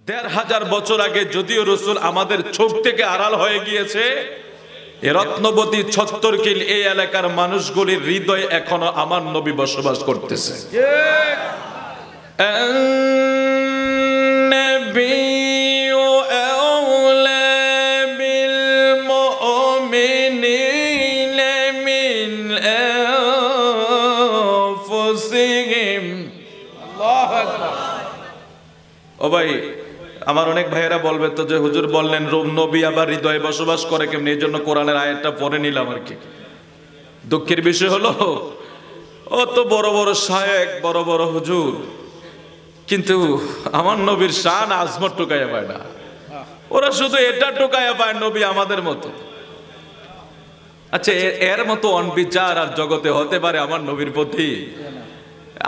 ১৫০০ বছর আগে যদিও রাসূল আমাদের চোখ থেকে আড়াল হয়ে গিয়েছে, এ রত্নবতী ৭৬ কিল এই এলাকার মানুষগুলির হৃদয়ে এখনো আমার নবী বসবাস করতেছে। ও ভাই, আমার অনেক ভাইয়েরা বলবে তো যে হুজুর বললেন নবী আবার হৃদয়ে বসবাস করে কেমনি, এই জন্য কোরআনের আয়াতটা পড়ে নিলাম আর কি। দুঃখের বিষয় হলো ও তো বড় বড় শায়েখ, বড় বড় হুজুর, কিন্তু আমার নবীর শান আজমত টুকাইয়া পায় না। ওরা শুধু এটা টুকাইয়া পায় নবী আমাদের মতো। আচ্ছা, এর মতো অনবিচার আর জগতে হতে পারে আমার নবীর প্রতি?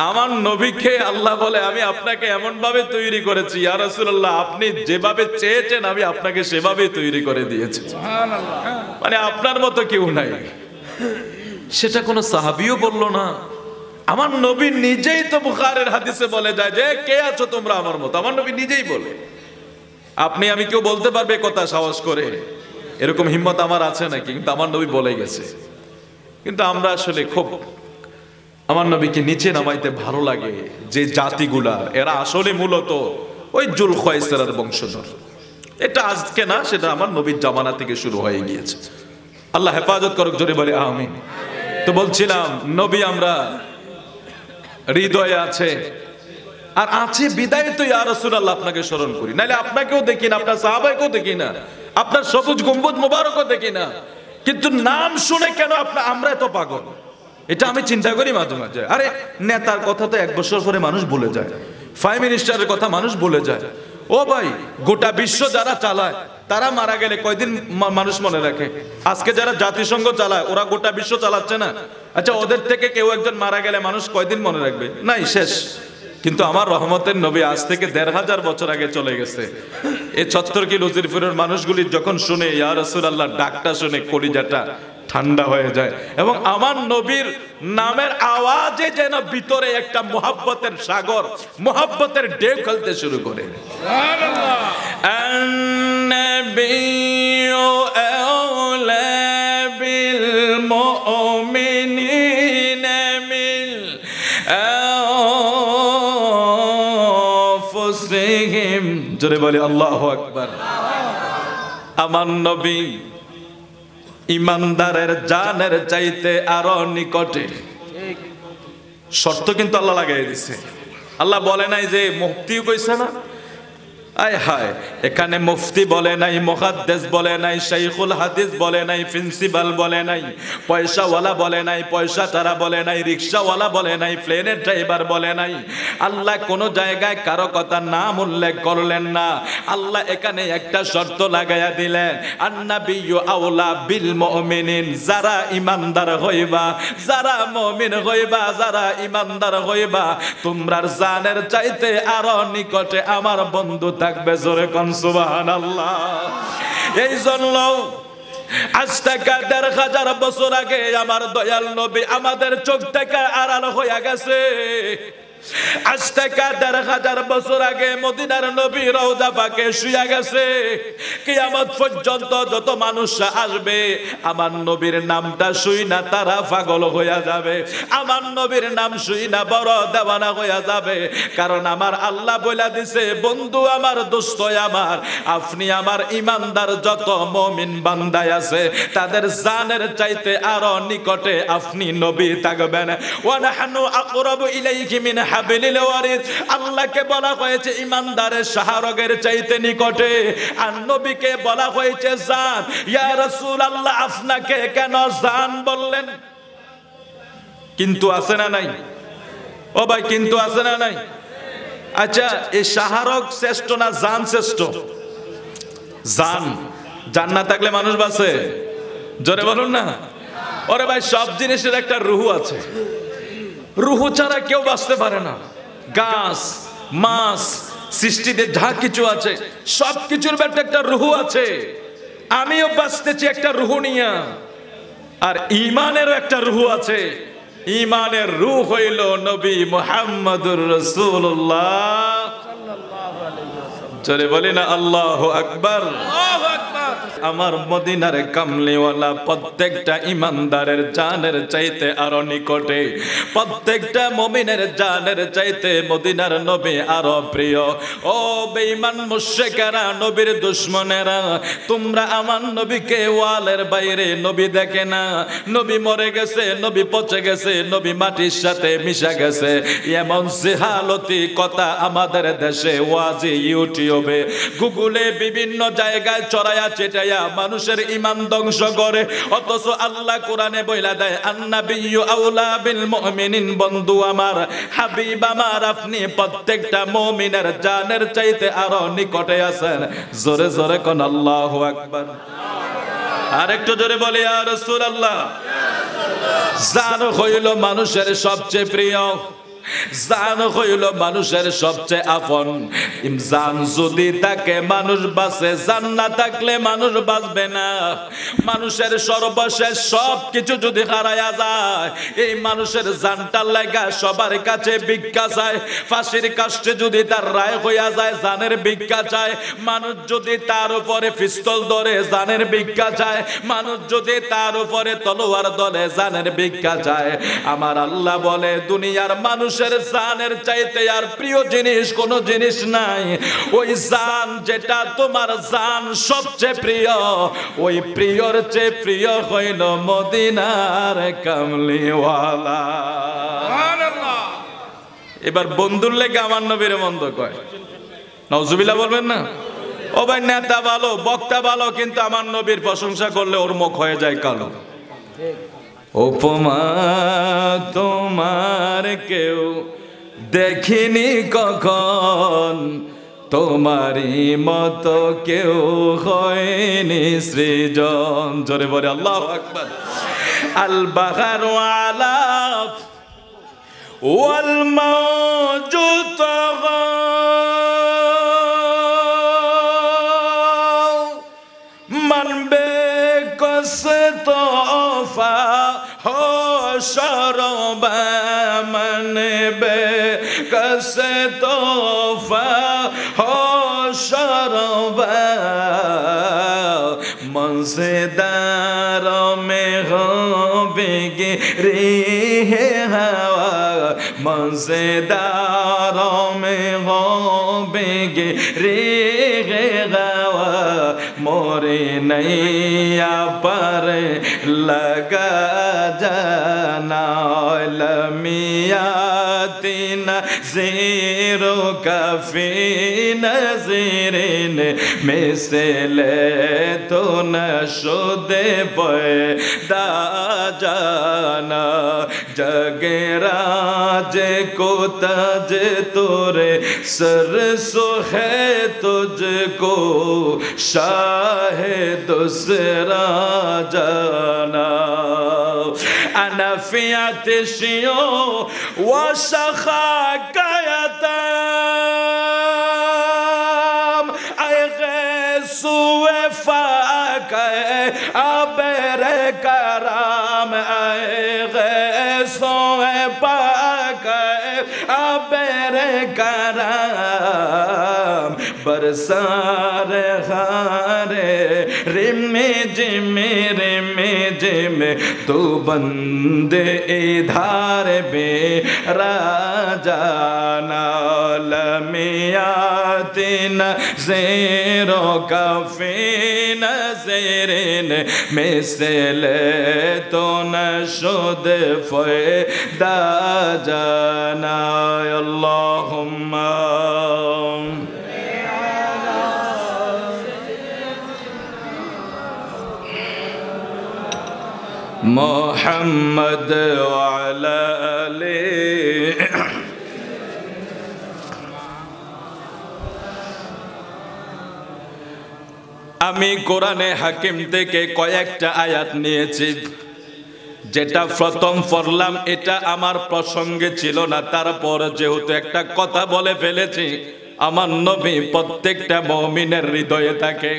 আমার নবীকে আল্লাহ বলে আমি আপনাকে এমন ভাবে তৈরি করেছি, ইয়া রাসূলুল্লাহ আপনি যেভাবে চেয়েছেন আমি আপনাকে সেভাবেই তৈরি করে দিয়েছি। সুবহানাল্লাহ। মানে আপনার মতো কেউ নাই। সেটা কোনো সাহাবীও বললো না, আমার নবী নিজেই তো বুখারীর হাদিসে বলে যায় যে কে আছো তোমরা আমার মতো। আমার নবী নিজেই বলে। আপনি আমি কেউ বলতে পারবে কথা সাহস করে? এরকম হিম্মত আমার আছে নাকি? কিন্তু আমার নবী বলে গেছে। কিন্তু আমরা আসলে খুব আমার নবীকে নিচে নামাইতে ভালো লাগে যে জাতিগুলা, এরা আসলে মূলত ওই জুলখায়সারের বংশধর। এটা আজকে না, সেটা আমার নবীর জামানা থেকে শুরু হয়ে গিয়েছে। আল্লাহ হেফাজত করুক, জোরে বলে আমিন। তো বলছিলাম নবী আমরা হৃদয়ে আছে, আর আছে বিদায় তো ইয়া রাসূলুল্লাহ আপনাকে স্মরণ করি, নাহলে আপনাকেও দেখি না, আপনার সাহাবাকেও দেখি না, আপনার সবুজ গম্বুজ মোবারকও দেখি না, কিন্তু নাম শুনে কেন আমরা এত পাগল? এটা আমি চিন্তা করি মাঝে মাঝে। আরে নেতার কথা তো ১ বছর পরে মানুষ ভুলে যায়, প্রাইম মিনিস্টারের কথা মানুষ ভুলে যায়। ও ভাই, গোটা বিশ্ব যারা চালায় তারা মারা গেলে কয়দিন মানুষ মনে রাখে? আজকে যারা জাতিসংঘ চালায় ওরা গোটা বিশ্ব চালাচ্ছে না। আচ্ছা, ওদের থেকে কেউ একজন মারা গেলে মানুষ কয়দিন মনে রাখবে? নাই, শেষ। কিন্তু আমার রহমতের নবী আজ থেকে ১৫০০ বছর আগে চলে গেছে। এই ৭৬ কিল উজিরপুরের মানুষগুলি যখন শুনে ইয়া রাসূলুল্লাহ ডাকটা শুনে কলিজাটা ঠান্ডা হয়ে যায়, এবং আমার নবীর নামের আওয়াজে যেন ভিতরে একটা মুহাব্বতের সাগর, মুহাব্বতের ঢেউ খেলতে শুরু করে। সুবহানাল্লাহ। আন-নাবিয়্যু আওলা বিল মুমিনিনা মিন আনফুসিহিম। জোরে বলি আল্লাহু আকবার। আমার নবী ইমানদারের জানের চাইতে আরো নিকটে। শর্ত কিন্তু আল্লাহ লাগাই দিছে। আল্লাহ বলে নাই যে মুফতিও কইছে না, আয় হায়, এখানে মুফতি বলে নাই, মুহাদ্দিস বলে নাই, শাইখুল হাদিস বলে নাই, প্রিন্সিপাল বলে নাই, পয়সাওয়ালা বলে নাই, পয়সা তারা বলে নাই, রিকশাওয়ালা বলে নাই, প্লেনের ড্রাইভার বলে নাই। আল্লাহ কোন জায়গায় কারো কথা নাম উল্লেখ করলেন না। আল্লাহ এখানে একটা শর্ত লাগাইয়া দিলেন, আন-নাবিয়্যু আওলা বিল মুমিনিন। যারা ইমানদার হইবা, যারা মুমিন হইবা, যারা ইমানদার হইবা, তোমরার জানের চাইতে আরো নিকটে আমার বন্ধু থাকবে। জোরে কোন সুবহানাল্লাহ। এই জন্য আজ থেকে ১৫০০ বছর আগে আমার দয়াল নবী আমাদের চোখ থেকে আড়াল হয়ে গেছে। আজ থেকে ১৫০০ বছর আগে মদিনার নবী রওজা পাকে শুয়ে গেছে। কিয়ামত পর্যন্ত যত মানুষ আসবে আমার নবীর নামটা শুই না তারা পাগল হয়ে যাবে, আমার নবীর নাম শুই না বড় দেওয়ানা হয়ে যাবে। কারণ আমার আল্লাহ বলে দিছে, বন্ধু আমার, দোস্ত আমার, আপনি আমার ইমানদার যত মুমিন বান্দায় আছে তাদের জানের চাইতে আরো নিকটে আপনি নবী থাকবেন। ওয়া নাহনু আকরাবু ইলাইহি মিন হাবিলিল ওয়ারিদ। আল্লাহকে বলা হয়েছে ইমানদারের শাহরগের চাইতে নিকটে, আর নবীকে বলা হয়েছে জান। ইয়া রাসূলুল্লাহ আপনাকে কেন জান বললেন? কিন্তু আছে না নাই? ও ভাই, কিন্তু আছে না নাই? আচ্ছা, এই শাহরগ শ্রেষ্ঠ না জান শ্রেষ্ঠ? জান। জান না থাকলে মানুষ বাঁচে? জোরে বলুন না। ওরে ভাই, সব জিনিসের একটা রূহ আছে, রূহ ছাড়া কেউ বাঁচতে পারে না। গাছ, মাছ, সৃষ্টিতে যা কিছু আছে সব কিছুর ব্যাপারে একটা রূহ আছে। আমিও বাঁচতেছি একটা রূহ নিয়ে, আর ঈমানেরও একটা রূহ আছে। ঈমানের রূহ হইল নবী মুহাম্মদুর রাসূলুল্লাহ। চলে বলি না আল্লাহু আকবার। আমার মদিনার কামলিওয়ালা প্রত্যেকটা ইমানদারের জানের চাইতে আরো নিকটে, প্রত্যেকটা মুমিনের জানের চাইতে মদিনার নবী আরো প্রিয়। ও বেঈমান মুশরিকেরা, নবীর দুশমনেরা, তোমরা আমার নবীকে ওয়ালের বাইরে নবী দেখে না। নবী মরে গেছে, নবী পচে গেছে, নবী মাটির সাথে মিশে গেছে, এমন জিহালতি কথা আমাদের দেশে ওয়াজি ইউটিউবে গুগলে বিভিন্ন জায়গায় চড়াইয়া চেটাইয়া মানুষের ঈমান ধ্বংস করে। অথচ আল্লাহ কোরআনে বইলা দেয় আন্নাবিয়্যু আউলা বিল মুমিনিন। বন্ধু আমার, হাবিব আমার, আপনি প্রত্যেকটা মুমিনের জানের চাইতে আরো নিকটে আছেন। জোরে জোরে কোন আল্লাহু আকবার। আর একটু জোরে বলি ইয়া রাসূলুল্লাহ। জান হইল মানুষের সবচেয়ে প্রিয়, জান হইল মানুষের সবচেয়ে আপন। জান যদি তাকে মানুষ বাঁচে, জান না থাকলে মানুষ বাঁচবে না। মানুষের সর্বশেষ সব কিছু যদি হারায়া যায়, এই মানুষের জানটার লাগা সবার কাছে ভিক্ষা চায়। ফাঁসির কাষ্টে যদি তার রায় হইয়া যায়, জানের ভিক্ষা চায়। মানুষ যদি তার উপরে পিস্তল ধরে, জানের ভিক্ষা চায়। মানুষ যদি তার উপরে তলোয়ার ধরে, জানের ভিক্ষা চায়। আমার আল্লাহ বলে দুনিয়ার মানুষ জানের চাইতে আর প্রিয় জিনিস কোন জিনিস নাই। ওই জান যেটা তোমার জান সবচেয়ে প্রিয়, ওই প্রিয়র চেয়ে প্রিয় হইল মদিনার কামলিওয়ালা। এবার বন্ধুর লেগে আমার নবীর মন্দ কয়, নাউজুবিল্লাহ বলবেন না? ও ভাই, নেতা ভালো, বক্তা ভালো, কিন্তু আমার নবীর প্রশংসা করলে ওর মুখ হয়ে যায় কালো। উপমা তোমার কেউ দেখিনি কখন, তোমারই মতো কেউ হয়নি সৃজন। জোরে বলে আল্লাহু আকবার। আল বাহারু আলা ওয়াল মাওজু তাগা, মান বেকসে তোফা हो शरोबा मन बेकसे तोफा हो शरोबा, मज़ेदारों में हो बिगड़ी है हवा, मज़ेदारों में हो बिगड़ी है हवा, मोरी नैया पर लगा जाना लमियाती नज़ीरो कफ़ी नज़ीरिन मिसले तो नशुदे पैदा जाना, जगराज को तज तुरे सर सो है तुझको शाहे दूसरा जाना। अनफियतिशियो व शखाकयतम अगसुए फाके अबरे कराम अगसुए पाके अबरे कराम बरसार हारे रिमे जिमे तू बंदे इधार बे राजाना लमियाती नज़ीरो कफ़ी नज़ीरिन मिसले तो नशुद फ़ैदा जाना। अल्लाहुम्मा मोहम्मद वाला आले। আমি কোরআনে হাকিম থেকে কয়েকটা আয়াত নিয়েছি, যেটা প্রথম পড়লাম এটা আমার প্রসঙ্গে ছিল না, তারপর যেহেতু একটা কথা বলে ফেলেছি, আমার নবী প্রত্যেকটা মুমিনের হৃদয়ে থাকে।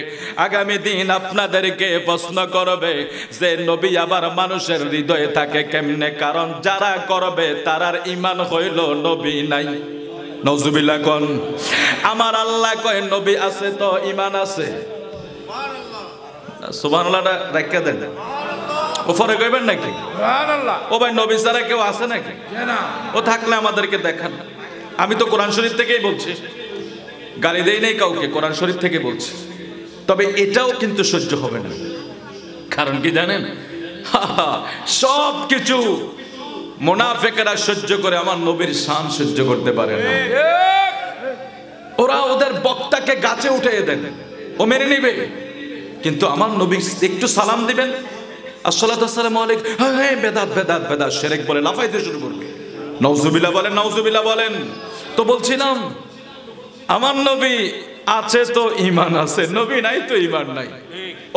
আগামী দিন আপনাদেরকে প্রশ্ন করবে যে নবী আবার মানুষের হৃদয়ে থাকে কেমনে, কারণ যারা করবে তারার ঈমান হইল নবী নাই। নাউজুবিল্লাহ কোন। আমার আল্লাহ কয় নবী আছে তো ঈমান আছে। সুবহানাল্লাহটা রাখা দেন, ওপরে কইবেন নাকি? সুবহানাল্লাহ। ও ভাই নবী ছাড়া কেউ আছে নাকি? না। ও থাকলে আমাদেরকে দেখান। আমি তো কোরআন শরীফ থেকেই বলছি, গালি দেই নাই কাউকে, কোরআন শরীফ থেকে বলছি। তবে এটাও কিন্তু সহ্য হবে না। কারণ কি জানেন? সব কিছু মুনাফিকরা সহ্য করে, আমার নবীর শান সহ্য করতে পারে না। ওরা ওদের বক্তাকে গাছে উঠিয়ে দেন, ও মেনে নিবে, কিন্তু আমার নবী একটু সালাম দিবেন, আসসালাতু ওয়াসসালামু আলাইকুম, হ্যাঁ বেদাত বেদাত বেদাত, শিরক বলে লাফাইতে শুরু করবে। নাউজুবিল্লাহ বলেন, নাউজুবিল্লাহ বলেন। তো বলছিলাম আমার নবী আছে তো ঈমান আছে, নবী নাই তো ঈমান নাই।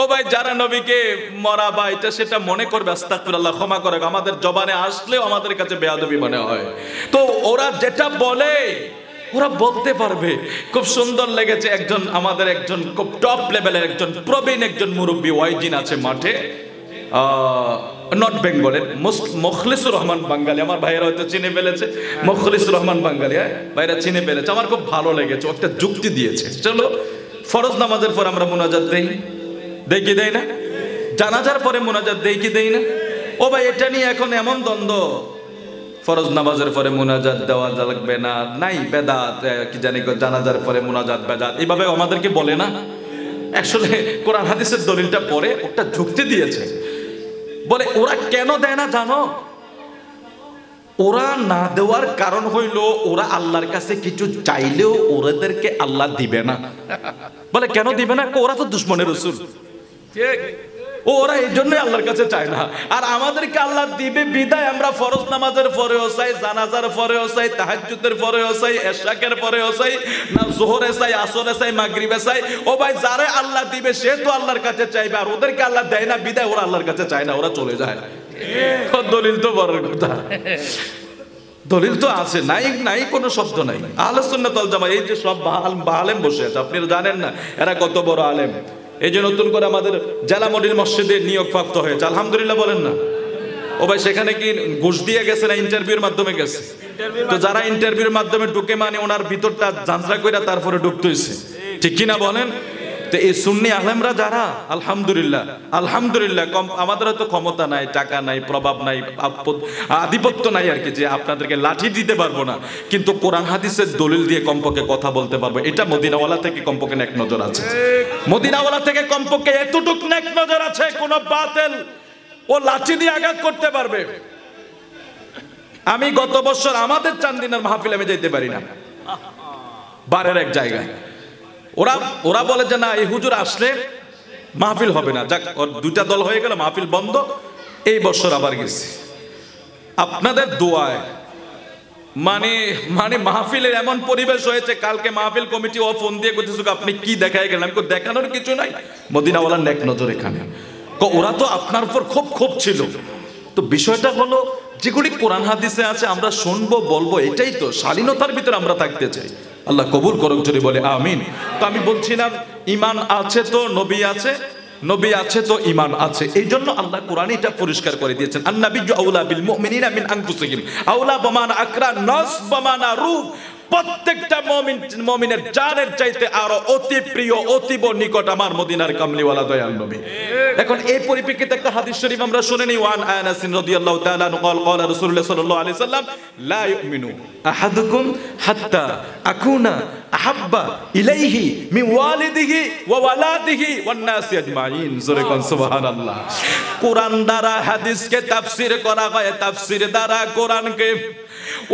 ও ভাই যারা নবীকে মরা বা এটা সেটা মনে করবে, আস্তাগফিরুল্লাহ, ক্ষমা করে, আমাদের জবানে আসলেও আমাদের কাছে বেয়াদবি মনে হয়। তো ওরা যেটা বলে ওরা বলতে পারবে। খুব সুন্দর লেগেছে, একজন আমাদের একজন খুব টপ লেভেলের একজন প্রবীণ একজন মুরব্বী ওয়াইজিন আছে মাঠে, নর্থ বেঙ্গলের মুখলিসুর রহমান বাঙ্গালী। আমার ভাইয়েরা হয়তো চিনে ফেলেছে, মুখলিসুর রহমান বাঙ্গালী, ভাইরা চিনে ফেলেছে। আমার খুব ভালো লেগেছে, একটা যুক্তি দিয়েছে। চলো ফরজ নামাজের পর আমরা মুনাজাত দেই কি দেই না? জানাজার পরে মুনাজাত দেই কি দেই না? ও ভাই এটা নিয়ে এখন এমন দ্বন্দ্ব, ফরজ নামাজের পরে মুনাজাত দেওয়া লাগবে না, নাই বেদাত, কি জানি জানাজার পরে মুনাজাত বেদাত, এইভাবে আমাদেরকে বলে না। আসলে কোরআন হাদিসের দলিলটা পরে একটা যুক্তি দিয়েছে, বলে ওরা কেন দেয় না জানো? ওরা না দেওয়ার কারণ হইল ওরা আল্লাহর কাছে কিছু চাইলেও ওদেরকে আল্লাহ দিবে না। বলে কেন দিবে না? ওরা তো দুশমনের রাসূল, ঠিক? ওরা এই জন্যই আল্লাহর কাছে চায় না। আর আমাদেরকে আল্লাহ দিবে বিদায় আমরা ফরজ নামাজের পরেও চাই, জানাজার পরেও চাই, তাহাজ্জুদের পরেও চাই, ইশরাকের পরেও চাই, না যোহরে চাই, আসরে চাই, মাগরিবে চাই। ও ভাই যারে আল্লাহ দিবে সে তো আল্লাহর কাছে চাইবে, আর ওদেরকে আল্লাহ দেয় না বিদায় ওরা আল্লাহর কাছে চায় না, ওরা চলে যায়। দলিল তো বড় কথা, দলিল তো আছে, নাই নাই কোনো শব্দ নাই। আহলে সুন্নাত ওয়াল জামাত, এই যে সব আলেম বসে আছে, আপনি জানেন না এরা কত বড় আলেম। এই যে নতুন করে আমাদের জেলা মডেল মসজিদে নিয়োগ প্রাপ্ত হয়েছে, আলহামদুলিল্লাহ বলেন না? ও ভাই সেখানে কি ঘুষ দিয়ে গেছে না ইন্টারভিউর মাধ্যমে গেছে? তো যারা ইন্টারভিউর মাধ্যমে ঢুকে মানে ওনার ভিতরটা যান্ত্রা কইরা তারপরে ঢুকতে হইছে, ঠিক কিনা বলেন? তো এই সুন্নি আলেমরা যারা, আলহামদুলিল্লাহ আলহামদুলিল্লাহ, কম আমাদের হয়তো ক্ষমতা নাই, টাকা নাই, প্রভাব নাই, আধিপত্য নাই আর কি, যে আপনাদেরকে লাঠি দিতে পারবো না, কিন্তু কোরআন হাদিসের দলিল দিয়ে কমপক্ষে কথা বলতে পারবো। এটা মদিনাওয়ালা থেকে কমপক্ষে নেক নজর আছে, মদিনাওয়ালা থেকে কমপক্ষে এতটুক নেক নজর আছে, কোন বাতিল ও লাঠি দিয়ে আঘাত করতে পারবে। আমি গত বছর আমাদের চান্দিনার মাহফিলে আমি যাইতে পারি না, বারের এক জায়গায়। ওরা বলে যে না এই হুজুর আসলে মাহফিল হবে না, যাক ওর দুইটা দল হয়ে গেল, মাহফিল বন্ধ। এই বছর আবার গেছি আপনাদের দোয়ায়, মানে মানে মাহফিলের এমন পরিবেশ হয়েছে, কালকে মাহফিল কমিটি ও ফোন দিয়ে করতেছে আপনি কি দেখাই গেলেন, আমি দেখানোর কিছু নাই, মদিনাওয়ালার নেক নজর এখানে। ওরা তো আপনার উপর খুব ছিল। তো বিষয়টা হলো যেগুলি কোরআন হাদিসে আছে আমরা শুনবো বলবো, এটাই তো শালীনতার ভিতরে আমরা থাকতে চাই। আল্লাহ কবুল করুক যদি বলে আমিন। তো আমি বলছিলাম ঈমান আছে তো নবী আছে, নবী আছে তো ঈমান আছে। এই জন্য আল্লাহ কোরআনে এটা পরিষ্কার করে দিয়েছেন, আন-নাবিয়্যু আউলা বিল মুমিনিনা মিন আনফুসিহিম, আউলা বমানা আকরা নাস বমানা রূপ। প্রত্যেকটা মুমিনের জানের চাইতে আরো অতি প্রিয় অতীব নিকট আমার মদিনার কামলিওয়ালা দয়াল নবী। এখন এই পরিপ্রেক্ষিতে একটা হাদিস শরীফ আমরা শুনে নিই। ওয়ান আনাস রাদিয়াল্লাহু তাআলা قال قال رسول الله صلى الله عليه وسلم لا يؤمن احدكم حتى اكون احب اليه من والده وولده والناس اجمعين। জোরে কোন সুবহানাল্লাহ। কোরআন দ্বারা হাদিসকে তাফসীর করা হয়, তাফসীর দ্বারা কোরআনকে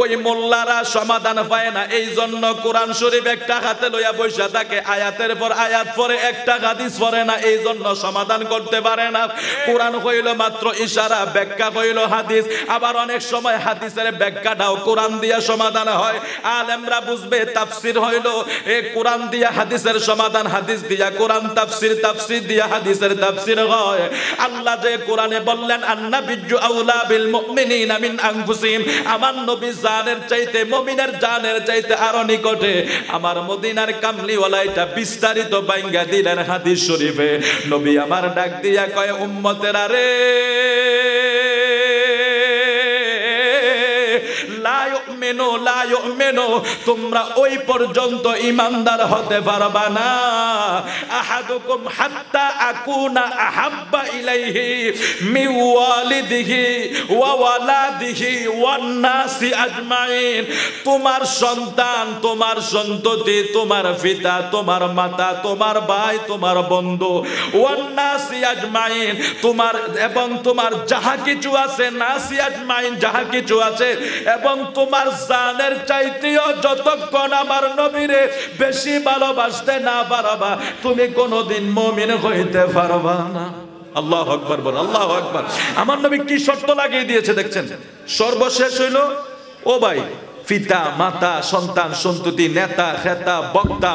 ওই মোল্লারা সমাধান পায় না। এই জন্য কোরআন শরীফ একটা হাতে লইয়া বসে থাকে, আয়াতের পর আয়াত পরে একটা হাদিস পড়ে না, এই জন্য সমাধান করতে পারে না। কোরআন হইল মাত্র ইশারা, ব্যাখ্যা হইল হাদিস। আবার অনেক সময় হাদিসের ব্যাখ্যাটাও কোরআন দিয়া সমাধান হয়। আলেমরা বুঝবে তাফসীর হইল এই কোরআন দিয়া হাদিসের সমাধান, হাদিস দিয়া কোরআন তাফসীর, তাফসীর দিয়া হাদিসের তাফসীর হয়। আল্লাহ যে কোরআনে বললেন আন-নাবিয়্যু আউলা বিল মুমিনিনা মিন আনফুসিহিম, আমার নবী জানের চাইতে, মুমিনের জানের চাইতে আরো নিকটে। আমার মদিনার কামলিওয়ালা এটা বিস্তারিত বাইঙ্গা দিলেন হাদিস শরীফে। নবী আমার ডাক দিয়া কয় উম্মতেরা রে, লা ইউমিনু, তোমরা ওই পর্যন্ত ঈমানদার হতে পারবা না। আহাদুকুম হাত্তা আকুনা আহাব্বা ইলাইহি মিন ওয়ালিদিহি ওয়া ওয়ালাদিহি ওয়ান নাসি আজমাইন। তোমার সন্তান, তোমার সন্ততি, তোমার পিতা, তোমার মাতা, তোমার ভাই, তোমার বন্ধু, ওয়ান নাসি আজমাইন, তোমার এবং তোমার যাহা কিছু আছে, নাসি আজমাইন যাহা কিছু আছে, এবং তোমার জানের চাইতেও যতক্ষণ আমার নবীরে বেশি ভালোবাসতে না পারবা, তুমি কোনোদিন মুমিন হইতে পারবা না। আল্লাহু আকবার বল, আল্লাহু আকবার। আমার নবী কি শর্ত লাগিয়ে দিয়েছে দেখছেন? সর্বশেষ হইল ও ভাই, পিতা মাতা সন্তান সন্ততি নেতা খেতা বক্তা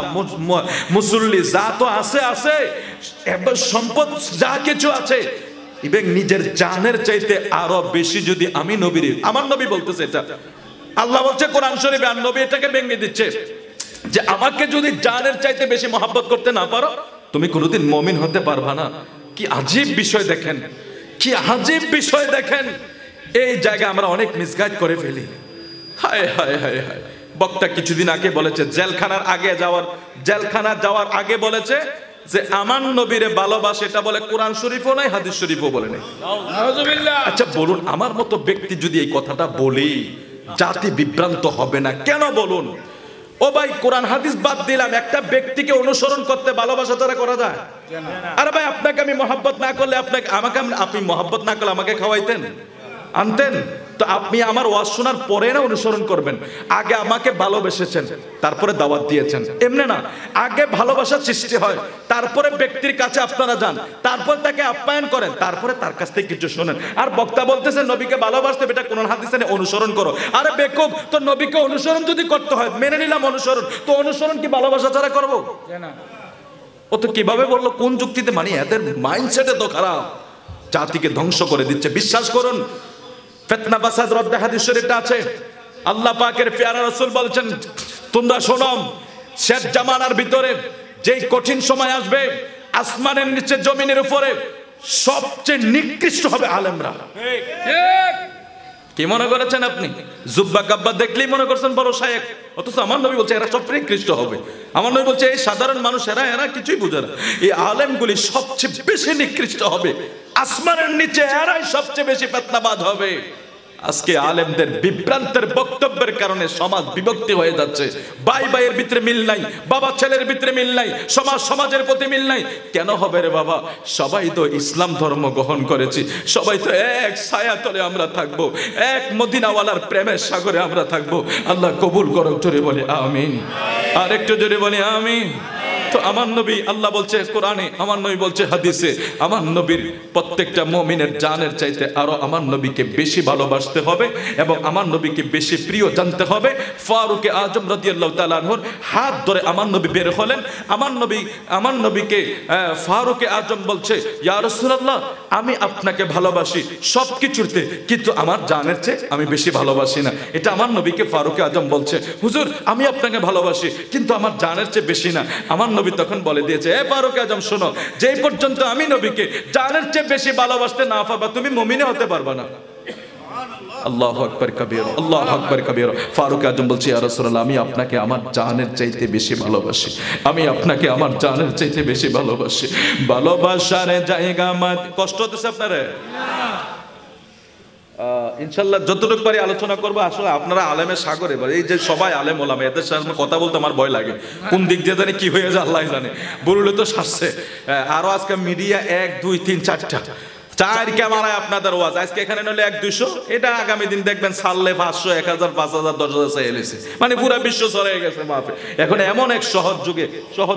মুসল্লি যা তো আছে আছে, এবং সম্পদ যা কিছু আছে, এবং নিজের জানের চাইতে আরো বেশি যদি আমি নবীর, আমার নবী বলতেছে এটা, আল্লাহ বলছে কোরআন শরীফে, আর নবী এটাকে ভেঙে দিচ্ছে যে আমাকে যদি জানের চাইতে বেশি মহব্বত করতে না পারো, তুমি কোনোদিন মুমিন হতে পারবা না। কি আজীব বিষয় দেখেন, কি আজীব বিষয় দেখেন। এই জায়গায় আমরা অনেক মিসগাইড করে ফেলি। হায় হায় হায় হায়। বক্তা কিছুদিন আগে বলেছে, জেলখানা যাওয়ার আগে বলেছে যে আমার নবীরে ভালোবাসে, এটা বলে কোরআন শরীফও নাই, হাদিস শরীফও বলে নাই। আচ্ছা বলুন, আমার মতো ব্যক্তি যদি এই কথাটা বলি, জাতি বিভ্রান্ত হবে না? কেন বলুন? ও ভাই, কোরআন হাদিস বাদ দিলাম, একটা ব্যক্তিকে অনুসরণ করতে ভালোবাসা তারা করা যায়? আরে ভাই, আপনাকে আমি মহব্বত না করলে, আপনি মহব্বত না করলে আমাকে খাওয়াইতেন, আনতেন? তো আপনি আমার ওয়াজ শোনার পরে না অনুসরণ করবেন? আগে আমাকে ভালোবেসেছেন, তারপরে দাওয়াত দিয়েছেন, এমনি না। আগে ভালোবাসার সৃষ্টি হয়, তারপরে ব্যক্তির কাছে আপনারা যান, তারপর তাকে আপ্যায়ন করেন, তারপরে তার কাছ থেকে কিছু শোনেন। আর বক্তা বলতেছেন নবীকে ভালোবাসতে, এটা কোরআন হাদিসে অনুসরণ করো। আরে বেকুব, তো নবীকে অনুসরণ যদি করতে হয়, মেনে নিলাম অনুসরণ, তো অনুসরণ কি ভালোবাসা ছাড়া করবো? ও তো কিভাবে বললো, কোন যুক্তিতে? মানে এদের মাইন্ডসেটে তো খারাপ, জাতিকে ধ্বংস করে দিচ্ছে। বিশ্বাস করুন, ফিতনা ফাসাদ রদ্দে হাদিস শরীফটা আছে, আল্লাহ পাকের পেয়ারা রাসূল বলছেন, তোমরা শোনো, শেষ জামানার ভিতরে যেই কঠিন সময় আসবে, আসমানের নিচে জমিনের উপরে সবচেয়ে নিকৃষ্ট হবে আলেমরা। কি মনে করেছেন আপনি? জুব্বা কাব্বা দেখলেই মনে করছেন বড় শায়েখ, অথচ আমার নবী বলছে এরা সব নিকৃষ্ট হবে। আমার নবী বলছে এই সাধারণ মানুষ, এরা কিছুই বুঝে না, এই আলেমগুলি সবচেয়ে বেশি নিকৃষ্ট হবে, আসমানের নিচে এরাই সবচেয়ে বেশি ফিতনাবাদ হবে। আজকে আলেমদের বিভ্রান্তের বক্তব্যের কারণে সমাজ বিভক্তি হয়ে যাচ্ছে। ভাই ভাইয়ের ভিতরে মিল নাই, বাবা ছেলের ভিতরে মিল নাই, সমাজের প্রতি মিল নাই। কেন হবে রে বাবা? সবাই তো ইসলাম ধর্ম গ্রহণ করেছি, সবাই তো এক ছায়া তলে আমরা থাকবো, এক মদিনাওয়ালার প্রেমের সাগরে আমরা থাকবো। আল্লাহ কবুল করো, জোরে বলে আমিন। আর একটু জোরে বলে আমিন। তো আমার নবী, আল্লাহ বলছে কোরআনে, আমার নবী বলছে হাদিসে, আমার নবীর প্রত্যেকটা মুমিনের জানের চাইতে আরো আমার নবীকে বেশি ভালোবাসতে হবে এবং আমার নবীকে বেশি প্রিয় জানতে হবে। ফারুক আজম রাদিয়াল্লাহু তাআলা আনহুর হাত ধরে আমার নবী বের হলেন। আমার নবীকে ফারুক আজম বলছে, ইয়া রাসূলুল্লাহ, আমি আপনাকে ভালোবাসি সবকিছুতে, কিন্তু আমার জানের চেয়ে আমি বেশি ভালোবাসি না। এটা আমার নবীকে ফারুক আজম বলছে, হুজুর আমি আপনাকে ভালোবাসি কিন্তু আমার জানের চেয়ে বেশি না। আমার নবী তখন বলে দিয়েছে, এ ফারুক আজম শোনো, যে পর্যন্ত আমি নবীকে জানের চেয়ে বেশি ভালোবাসতে না পারবা, তুমি মুমিনে হতে পারবা না। আল্লাহু আকবার কাবীর, আল্লাহু আকবার কাবীর। ফারুক আজম বলছে, ইয়া রাসূলুল্লাহ, আমি আপনাকে আমার জানের চাইতে বেশি ভালোবাসি, আমি আপনাকে আমার জানের চাইতে বেশি ভালোবাসি। ভালোবাসার জায়গা কষ্ট হতেছে আপনারে? ইনশাল্লাহ যতটুকু পারি আলোচনা করবো। আসলে আপনারা আলেমের সাগরে, এই যে সবাই আলেম ওলামা, এদের সামনে কথা বলতে আমার ভয় লাগে, কোন দিক দিয়ে জানি কি হয়ে যায় আল্লাহ জানে। বললে তো শাসছে। আরো আজকে মিডিয়া 1 2 3 4টা 4 ক্যামেরায় আপনাদের ওয়াজ, আজকে এখানে নলে 100-200, এটা আগামী দিন দেখবেন সারলে 500 1000 5000 10,000 চাইলেছে, মানে পুরো বিশ্ব ছড়িয়ে গেছে মাহফিল। এখন এমন এক সহজ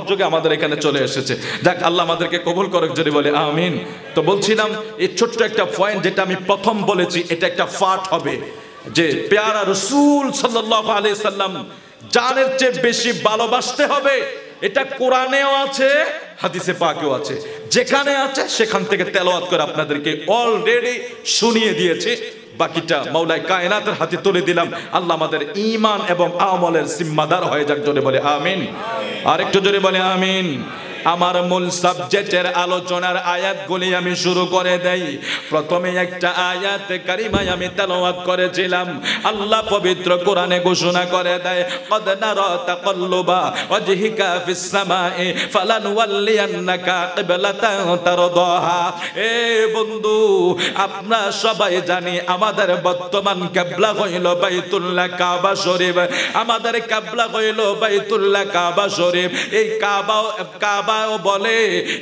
যুগে আমাদের এখানে চলে এসেছে। যাক, আল্লাহ আমাদেরকে কবুল করুক, যদি বলে আমিন। তো বলছিলাম, এই ছোট্ট একটা পয়েন্ট যেটা আমি প্রথম বলেছি, এটা একটা পাঠ হবে যে পেয়ারা রাসূল সাল্লাল্লাহু আলাইহি সাল্লাম জানের চেয়ে বেশি ভালোবাসতে হবে। এটা কোরআনেও আছে, হাদিসে পাকেও আছে, যেখানে আছে সেখান থেকে তেলাওয়াত করে আপনাদেরকে অলরেডি শুনিয়ে দিয়েছে। বাকিটা মাওলাই কায়নাতের হাতে তুলে দিলাম। আল্লাহ আমাদের ঈমান এবং আমলের জিম্মাদার হয়ে যাক, জোরে বলে আমিন। আর একটু জোরে বলে আমিন। আমার মূল সাবজেক্টের আলোচনার আয়াতগুলি আমি শুরু করে দেই। প্রথমে একটা আয়াত কারিমায় আমি তেলাওয়াত করেছিলাম। আল্লাহ পবিত্র কোরআনে ঘোষণা করে দেয়, কদ নারা তাকাল্লুবা ওয়াজহিকা ফিস সামায়ে ফালানুওয়াল্লিয়ান্নাকা কিবলাতান তারদাহা। এ বন্ধু, আমরা সবাই জানি আমাদের বর্তমান কিবলা হইল বাইতুল্লাহ কাবা শরীফ। আমাদের কিবলা হইল বাইতুল্লাহ কাবা শরীফ। এই কাবাও বলে,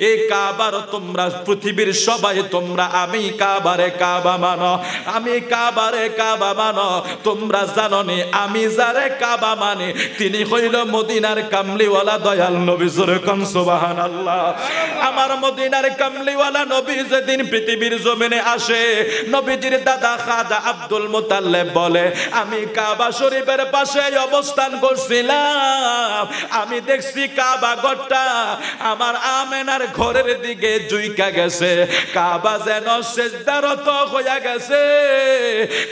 এই কাবার তোমরা পৃথিবীর সবাই তোমরা আমি কাবারে কাবা মানো, আমি কাবারে কাবা মানো। তোমরা জানো নি আমি যারে কাবা মানে তিনি হইল মদিনার কামলিওয়ালা দয়াল নবী। সুবহানাল্লাহ। আমার মদিনার কামলিওয়ালা নবী যেদিন পৃথিবীর জমিনে আসে, নবীজির দাদা খাজা আব্দুল মুতাল্লিব বলে, আমি কাবা শরীফের পাশে অবস্থান করছিলাম, আমি দেখছি কাবা ঘরটা আমার আমেনার ঘরের দিকে ঝুঁকা গেছে। কাবা যেন সিজদারত হইয়া গেছে,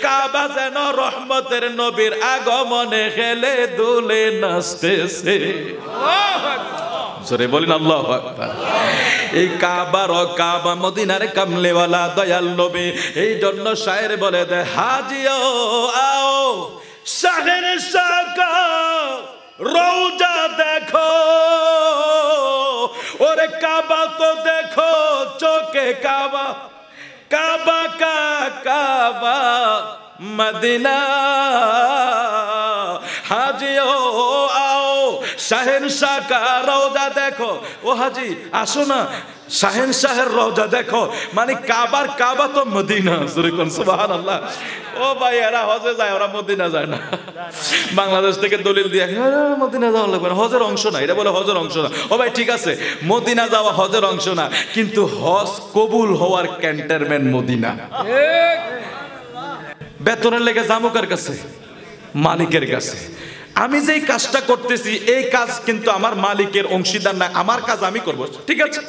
কাবা যেন রহমতের নবীর আগমনে খেলে দুলে নাচতেছে। জোরে বলেন আল্লাহু আকবার। এই কাবার ও কাবা মদিনার কামলিওয়ালা দয়াল নবী। এই জন্য শায়ের বলে দে, হাজিও আও শাহের শাকা রওজা দেখো, ওরে কাবা তো দেখো চোখে কাবা, কাবা কা কাবা মদিনা। হাজিও আও শাহেনশাহ কা রওজা দেখো। ও হাজি আসো না, শাহেনশাহের রওজা দেখো, মানে কাবার কাবা তো মদিনা। সুবহানাল্লাহ। ও ভাই, এরা হজে যায়, ওরা মদিনা যায় না। বাংলাদেশ থেকে দলিল দিয়ে মদিনা যাওয়া লাগবে না, হজের অংশ না, এটা বলে হজের অংশ না। ও ভাই ঠিক আছে, মদিনা যাওয়া হজের অংশ না, কিন্তু হজ কবুল হওয়ার ক্যান্টনমেন্ট মদিনা। বেতনের লেগে জামুকার কাছে, মালিকের কাছে। আমি যেই কাজটা করতেছি এই কাজ কিন্তু আমার মালিকের অংশীদার না, আমার কাজ আমি করব, ঠিক আছে?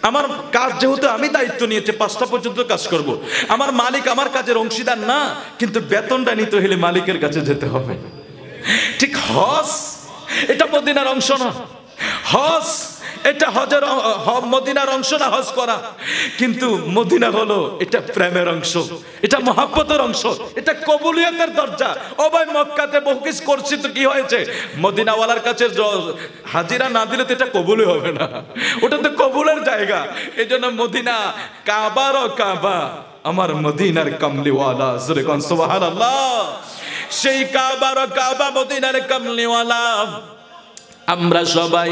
আমার কাজ যেহেতু আমি দায়িত্ব নিয়েছি 5টা পর্যন্ত কাজ করব, আমার মালিক আমার কাজের অংশীদার না, কিন্তু বেতনটা নিতে হলে মালিকের কাছে যেতে হবে। ঠিক হজ এটা মদিনার অংশ না, হজ এটা হজের মদিনার অংশ না হজ করা, কিন্তু মদিনা হলো এটা প্রেমের অংশ, এটা মহব্বতের অংশ, এটা কবুলিয়তের দরজা। ও ভাই, মক্কাতে বহু কিছু করছি তো কি হয়েছে? মদিনাওয়ালার কাছে হাজিরা না দিলে তো এটা কবুলই হবে না, ওটা তো কবুলের জায়গা। এই জন্য মদিনা কাবার ও কাবা আমার মদিনার কামলিওয়ালা। সুবহানাল্লাহ। সেই কাবার ও কাবা মদিনার কামলিওয়ালা। আমরা সবাই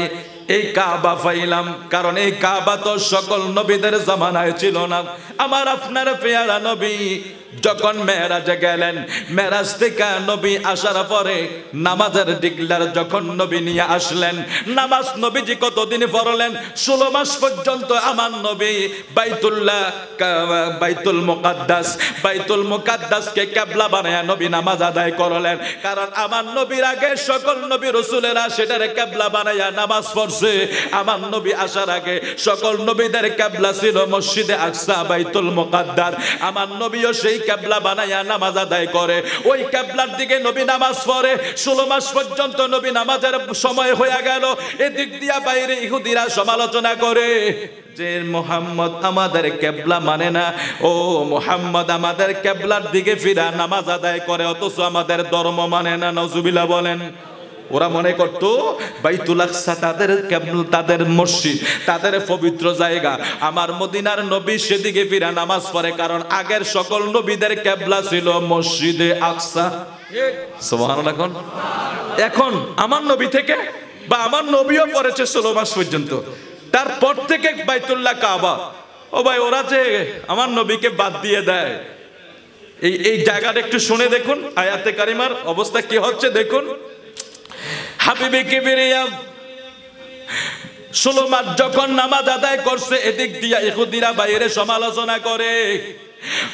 এই কাবা পাইলাম, কারণ এই কাবা তো সকল নবীদের জামানায় ছিল না। আমার আপনার পেয়ারা নবী যখন মেরাজে গেলেন, মেরাজ থেকে নবী আসার পরে নামাজের ডিক্লার যখন নবী নিয়ে আসলেন, নামাজ নবীজি কতদিন পড়লেন? 16 মাস পর্যন্ত আমার নবী বাইতুল মুকাদ্দাসকে কিবলা বানায়া নবী নামাজ আদায় করলেন। কারণ আমার নবীর আগে সকল নবী রাসূলেরা সেটারে কিবলা বানায়া নামাজ পড়ছে। আমার নবী আসার আগে সকল নবীদের কিবলা ছিল মসজিদে আকসা, বাইতুল মুকাদ্দাস। আমার নবীও সেই কিবলা বানায়া নামাজ আদায় করে, ওই কিবলার দিকে নবী নামাজ পড়ে। 16 মাস পর্যন্ত নবী নামাজের সময় হয়ে গেল। এদিক দিয়া বাইরে ইহুদিরা সমালোচনা করে যে মুহাম্মদ আমাদের কিবলা মানে না, ও মুহাম্মদ আমাদের কিবলার দিকে ফিরা নামাজ আদায় করে, অথচ আমাদের ধর্ম মানে না। নাউজুবিল্লাহ বলেন। ওরা মনে করত বাইতুল আকসা তাদের মসজিদ, তাদের পবিত্র জায়গা। আমার মদিনার নবী সেদিকে ফিরা নামাজ পড়ে, কারণ আগের সকল নবীদের কিবলা ছিল মসজিদে আকসা। সুবহানাল্লাহ। এখন আমার নবী থেকে বা আমার নবীও পড়েছে 16 মাস পর্যন্ত, তারপর থেকে বাইতুল্লাহ কাবা। ও ভাই, ওরা যে আমার নবীকে বাদ দিয়ে দেয়, এই জায়গাটা একটু শুনে দেখুন, আয়াতে কারিমার অবস্থা কি হচ্ছে দেখুন। হাবিবে কিবরিয়া 16 মাস যখন নামাজ আদায় করছে, এদিক দিয়া ইহুদিরা বাইরে সমালোচনা করে।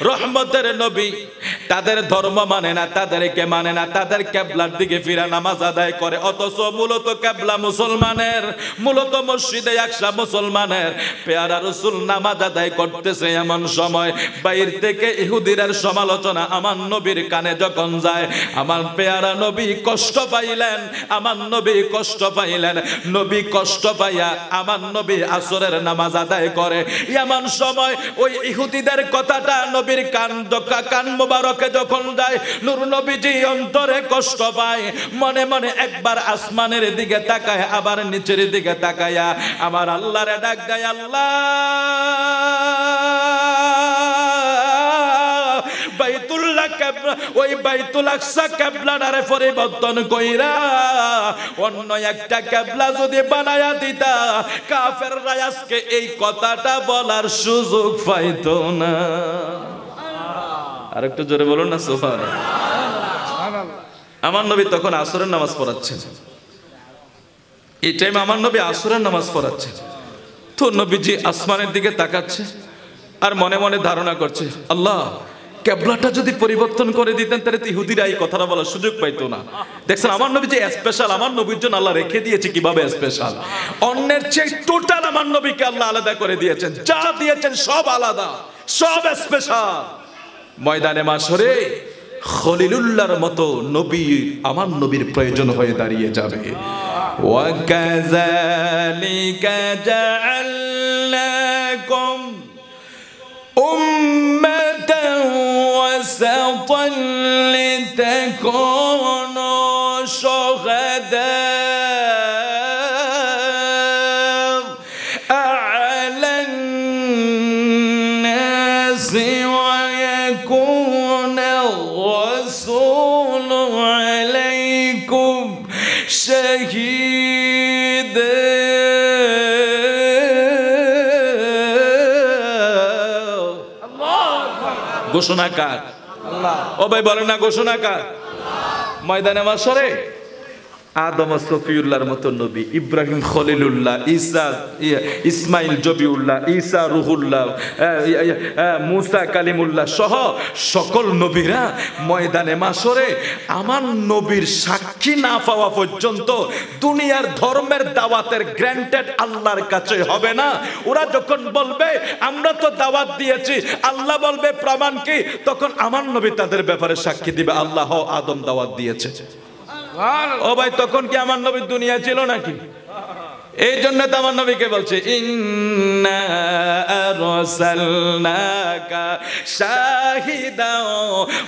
রহমতের নবী তাদের ধর্ম মানে না, তাদেরকে মানে না, তাদের কিবলার দিকে ফিরে নামাজ আদায় করে। অথচ মূলত কিবলা মুসলমানের, মূলত মসজিদে আকসা মুসলমানের। পেয়ারা রাসূল নামাজ আদায় করতেছে এমন সময় বাইরে থেকে ইহুদিদের সমালোচনা আমার নবীর কানে যখন যায়, আমার পেয়ারা নবী কষ্ট পাইলেন, আমার নবী কষ্ট পাইলেন। নবী কষ্ট পাইয়া আমার নবী আসরের নামাজ আদায় করে। এমন সময় ওই ইহুদিদের কথাটা নবীর কান মোবারকে যখন যায়, নূর নবীজি অন্তরে কষ্ট পায়। মনে মনে একবার আসমানের দিকে তাকায়, আবার নিচের দিকে তাকায়া আমার আল্লাহরে ডাক দেয়, আল্লাহ বাইতুল্লাহ কিবলা, ওই বাইতুল আকসা কিবলাটারে পরিবর্তন কইরা অন্য একটা কিবলা যদি বানায়া দিতা, কাফেররা আজকে এই কথাটা বলার সুযোগ পাইতো না। আরেকটু জোরে বলুন না সুবহানাল্লাহ। আমার নবী তখন আসরের নামাজ পড়াচ্ছেন। এই টাইমে আমার নবী আসরের নামাজ পড়াচ্ছেন। তো নবীজি আসমানের দিকে তাকাচ্ছে আর মনে মনে ধারণা করছে, আল্লাহ কিবলাটা যদি পরিবর্তন করে দিতেন তাহলে ইহুদিরা এই কথাটা বলার সুযোগ পাইতো না। দেখছেন আমার নবী যে স্পেশাল, আমার নবীর জন্য আল্লাহ রেখে দিয়েছে কিভাবে স্পেশাল। অন্যের চেয়ে টোটাল আমার নবীকে আল্লাহ আলাদা করে দিয়েছেন, যা দিয়েছেন সব আলাদা, সব স্পেশাল। ময়দানে মাশরে খলিলুল্লাহর মতো নবী আমার নবীর প্রয়োজন হয়ে দাঁড়িয়ে যাবে। ওয়া কাযালিকা জাআলনাকুম উম্মাতান ওয়াসাতান লিতাকুনু শুহাদা আ'লান নাসি ওয়া ইয়াকুনা রাসূলু আলাইকুম শাহীদা। ঘোষণা কার? আল্লাহ। ও ভাই বলেন না ঘোষণা কার? ময়দানে মাশরে আদম সফিউল্লাহর মতো নবী, ইব্রাহিম খলিলুল্লাহ, ঈসা ইসমাইল জবিউল্লাহ, ঈসা রুহুল্লাহ, মুসা কালিমুল্লাহ সহ সকল নবীরা ময়দানে মাশরে আমার নবীর সাক্ষী না পাওয়া পর্যন্ত দুনিয়ার ধর্মের দাওয়াতের গ্র্যান্টেড আল্লাহর কাছে হবে না। ওরা যখন বলবে আমরা তো দাওয়াত দিয়েছি, আল্লাহ বলবে প্রমাণ কি, তখন আমার নবী তাদের ব্যাপারে সাক্ষী দিবে, আল্লাহ আদম দাওয়াত দিয়েছে। ও ভাই তখন কি আমার নবীর দুনিয়া ছিল নাকি? এই জন্য তো আমার নবীকে বলছে ইন্না আরসালনাকা শাহিদাও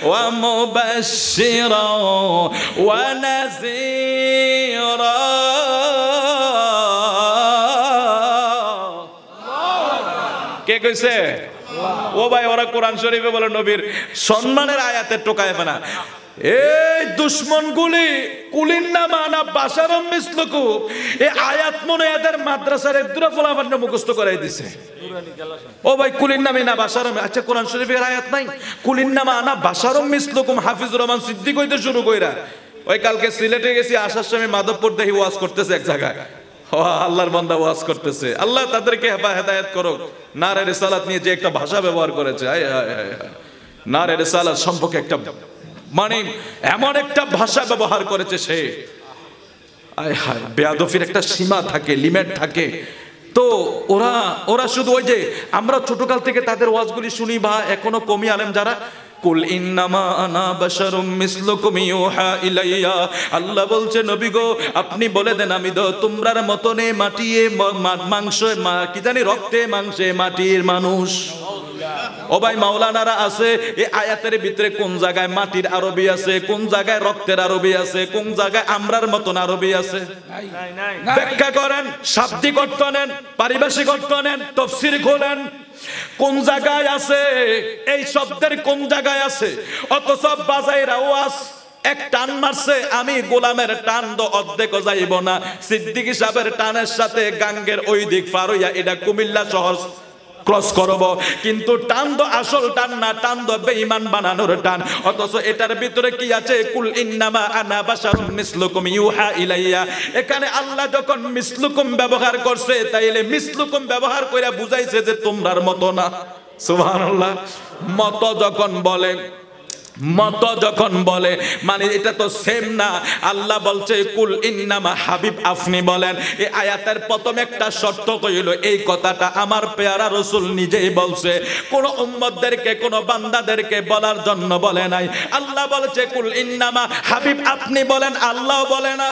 ওয়া মুবাশশিরাও ওয়া নাযীরা। কে কইছে? ও ভাই ওরা কোরআন শরীফে বলে নবীর সম্মানের আয়াতে টোকায় না। এই দুশ্মনগুলি কুলিন্নামা আনা বাশারুম মিসলুকুম, এই আয়াত মনে এদের মাদ্রাসার একদুরা ফলাফল মুখস্থ করাই দিছে। ও ভাই কুলিন্নামা না বাশারুম, আচ্ছা কোরআন শরীফের আয়াত নাই কুলিন্নামা আনা বাশারুম মিসলুকুম। হাফিজুর রহমান সিদ্দিক হইতে শুরু কইরা ওই কালকে সিলেটে গেছি, আসার সময় মাধবপুর দেখি ওয়াজ করতেছে এক জায়গায়, আল্লাহর বান্দা ওয়াজ করতেছে, আল্লাহ তাদেরকে হেদায়েত করুক। নারে রিসালাত নিয়ে যে একটা ভাষা ব্যবহার করেছে, নারে রিসালাত সম্পর্কে একটা মানে এমন একটা ভাষা ব্যবহার করেছে সে, বেয়াদফির একটা সীমা থাকে, লিমিট থাকে। তো ওরা শুধু ওই যে আমরা ছোটকাল থেকে তাদের ওয়াজগুলি শুনি বা এখনো কমি আলেম যারা, কুল ইন্নামা আনা বাশারুম মিসলুকুম ইউহা ইলাইয়া, আল্লাহ বলছে নবী গো আপনি বলে দেন আমি তো তোমরার মতনে মাটিয়ে মাংস কি জানি রক্তে মাংসে মাটির মানুষ। ও ভাই মাওলানারা আছে এই আয়াতের ভিতরে কোন জায়গায় মাটির আরবি আছে, কোন জায়গায় রক্তের আরবি আছে, কোন জায়গায় আমরার মতন আরবি আছে? ব্যাখ্যা করেন, শাব্দিক অর্থ নেন, পারিভাষিক অর্থ নেন, তাফসীর খোলেন, কোন জায়গায় আছে এই শব্দের কোন জায়গায় আছে? অথচ বাজাইরা ওয়াজ এক টান মারছে, আমি গোলামের টান তো অর্ধেক যাইব না, সিদ্দিকী সাহেবের টানের সাথে গাঙ্গের ওই দিক পার হইয়া এটা কুমিল্লা শহর ক্রস করব, কিন্তু টান তো আসল টান না, টান তো বেঈমান বানানোর টান। অথচ এটার ভিতরে কি আছে? কুল ইন্নামা আনা বাশারুম মিসলুকুম ইউহা ইলাইয়া। এখানে আল্লাহ যখন মিসলুকুম ব্যবহার করছে, তাইলে মিসলুকুম ব্যবহার কইরা বুঝাইছে যে তোমরার মতো না। সুবহানাল্লাহ। মতো যখন বলে মতো যখন বলে মানে এটা তো সেম না। আল্লাহ বলছে কুল ইন্নামা, হাবিব আপনি বলেন। এই আয়াতের প্রথম একটা শর্ত কইল, এই কথাটা আমার পেয়ারা রাসূল নিজেই বলছে, কোন উম্মতদেরকে কোন বান্দাদেরকে বলার জন্য বলে নাই। আল্লাহ বলছে কুল ইন্নামা, হাবিব আপনি বলেন, আল্লাহ বলে না।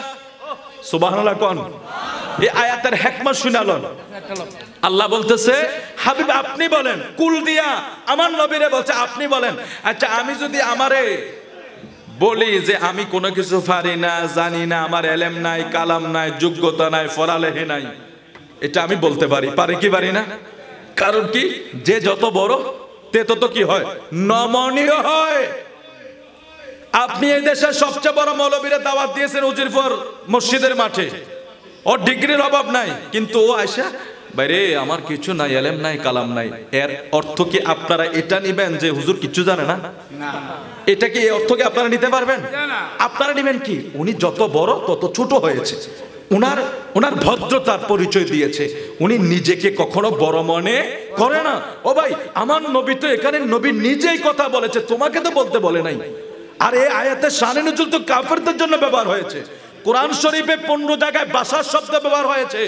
সুবহানাল্লাহ কোন এই আয়াতের হিকমত শুনালেন। আল্লাহ বলতেছে হাবিব আপনি বলেন, কুল দিয়া আমার নবীরে বলছে আপনি বলেন। আচ্ছা আমি যদি আমারে বলি যে আমি কোনো কিছু পারি না, জানি না, আমার এলেম নাই, কালাম নাই, যোগ্যতা নাই, পড়ালেখা নাই, এটা আমি বলতে পারি, পারি কি পারি না? কারণ কি, যে যত বড় তে তত কি হয়, নমনীয় হয়। আপনি এই দেশের সবচেয়ে বড় মৌলবীরে দাওয়াত দিয়েছেন উজিরপুর মসজিদের মাঠে, ওর ডিগ্রির অভাব নাই, কিন্তু ও আয়সা বাইরে আমার কিছু নাই, এলেম নাই, কালাম নাই। এর অর্থ কি আপনারা এটা নিবেন যে হুজুর কিছু জানে না? এটা কি এই অর্থ কি আপনারা নিতে পারবেন? আপনারা নিবেন কি উনি যত বড় তত ছোট হয়েছে, উনার ভদ্রতার পরিচয় দিয়েছে, উনি নিজেকে কখনো বড় মনে করে না। ও ভাই আমার নবী তো এখানে নবী নিজেই কথা বলেছে, তোমাকে তো বলতে বলে নাই। আর এই আয়াতে শানে নুজুল তো কাফেরদের জন্য ব্যবহার হয়েছে। কোরআন শরীফে 15 জায়গায় বাসার শব্দ ব্যবহার হয়েছে,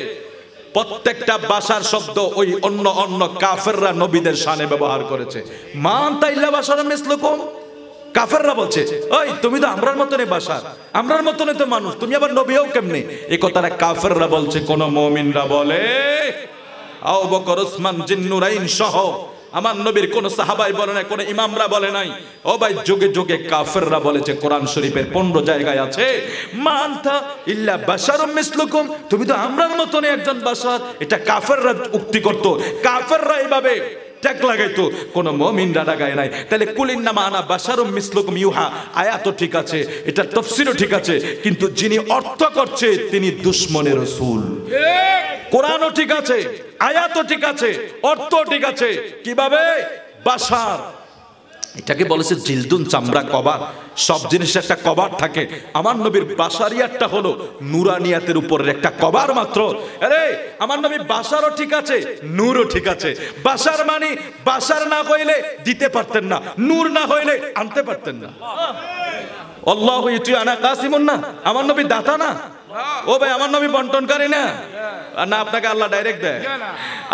প্রত্যেকটা বাসার শব্দ ওই অন্য অন্য কাফেররা নবীদের শানে ব্যবহার করেছে। মান তাইল্লা বাসার মিসলুকুম, কাফেররা বলছে ওই তুমি তো আমরার মতনই বাসার, আমরার মতনই তো মানুষ, তুমি আবার নবীও কেমনে? এই কথাটা কাফেররা বলছে, কোন মুমিনরা বলে আবু বকর, ওসমান, জিন্নুরাইন সহ আমার নবীর কোন সাহাবাই বলে নাই, কোন ইমামরা বলে নাই। ও ভাই যুগে যুগে কাফেররা বলেছে। কোরআন শরীফের 15 জায়গায় আছে মানতা ইল্লা বাশারুম মিসলুকুম, তুমি তো আমরার মতনই একজন বাশার। এটা কাফেররা উক্তি করত, কাফেররা এইভাবে ট্যাগ লাগাইতো, কোন মুমিনরা লাগায় নাই। তাহলে কুল ইন্নামা আনা বাশারুম মিসলুকুম ইউহা, আয়াত ঠিক আছে, এটা তাফসীরও ঠিক আছে, কিন্তু যিনি অর্থ করছে তিনি দুশমনের রাসূল। কোরআনও ঠিক আছে, আয়াতও ঠিক আছে, অর্থ ঠিক আছে। কিভাবে? বাশার, এটাকে বলেছে জিলদুন, চামড়া, কভার। সব জিনিসের একটা কভার থাকে, আমার নবীর বাশারিয়াতটা হলো নূরানিয়াতের উপরের একটা কভার মাত্র। আরে আমার নবী বাশারও ঠিক আছে, নূরও ঠিক আছে। বাশার মানে বাশার না হইলে দিতে পারতেন না, নূর না হইলে আনতে পারতেন না। আল্লাহু ইউতিআনা কাসিমুন না, আমার নবী দাতা না। ও ভাই আমার নবী বন্টনকারী না, না আপনাকে আল্লাহ ডাইরেক্ট দেয়।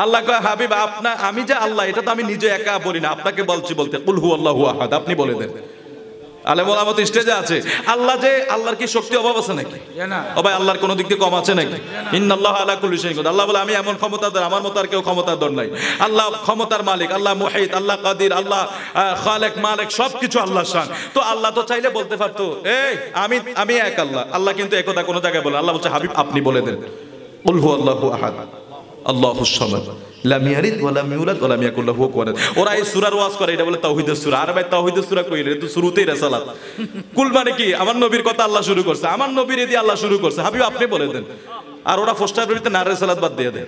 আল্লাহ কয় হাবিব আপনার, আমি যে আল্লাহ এটা তো আমি নিজে একা বলি না, আপনাকে বলছি বলতে, কুল হুয়াল্লাহু আহাদ, আপনি বলে দেন। আলেম ওলামা তো স্টেজে আছে। আল্লাহ যে, আল্লাহর কি শক্তি অভাব আছে নাকি? ও ভাই আল্লাহর কোন দিক দিয়ে কম আছে নাকি? ইন্নাল্লাহা আলা কুল্লি শাইইন কাদির। আল্লাহ বলে আমি এমন ক্ষমতাধর, আমার মতো আর কেউ ক্ষমতাধর নাই। আল্লাহ ক্ষমতার মালিক, আল্লাহ মুহিত, আল্লাহ কাদির, আল্লাহ খালেক মালিক, সবকিছু আল্লাহর শান। তো আল্লাহ তো চাইলে বলতে পারতো এই আমি এক আল্লাহ। আল্লাহ কিন্তু একথা কোনো জায়গায় বলে। আল্লাহ বলছে হাবিব আপনি বলে দেন, কুল হুয়াল্লাহু আহাদ আল্লাহুস সামাদ লাম ইয়ালিদ ওয়া লাম ইউলাদ ওয়া লাম ইয়াকুল লাহু কুফুওয়ান আহাদ। ওরা এই সূরার ওয়াজ করে, এটা বলে তাওহীদের সূরা। আর ভাই তাওহীদের সূরা কইলে তো শুরুতেই রিসালাত। কুল মানে কি, আমার নবীর কথা আল্লাহ শুরু করছে, আমার নবীর দিয়ে আল্লাহ শুরু করছে, হাবিব আপনি বলে দেন। আর ওরা পোস্টার বিরুদ্ধে না রিসালাত বাদ দিয়ে দেয়।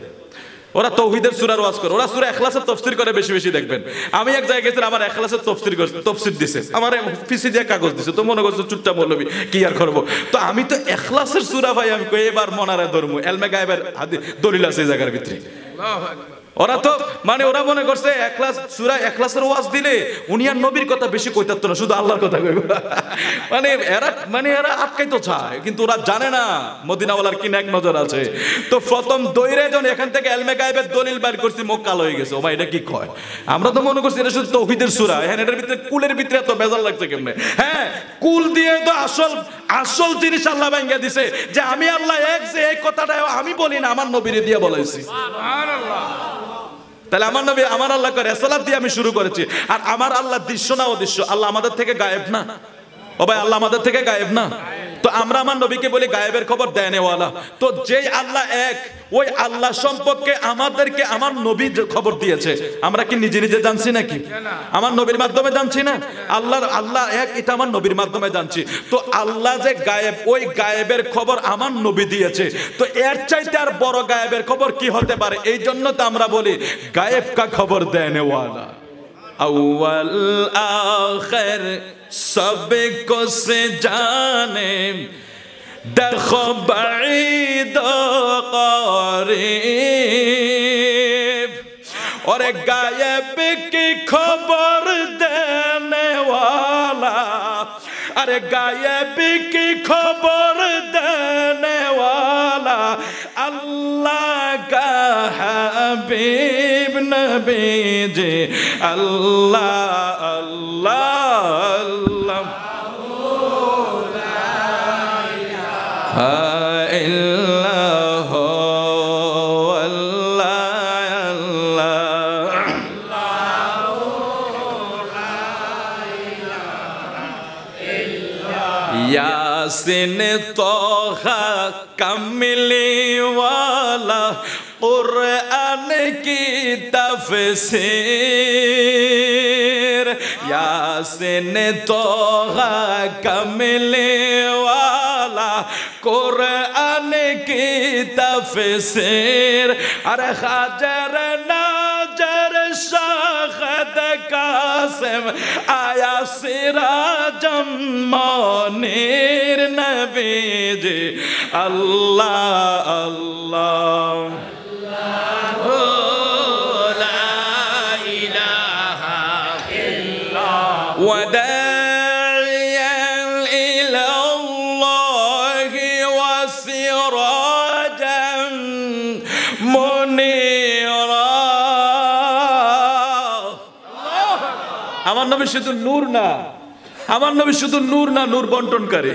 ওরা তাওহীদের সূরার ওয়াজ করে, ওরা সূরা ইখলাসের তাফসীর করে বেশি বেশি দেখবেন। আমি এক জায়গায় গেছিলাম, আমার ইখলাসের তাফসীর দিছে, আমার পিসি দিয়ে কাগজ দিছে, তো মনে করছে চুট্টা মৌলবী কি আর করব। তো আমি তো ইখলাসের সূরা ভাই আমি কই এবার মনারে ধর্ম এলমে গায়েবের হাদিস দলিল আছে এই জায়গার ভিতরে। ওরা তো মানে ওরা মনে করছে ইখলাস সূরা ইখলাসের ওয়াজ দিলে উনি আর নবীর কথা বেশি কইতাত না, শুধু আল্লাহর কথা কইব। এরা আটকাইতো চায়, কিন্তু ওরা জানে না মদিনাওয়ালার কি নেক নজর আছে। তো প্রথম দইরে যখন এখান থেকে এলমে গায়েবের দলিল বাইর করছি, মুখ কালো হয়ে গেছে। ও ভাই এটা কি কয়? আমরা তো মনে করছি এটা শুধু তাওহীদের সূরা। হ্যাঁ এটার ভিতরে কুলের ভিতরে এত বেজাল লাগছে কেমনে? হ্যাঁ কুল দিয়ে তো আসল জিনিস আল্লাহ ভাঙ্গা দিছে, যে আমি আল্লাহ এক, যে এই কথাটা আমি বলি না, আমার নবীরে দিয়ে বলাইছি। সুবহানাল্লাহ। তাহলে আমার নবী আমার আল্লাহ করে রিসালাত দিয়ে আমি শুরু করেছি। আর আমার আল্লাহ দৃশ্য না অদৃশ্য, আল্লাহ আমাদের থেকে গায়েব না। ও ভাই আল্লাহ আমাদের থেকে গায়েব না। তো আমরা আমার নবীকে বলি গায়েবের খবর দেনেওয়ালা। তো যেই আল্লাহ এক, ওই আল্লাহ সম্পর্কে আমাদেরকে আমার নবী খবর দিয়েছে। আমরা কি নিজে নিজে জানছি নাকি? আমার নবীর মাধ্যমে জানছি না? আল্লাহ এক, এটা আমার নবীর মাধ্যমে জানছি। তো আল্লাহ যে গায়েব, ওই গায়েবের খবর আমার নবী দিয়েছে। তো এর চাইতে আর বড় গায়েবের খবর কি হতে পারে? এই জন্য তো আমরা বলি গায়েব কা খবর দেনেওয়ালা। अव्वल आखिर सब को से जाने, देखो बईद करीब, और गायब की खबर देने वाला अरे गायब की खबर देने वाला अल्लाह का हबीब नबी जी अल्लाह अल्लाह अल्लाह यासीन तोहा कमली वाला कुरान की तफसीर यासीन तोहा कमली वाला कुरान की तफसीर अरे हाजर नाजर शाहद कासिम आया सिराजम मुनीर नबी जी अल्लाह अल्लाह ला इलाहा इल्लल्लाह वदाइयन इलल्लाहि वसिराजन मुनीरा আমার নবী শুধু নূর না আমার নবী শুধু নূর না নূর বন্টন করে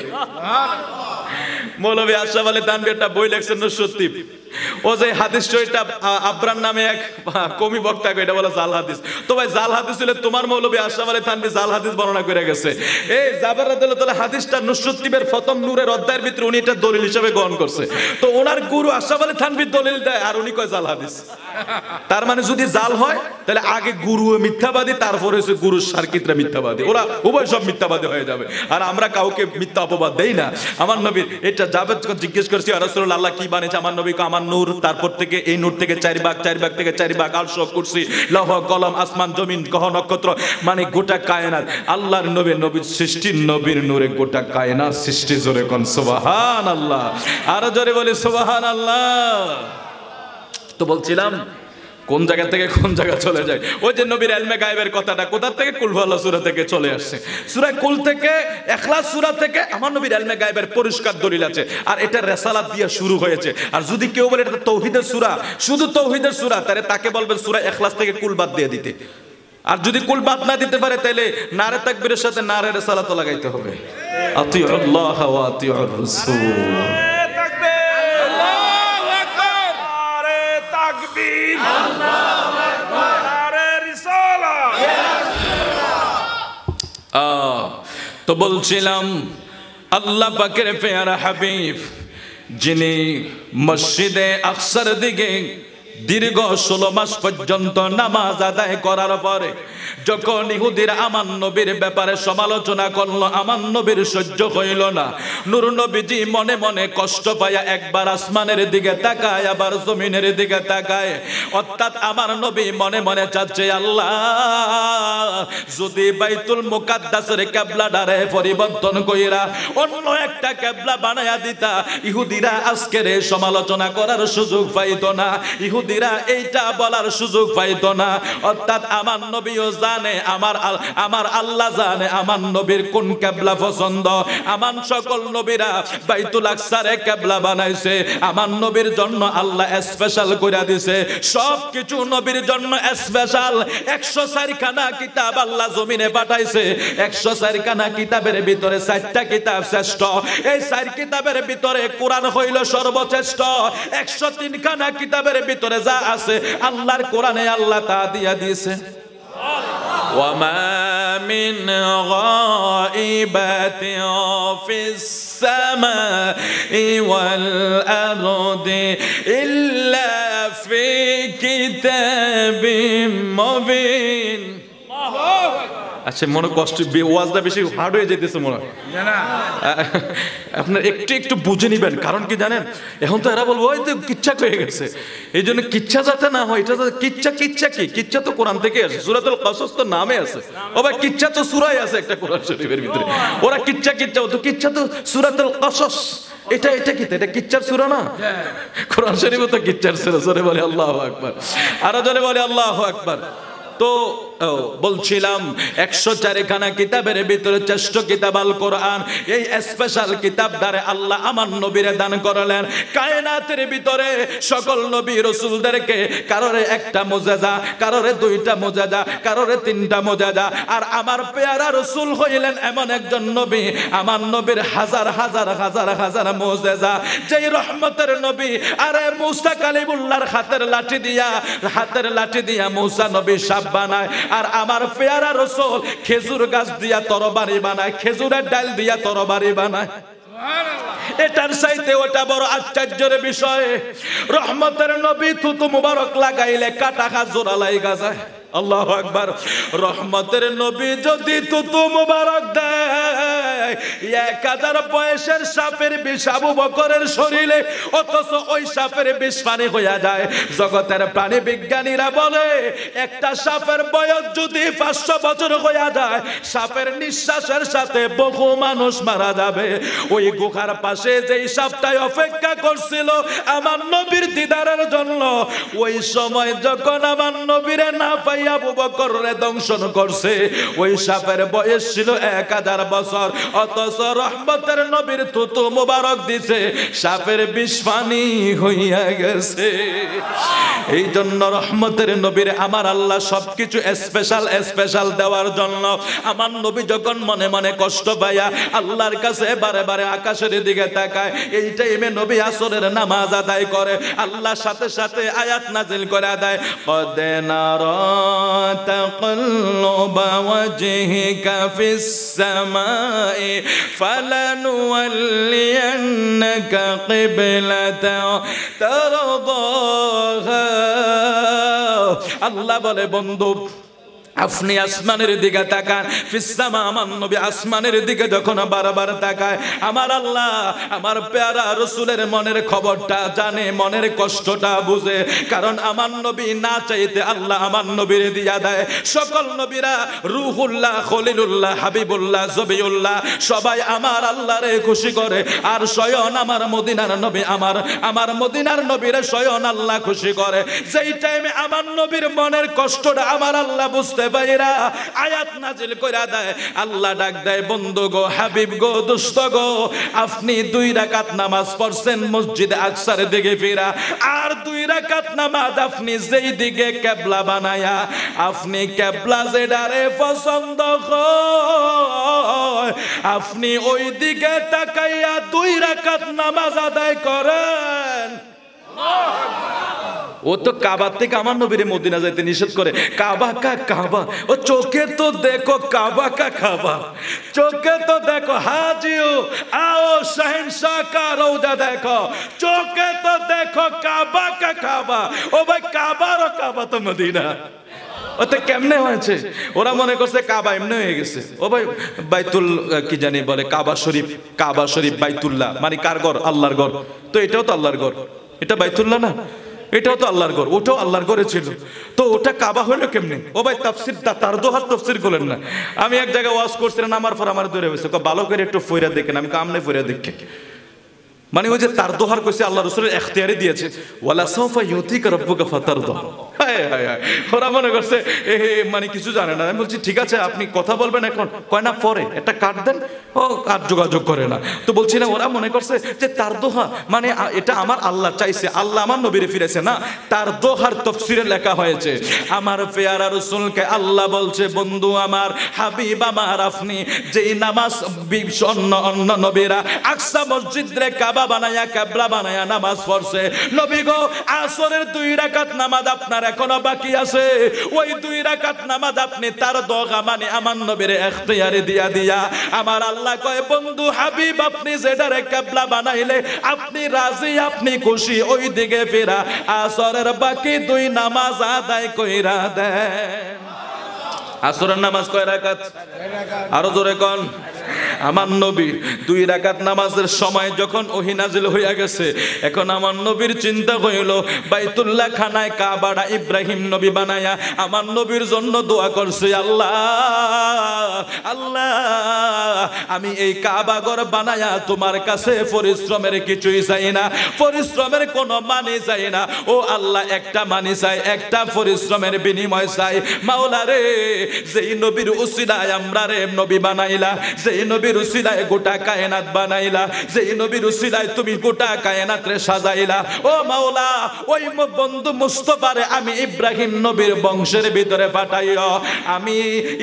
মৌলভী আশরাফ আলী থানভী একটা বই লিখছেন সত্যি ও যে হাদিস এটা আবরান নামে এক কমি বক্তা এটা বলে জাল হাদিস তো ভাই জাল হাদিস হলে তোমার মৌলভী আশরাফ আলী থানভী জাল হাদিস বর্ণনা করে গেছে এই জাবের রাদিয়াল্লাহু তাআলা হাদিসটা নুসরতিবের প্রথম নূরের অধ্যায়ের ভিতরে উনি এটা দলিল হিসেবে গ্রহণ করছে তো ওনার গুরু আশরাফ আলী থানভী দলিল দেয় আর উনি কয় জাল হাদিস তার মানে যদি জাল হয় তাহলে আগে গুরু মিথ্যাবাদী তারপর হচ্ছে গুরু সার্কিতরা মিথ্যাবাদী ওরা উভয় সব মিথ্যাবাদী হয়ে যাবে আর আমরা কাউকে মিথ্যা অপবাদ দেই না আমার নবীর এটা জাবেদ জিজ্ঞেস করছি ইয়া রাসূলুল্লাহ আল্লাহ কি বানিয়েছে আমার নবী কো আমার নূর তারপর থেকে এই নূর থেকে চার ভাগ থেকে চার ভাগ আরশ কুরসি লৌহ কলম আসমান জমিন গ্রহ নক্ষত্র মানে গোটা কায়নাত আল্লাহর নবীর সৃষ্টির নবীর নূরে গোটা কায়নাত সৃষ্টি জোরে কোন সুবহানাল্লাহ আর জোরে বলি সুবহানাল্লাহ তো বলছিলাম কোন জায়গা থেকে কোন জায়গা চলে যায় ওই যে নবীর ইলমে গায়বের কথাটা কোথা থেকে কুল হুয়াল্লাহ সূরা থেকে চলে আসছে সূরা কুল থেকে ইখলাস সূরা থেকে আমার নবীর ইলমে গায়বের পরিষ্কার দলিল আছে আর এটা রিসালাত দিয়ে শুরু হয়েছে আর যদি কেউ বলে এটা তাওহীদের সূরা শুধু তাওহীদের সূরা তাহলে তাকে বলবেন সূরা ইখলাস থেকে কুল বাদ দিয়ে দিতে আর যদি কুল বাদ না দিতে পারে তাহলে নারে তাকবীরের সাথে নারে রিসালাত লাগাইতে হবে আতিউল্লাহ ওয়া আতিউর রাসূল তো বলছিলাম আল্লাহ পাকের পেয়ারা হাবিব যিনি মসজিদে আকসার দিকে দীর্ঘ 16 মাস পর্যন্ত নামাজ আদায় করার পরে যখন ইহুদিরা আমার নবীর ব্যাপারে সমালোচনা করলো আমার নবীর সহ্য হইল না নূর নবীজি মনে মনে কষ্ট পায়া একবার আসমানের দিকে তাকায় আবার জমিনের দিকে তাকায় অর্থাৎ আমার নবী মনে মনে চাচ্ছে আল্লাহ যদি বাইতুল মুকাদ্দাসের কিবলাটারে পরিবর্তন কইরা অন্য একটা কিবলা বানায়া দিতা ইহুদিরা আজকের এই সমালোচনা করার সুযোগ পাইতো না ইহুদিরা এইটা বলার সুযোগ পাইতো না অর্থাৎ আমার নবীও জানে আমার আল্লাহ জানে আমার নবীর কোন কিবলা পছন্দ আমার সকল নবীরা বাইতুল আকসারে কিবলা বানাইছে আমার নবীর জন্য আল্লাহ স্পেশাল কইরা দিয়েছে সবকিছু নবীর জন্য স্পেশাল 104 খানা কিতাব আল্লাহ জমিনে পাঠাইছে 104 খানা কিতাবের ভিতরে 4টা কিতাব শ্রেষ্ঠ এই 4 কিতাবের ভিতরে কোরআন হইল সর্বশ্রেষ্ঠ 103 খানা কিতাবের ভিতরে যা আছে আল্লাহর কোরআনে আল্লাহ তা দিয়া দিয়েছে وما من غائبة في السماء والأرض إلا في كتاب مبين আচ্ছা মনে কষ্ট ওয়াজটা বেশি হার্ড হয়ে যেতেছে মনে হয় না আপনার একটু একটু বুঝে নিবেন কারণ কি জানেন এখন তো এরা বলবো ওই তো কিচ্ছা হয়ে গেছে এই জন্য কিচ্ছা যাতে না হয় এটা তো কিচ্ছা কি কিচ্ছা তো কোরআন থেকে আসে সূরাতুল কাসাস তো নামে আছে ও ভাই কিচ্ছা তো সূরায় আছে একটা কোরআন শরীফের ভিতরে ওরা কিচ্ছা তো কিচ্ছা তো সূরাতুল কাসাস এটা কি এটা কিচ্ছার সূরা না কোরআন শরীফে তো কিচ্ছার সূরা জোরে বলে আল্লাহু আকবার আর জোরে বলে আল্লাহু আকবার তো বলছিলাম 104 খানা কিতাবের ভিতরে শ্রেষ্ঠ কিতাব আল কোরআন, এই স্পেশাল কিতাব দ্বারা আল্লাহ আমার নবীরে দান করলেন। কায়নাতের ভিতরে সকল নবী রাসূলদেরকে কারোরে একটা মুজিজা, কারোরে দুইটা মুজিজা, কারোরে তিনটা মুজিজা, আর আমার পেয়ারা রাসূল হইলেন এমন একজন নবী, আমার নবীর হাজার হাজার হাজার হাজার মুজিজা। যেই রহমতের নবী, আরে মুসা কালিমুল্লাহর হাতের লাঠি দিয়া মুসা নবী সাপ বানায়, আর আমার পেয়ারা রাসূল খেজুর গাছ দিয়া তরবারি বানায়, খেজুরের ডাল দিয়া তরবারি বানায়। এটার চাইতে ওটা বড় আশ্চর্যের বিষয়। রহমতের নবী থুতু মুবারক লাগাইলে কাটা ঘা জোড়া লাইগা যায়। আল্লাহু আকবার। রহমতের নবী যদি থুতু মুবারক দেয়, 1000 বয়সের সাপের বিষ আবু বকরের শরীরে, অথচ ওই সাপের বিষ পানি হইয়া যায়। জগতের প্রাণী বিজ্ঞানীরা বলে একটা সাপের বয়স যদি 500 বছর হইয়া যায়, সাপের নিঃশ্বাসের সাথে বহু মানুষ মারা যাবে। ওই গুহার পাশে যেই সাপটাই অপেক্ষা করছিল আমার নবীর দিদারের জন্য, ওই সময় যখন আমার নবীরে না পাই আবু বকররে দংশন করছে, ওই সাপের বয়স ছিল 1000 বছর, অথচ রহমতের নবীর থুতু মুবারক দিছে, সাপের বিষ পানি হইয়া গেছে। এই জন্য রহমতের নবীর আমার আল্লাহ সবকিছু স্পেশাল দেওয়ার জন্য আমার নবী যখন মনে মনে কষ্ট পাইয়া আল্লাহর কাছে বারে বারে আকাশের দিকে তাকায়, এই টাইমে নবী আসরের নামাজ আদায় করে, আল্লাহ সাথে সাথে আয়াত নাজিল করে দেয়, কদ নারা تقلب وجهك في السماء فلنولينك قبلة ترضاها। আল্লাহ বলে বন্ধু আপনি আসমানের দিকে তাকান, ফিসসামা, আমার নবী আসমানের দিকে যখন বারবার তাকায়, আমার আল্লাহ আমার প্যারা রাসূলের মনের খবরটা জানে, মনের কষ্টটা বুঝে। কারণ আমার নবী না চাইতে আল্লাহ আমার নবীর দিয়া দেয়। সকল নবীরা রূহুল্লাহ, খলিলুল্লাহ, হাবিবুল্লাহ, জবিউল্লাহ সবাই আমার আল্লাহরে খুশি করে, আর স্বয়ং আমার মদিনার নবী আমার মদিনার নবীরে স্বয়ং আল্লাহ খুশি করে। যেই টাইমে আমার নবীর মনের কষ্টটা আমার আল্লাহ বুঝতে বাইরা আয়াত নাজিল কইরা দেয়, আল্লাহ ডাক দেয়, বন্ধু গো, হাবিব গো, দোস্ত গো, আপনি 2 রাকাত নামাজ পড়ছেন মসজিদে আকসার দিকে ফিরা, আর 2 রাকাত নামাজ আপনি যেই দিকে কিবলা বানায়া, আপনি কিবলা যেটারে পছন্দ হয় আপনি ওই দিকে তাকাইয়া 2 রাকাত নামাজ আদায় করেন। ও তো কাবার থেকে আমার নবীর মদিনা যাইতে নিষেধ করে। কাবা কা কাবা, ও চোখে তো দেখো কাবা কা কাবা, চোখে তো দেখো হাজিও আও শাহনशाह কা রওজা দেখো, চোখে তো দেখো কাবা কা কাবা। ও ভাই কাবার কাবা তো মদিনা। ওতে কেমনে হয়েছে? ওরা মনে করছে কাবা এমনি হয়ে গেছে। ও ভাই বাইতুল কি জানি বলে কাবা শরীফ বাইতুল্লাহ মানে কার ঘর? আল্লাহর ঘর। তো এটাও তো আল্লাহর ঘর, এটা বাইতুল্লাহ না, এটাও তো আল্লাহর ঘর, ওটাও আল্লাহর ঘরে ছিল, তো ওটা কাবা হলো কেমনে? ও ভাই তাফসীর তার দোহার তাফসীর করলেন না। আমি এক জায়গায় ওয়াজ করছিলাম, আমার পর আমার ধরে হয়েছে, ভালো করে একটু ফইরা দেখেন। আমি কামনে ফইরা দেখে মানে ওই যে তার দোহার কইছে আল্লাহ রাসূলের ইখতিয়ারে দিয়েছে, ওয়ালা সাওফা ইউতিকা রাব্বুকা ফাতারদা। হায় হায় হায়, ওরা মনে করছে মানে কিছু জানে না। আমি বলছি ঠিক আছে আপনি কথা বলবেন এখন, কয় না পরে একটা কার্ড দেন। ও কার্ড যোগাযোগ করে না। তো বলছি না, ওরা মনে করছে যে তার দোহা মানে এটা আমার আল্লাহ চাইছে, আল্লাহ আমার নবীরে ফিরেছে না, তার দোহার তাফসীরে লেখা হয়েছে আমার পেয়ারা রাসূলকে আল্লাহ বলছে, বন্ধু আমার, হাবিব আমার, আপনি যেই নামাজ অন্য নবীরা আকসা মসজিদ রে কাবা বানায়া কিবলা বানায়া নামাজ পড়ছে, নবী গো আসরের 2 রাকাত নামাজ আপনার এখনো বাকি আছে, ওই 2 রাকাত নামাজ আপনি তার দোয়া মানে আমার নবীর ইখতিয়ারে দিয়া আমার আল্লাহ কয়, বন্ধু হাবিব আপনি যেটারে কিবলা বানাইলে আপনি রাজি, আপনি খুশি, ওই দিকে ফেরা আসরের বাকি 2 নামাজ আদায় কইরা দেন। আসরের নামাজ কয় রাকাত? আরো জোরে কোন। আমার নবী 2 রাকাত নামাজের সময় যখন ওহী নাজিল হইয়া গেছে, এখন আমার নবীর চিন্তা হইল বাইতুল্লাহ খানায় কাবাটা ইব্রাহিম নবী বানায়া আমার নবীর জন্য দোয়া করছে, আল্লাহ আল্লাহ আমি এই কাবা ঘর বানায়া তোমার কাছে পরিশ্রমের কিছুই চাই না, পরিশ্রমের কোনো মানে চাই না, ও আল্লাহ একটা মানে চাই, একটা পরিশ্রমের বিনিময় চাই। মাওলা রে, যেই নবীর উসিলায় আমরা রে নবী বানাইলা, যেই নবীর উসিলায় গোটা কায়নাত বানাইলা, যেই নবীর উসিলায় তুমি গোটা কায়নাত রে সাজাইলা, ও মাওলা ওই বন্ধু মুস্তাফারে আমি ইব্রাহিম নবীর বংশের ভিতরে পাঠাইও। আমি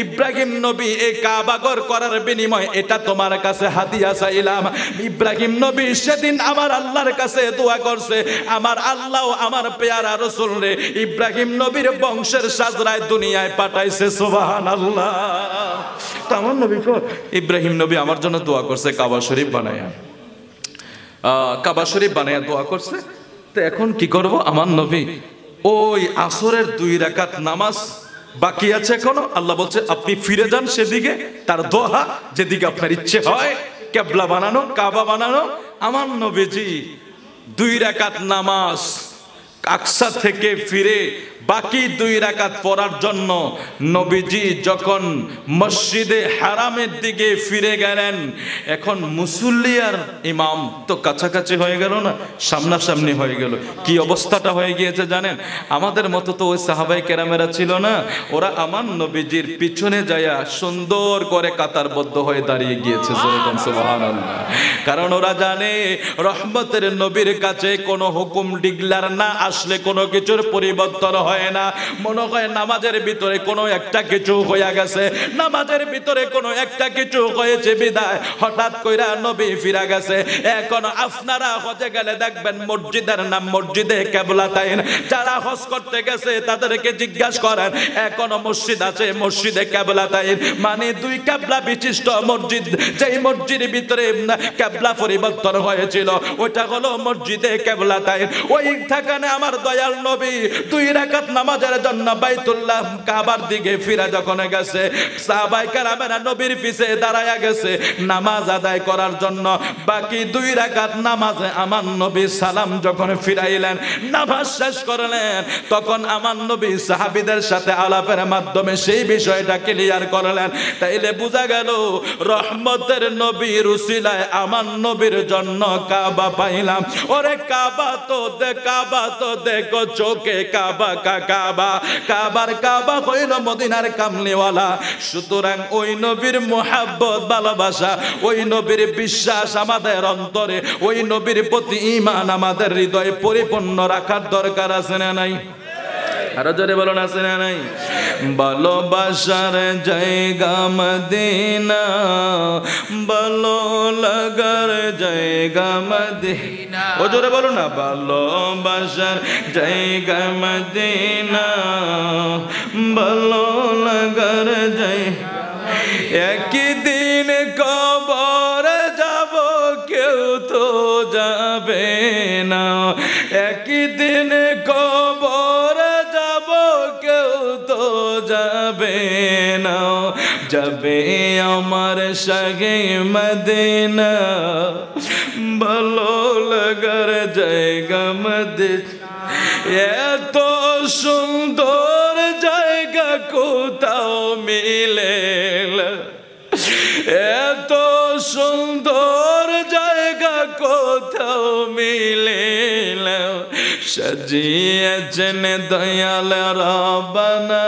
ইব্রাহিম নবী এই কাবা ঘর করার বিনিময় এটা তোমার কাছে হাদিয়া চাইলাম। ইব্রাহিম নবী সেদিন আমার আল্লাহর কাছে দোয়া করছে, আমার আল্লাহ আমার পেয়ারা রাসূল রে ইব্রাহিম নবীর বংশের সাজরায় দুনিয়ায় পাঠাইছে। সুবহানাল্লাহ। তো আমার নবী ইব্রাহিম নবী আমার জন্য দোয়া করছে কাবা শরীফ বানায়া, কাবা শরীফ বানায়া দোয়া করছে। তো এখন কি করব? আমার নবী ওই আসরের 2 রাকাত নামাজ বাকি আছে এখনো। আল্লাহ বলছে আপনি ফিরে যান সেদিকে, তার দোয়া যেদিকে আপনার ইচ্ছে হয়, কিবলা বানানো, কাবা বানানো। আমার নবীজি 2 রাকাত নামাজ আকসা থেকে ফিরে বাকি 2 রাকাত পড়ার জন্য নবীজি যখন মসজিদে হারামের দিকে ফিরে গেলেন, এখন মুসল্লি আর ইমাম তো কাছাকাছি হয়ে গেল না, সামনাসামনি হয়ে গেল। কি অবস্থাটা হয়ে গিয়েছে জানেন? আমাদের মতো তো ওই সাহাবায়ে কেরামেরা ছিল না, ওরা আমার নবীজির পিছনে যায়া সুন্দর করে কাতারবদ্ধ হয়ে দাঁড়িয়ে গিয়েছে। সুবহানাল্লাহ। কারণ ওরা জানে রহমতের নবীর কাছে কোনো হুকুম ডিগলার না আসলে কোনো কিছুর পরিবর্তন হয় না। মনে হয় নামাজের ভিতরে কোনো একটা কিছু হয়ে গেছে, নামাজের ভিতরে কোনো একটা কিছু হয়েছে বিদায় হঠাৎ কইরা নবী ফিরা গেছে। এখন আপনারা হজে গেলে দেখবেন মসজিদের নাম মসজিদে কিবলাতাইন। যারা হজ করতে গেছে তাদেরকে জিজ্ঞাসা করেন এখনো মসজিদ আছে মসজিদে কিবলাতাইন, মানে 2 কিবলা বিশিষ্ট মসজিদ। যেই মসজিদের ভিতরে কিবলা পরিবর্তন হয়েছিল ওইটা হলো মসজিদে কিবলাতাইন। ওই থাকানে আমার দয়াল নবী 2 রাকাত নামাজের জন্য বাইতুল্লাহ কাবার দিকে ফিরে যখন গেছে, সাহাবায়ে কেরামেরা নবীর পিছে দাঁড়ায়া গেছে নামাজ আদায় করার জন্য। বাকি 2 রাকাত নামাজে আমার নবী সালাম যখন ফিরাইলেন, নামাজ শেষ করলেন, তখন আমার নবী সাহাবীদের সাথে আলাপের মাধ্যমে সেই বিষয়টা ক্লিয়ার করলেন। তাইলে বোঝা গেল রহমতের নবীর উসিলায় আমার নবীর জন্য কাবা পাইলাম। ওরে কাবা তো দেখো চোখে কাবা কাবা, কাবার কাবা হইল মদিনার কামলিওয়ালা। সুতরাং ওই নবীর মুহাব্বত ভালোবাসা, ওই নবীর বিশ্বাস আমাদের অন্তরে, ওই নবীর প্রতি ঈমান আমাদের হৃদয়ে পরিপূর্ণ রাখার দরকার আছে না নাই? আরো জোরে বলুন আছে না নাই? ভালোবাসার জায়গা মদিনা, ভালো লাগার জায়গা মদিনা। ও জোরে বলুন না। ভালোবাসার জায়গা মদিনা, ভালো লাগার জায়গা। একই দিন কবর যাব কেউ তো যাবে না, একই দিন কবর যাব কেউ তো যাবে না। যাবে আমার শাহে মদিনা, ভালো লাগার জায়গা মদিনা। এত সুন্দর জায়গা কোথাও মিলে, এত সুন্দর জায়গা কোথাও মিলে। সাজিয়েছেন দয়াল রব্বানা,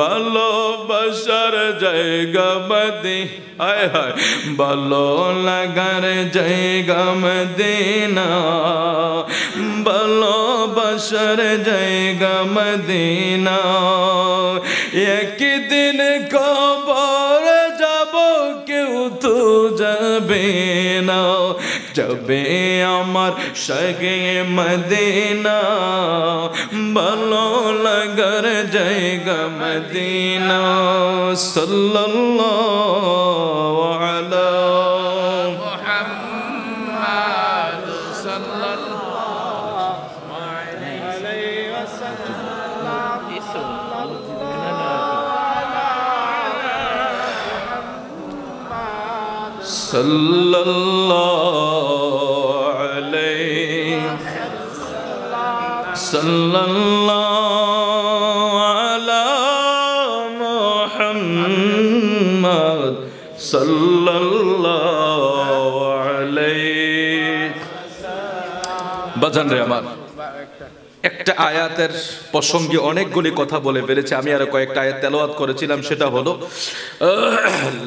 ভালোবাসার জায়গা মদিনা। হায় হায়, ভালো লাগার জায়গা মদিনা, ভালোবাসার জায়গা মদিনা। একদিন কবর যাব কেউ তো যাবে না, যাবে আমার শাহে মদিনা, ভালো লাগার জায়গা মদিনা। সাল্লাল্লাহু আলা মুহাম্মাদ সাল্লাল্লাহু আলাইহি ওয়াসাল্লাম। সাল্লাল্লাহু আলাইহি সাল্লাল্লাহু আলা মুহাম্মদ সাল্লাল্লাহু আলাইহি। বাজান রে আমার, একটা আয়াতের প্রসঙ্গে অনেকগুলি কথা বলে ফেলেছে, আমি আরো কয়েকটা আয়াত তেলাওয়াত করেছিলাম। সেটা হলো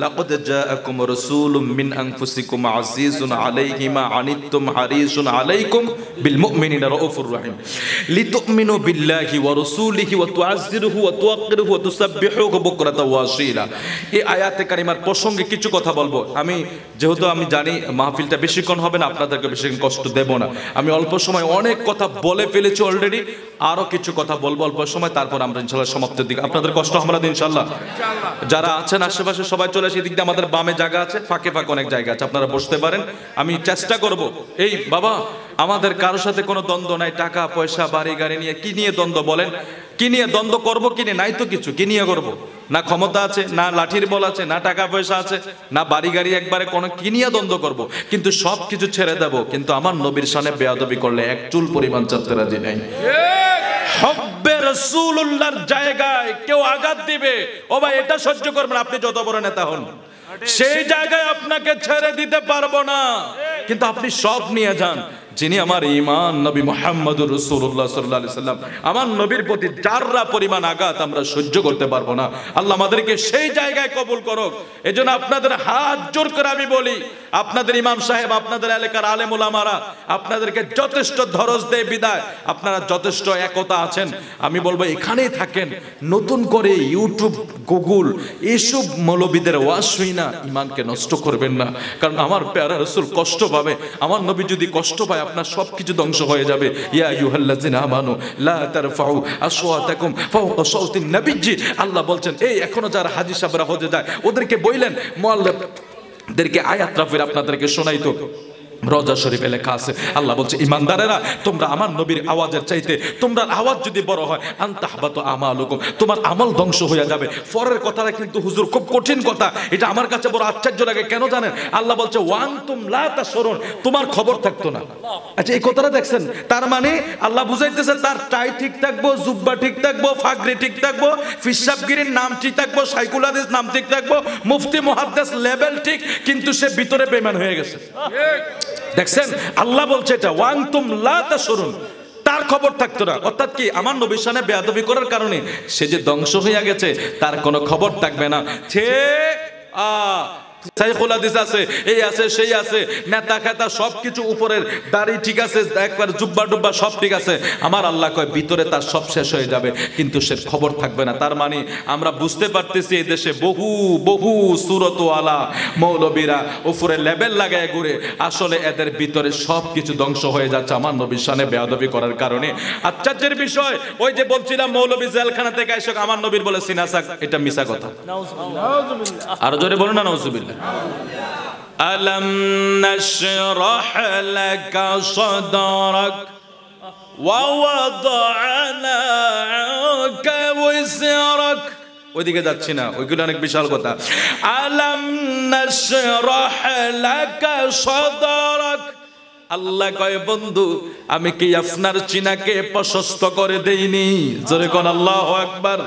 লাকাদ জাআকুম রাসূলুম মিন আনফুসিকুম আজিজুন আলাইহি মা আনিতুম হারিসুন আলাইকুম বিল মুমিনিনা রাউফুর রহিম লিতুমিনু বিল্লাহি ওয়া রাসূলিহি ওয়া তুআজ্জিরুহু ওয়া তুওয়াক্কিরুহু ওয়া তুসাব্বিহুহু বুকরাতাও ওয়া আসীলা। এই আয়াতে কারিমার প্রসঙ্গে কিছু কথা বলবো। যেহেতু আমি জানি মাহফিলটা বেশিক্ষণ হবে না, আপনাদেরকে বেশিক্ষণ কষ্ট দেব না। আমি অল্প সময় অনেক কথা বলে ফেলেছি অলরেডি, আরো কিছু কথা বলবো অল্প সময়, তারপর আমরা ইনশাআল্লাহ সমাপ্তির দিকে। আপনাদের কষ্ট আমরা ইনশাআল্লাহ। যারা আছেন আশেপাশে সবাই চলে আসে, এদিক দিয়ে আমাদের বামে জায়গা আছে, ফাঁকে ফাঁকে অনেক জায়গা আছে, আপনারা বসতে পারেন। আমি চেষ্টা করব। এই বাবা, আমাদের কারোর সাথে কোনো দ্বন্দ্ব নাই, টাকা পয়সা বাড়ি গাড়ি নিয়ে। কি নিয়ে দ্বন্দ্ব বলেন? কি নিয়ে দ্বন্দ্ব করবো? কি নিয়ে? নাই তো কিছু। কি নিয়ে করবো? না ক্ষমতা আছে, না লাঠির বল আছে, না টাকা পয়সা আছে, না বাড়ি গাড়ি, একবারে কোনো কি নিয়ে দ্বন্দ্ব করব? কিন্তু সব কিছু ছেড়ে দেব, কিন্তু আমার নবীর শানে বেয়াদবি করলে এক চুল পরিমাণ চাপতে রাজি নাই। হব্বে রাসূলুল্লাহর জায়গায় কেউ আঘাত দিবে, ও ভাই এটা সহ্য করবেন, আপনি যত বড় নেতা হন, সেই জায়গায় আপনাকে ছেড়ে দিতে পারবো না। কিন্তু আপনি সব নিয়ে যান। যিনি আমার ঈমান নবী মুহাম্মদুর রাসূলুল্লাহ সাল্লাল্লাহু আলাইহি সাল্লাম, আমার নবীর প্রতি যাররা পরিমাণ আঘাত আমরা সহ্য করতে পারবো না। আল্লাহ আমাদেরকে সেই জায়গায় কবুল করুক। এজন্য আপনাদের হাত জোর করে আমি বলি, আপনাদের ইমাম সাহেব, আপনাদের এলাকার আলেম ওলামারা আপনাদেরকে যথেষ্ট ধরজ দেয় বিদায়, আপনারা যথেষ্ট একতা আছেন। আমি বলবো এখানেই থাকেন। নতুন করে ইউটিউব, গুগল এসব মৌলবীদের ওয়াজ শুই না, ইমানকে নষ্ট করবেন না। কারণ আমার প্যারা রাসূল কষ্ট পাবে, আমার নবী যদি কষ্ট পায় আপনার সবকিছু ধ্বংস হয়ে যাবে। ইয়া আইয়ুহাল্লাযিনা আমানু লা তারফাউ আসওয়াতাকুম ফাওকা সাওতিন নবিয়্যি। আল্লাহ বলছেন, এই এখনো যারা হাজী সাহেবরা হজে যায় ওদেরকে বললেন, মুআল্লিমদেরকে আয়াতটা ফির আপনাদেরকে শোনাইতো। রওজা শরীফে লেখা আছে, আল্লাহ বলছে, ইমানদারেরা তোমরা আমার নবীর আওয়াজের চাইতে তোমরা আওয়াজ যদি বড় হয় আনতাহবাতু আমালুকুম, তোমার আমল ধ্বংস হয়ে যাবে। পরের কথাটা কিন্তু হুজুর খুব কঠিন কথা, এটা আমার কাছে বড় আশ্চর্য লাগে। কেন জানেন? আল্লাহ বলছে ওয়ান্তুম লা তাশউরুন, তোমার খবর থাকতো না। আচ্ছা, এই কথাটা দেখছেন? তার মানে আল্লাহ বুঝাইতেছে তার টাই ঠিক থাকবো, জুব্বা ঠিক থাকবো, ফাগরি ঠিক থাকবো, ফিসাবগিরির নাম ঠিক থাকবো, শাইখুল হাদিস নাম ঠিক থাকবো, মুফতি মুহাদ্দিস লেভেল ঠিক, কিন্তু সে ভিতরে বেঈমান হয়ে গেছে। দেখছেন, আল্লাহ বলছে এটা ওয়ান্তুম লা তাশউরুন, তার খবর থাকতো না। অর্থাৎ কি, আমার নবীর শানে বেয়াদবি করার কারণে সে যে ধ্বংস হয়ে গেছে, তার কোনো খবর থাকবে না। শাইখুল হাদিস আছে, এই আছে, সেই আছে, নেতা খেতা সবকিছু, উপরের দাড়ি ঠিক আছে, একবার জুব্বা ডুব্বা সব ঠিক আছে, আমার আল্লাহ কয় ভিতরে তার সব শেষ হয়ে যাবে, কিন্তু সে খবর থাকবে না। তার মানে আমরা বুঝতে পারতেছি এই দেশে বহু বহু সুরতওয়ালা মৌলবীরা উপরে লেভেল লাগায় ঘুরে, আসলে এদের ভিতরে সব কিছু ধ্বংস হয়ে যাচ্ছে আমার নবীর শানে বেয়াদবি করার কারণে। আশ্চর্যের বিষয়, ওই যে বলছিলাম মৌলবী জেলখানা থেকে এসে আমার নবীর বলে সিনাসাক, এটা মিছা কথা। আরো জোরে বলুন না নাউজুবিল্লাহ। আলম নাশরাহ লাকা সাদরাক ওয়া ওয়াদা'না আনকা ওয়িসরাক। ওইদিকে যাচ্ছি না, ওইগুলো অনেক বিশাল কথা। আলম নাশরাহ লাকা সাদরাক, আল্লাহ কয় বন্ধু আমি কি আপনার চিনাকে প্রশস্ত করে দেইনি? জোরে কোন আল্লাহু আকবার।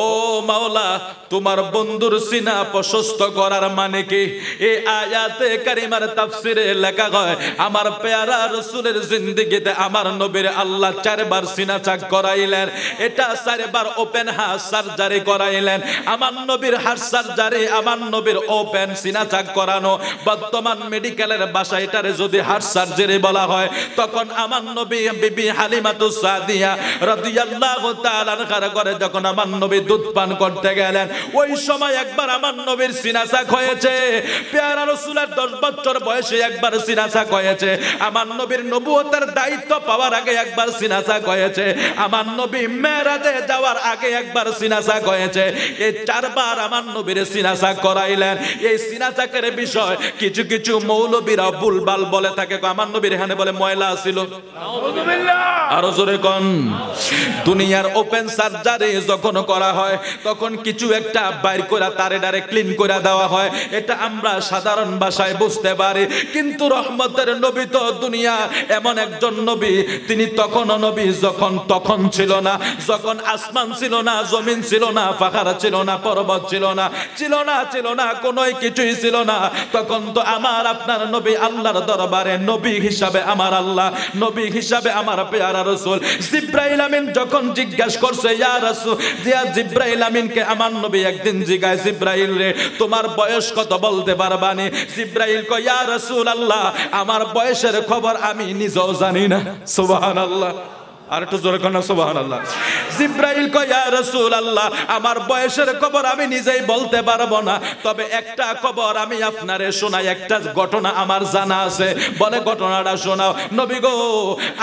ও মাওলা, তোমার বন্ধুর সিনা প্রশস্ত করার মানে কি? এই আয়াতে কারিমার তাফসিরে লেখা হয়, আমার পেয়ারা রাসূলের জিন্দেগিতে আমার নবীর আল্লাহ 4 বার সিনা চাক করাইলেন। এটা 4 বার ওপেন হার্ট সার্জারি করাইলেন। আমার নবীর হার্ট সার্জারি, আমার নবীর ওপেন সিনা চাক করানো, বর্তমান মেডিকেলের ভাষায় এটারে যদি হার্ট সার্জারি বলা হয়, তখন আমার নবী বিবি হালিমাতুস সাদিয়া রাদিয়াল্লাহু তাআলা আনহার ঘরে যখন আমার নবী দুধ পান করতে গেলেন, ওই সময় একবার আমার নবীর সিনাসাক হয়েছে। পেয়ারা রাসূলের 10 বছর বয়সে একবার সিনাসাক হয়েছে। আমার নবীর নবুয়তের দায়িত্ব পাওয়ার আগে একবার সিনাসাক হয়েছে। আমার নবী মেরাজে যাওয়ার আগে একবার সিনাসাক হয়েছে। এই 4 বার আমার নবীর সিনাসাক করাইলেন। এই সিনাসাকের বিষয় কিছু কিছু মৌলবীরা ভুলভাল বলে থাকে, আমার নবীর এখানে বলে ময়লা ছিল। নাউযুবিল্লাহ। আরো জোরে কোন। দুনিয়ার ওপেন সার্জারি যখন করা করা হয়, তখন কিছু একটা বাইর করে তারে ডারে ক্লিন করে দেওয়া হয়, এটা আমরা সাধারণ ভাষায় বুঝতে পারি। কিন্তু রহমতের নবী তো দুনিয়া এমন একজন নবী, তিনি তখনও নবী যখন তখন ছিল না, যখন আসমান ছিল না, জমিন ছিল না, পাহাড় ছিল না, পর্বত ছিল না, ছিল না কোনোই কিছুই ছিল না। তখন তো আমার আপনার নবী আল্লাহর দরবারে নবী হিসাবে আমার আল্লাহ, নবী হিসাবে আমার পেয়ারা রাসূল জিবরাইল আমিন যখন জিজ্ঞাসা করছে, ইয়া রাসূল, দিয়া জিবরাইল আমিনকে আমার নবী একদিন জিজ্ঞাসা, জিবরাইল রে তোমার বয়স কত বলতে পারবানি? জিবরাইল কয়, ইয়া রাসূলুল্লাহ আমার বয়সের খবর আমি নিজেও জানি না। সুবহানাল্লাহ, আর একটু জোরে কোন সুবহানাল্লাহ। জিবরাইল কয়, ইয়া রাসূলুল্লাহ আমার বয়সের খবর আমি নিজেই বলতে পারবো না, তবে একটা খবর আমি আপনারে শোনাই, একটা ঘটনা আমার জানা আছে। বলে ঘটনাটা শোনাও। নবী গো,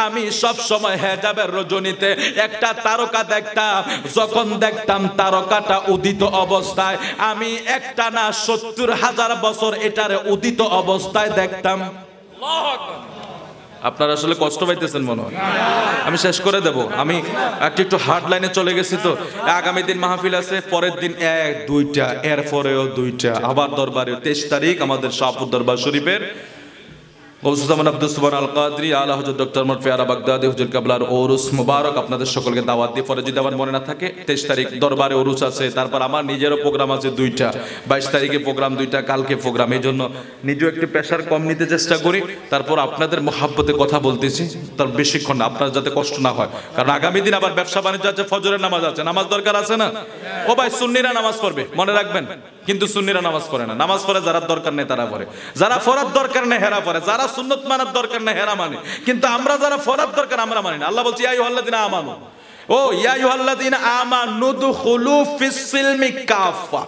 আমি সব সময় হেজাবের রজনীতে একটা তারকা দেখতাম, যখন দেখতাম তারকাটা উদিত অবস্থায়, আমি একটা না ৭০,০০০ বছর এটারে উদিত অবস্থায় দেখতাম। আল্লাহু আকবার। আপনারা আসলে কষ্ট পাইতেছেন মনে হয়, আমি শেষ করে দেব। আমি একটু হার্ড লাইনে চলে গেছি তো। আগামী দিন মাহফিল আছে, পরের দিন ১, ২টা, এরপরেও ২টা, আবার দরবারে ২৩ তারিখ আমাদের শাহপুর দরবার শরীফের গৌসুজ্জামান আব্দুস সুবহান আল কাদরি আলা হযরত ডক্টর মুফতি বাগদাদি হুজুর কাবলার ওরুস মুবারক, আপনাদের সকলকে দাওয়াত দিয়ে, পরে যদি আমার মনে না থাকে ২৩ তারিখ দরবারে ওরুস আছে, তারপর আমার নিজেরও প্রোগ্রাম আছে ২টা, ২২ তারিখে প্রোগ্রাম ২টা, কালকে প্রোগ্রাম। এই জন্য নিজেও একটু প্রেশার কম নিতে চেষ্টা করি, তারপর আপনাদের মহাব্বতে কথা বলতেছি, তার বেশিক্ষণ না, আপনার যাতে কষ্ট না হয়। কারণ আগামী দিন আবার ব্যবসা বাণিজ্য আছে, ফজরের নামাজ আছে, নামাজ দরকার আছে না? ও ভাই, সুন্নিরা নামাজ পড়বে মনে রাখবেন, কিন্তু সুন্নিরা নামাজ পড়ে না। নামাজ পড়ে যারা দরকার নেই তারা পড়ে, যারা ফরজ দরকার নেই হেরা পড়ে, যারা সুন্নত মানার দরকার নেই হেরা মানে। কিন্তু আমরা যারা ফরজ দরকার আমরা মানি না। আল্লাহ বলছে, ইয়া আইয়ুহাল্লাযিনা আমানু, ও ইয়া আইয়ুহাল্লাযিনা আমানু দুখুলু ফিস সিলমি কাফা।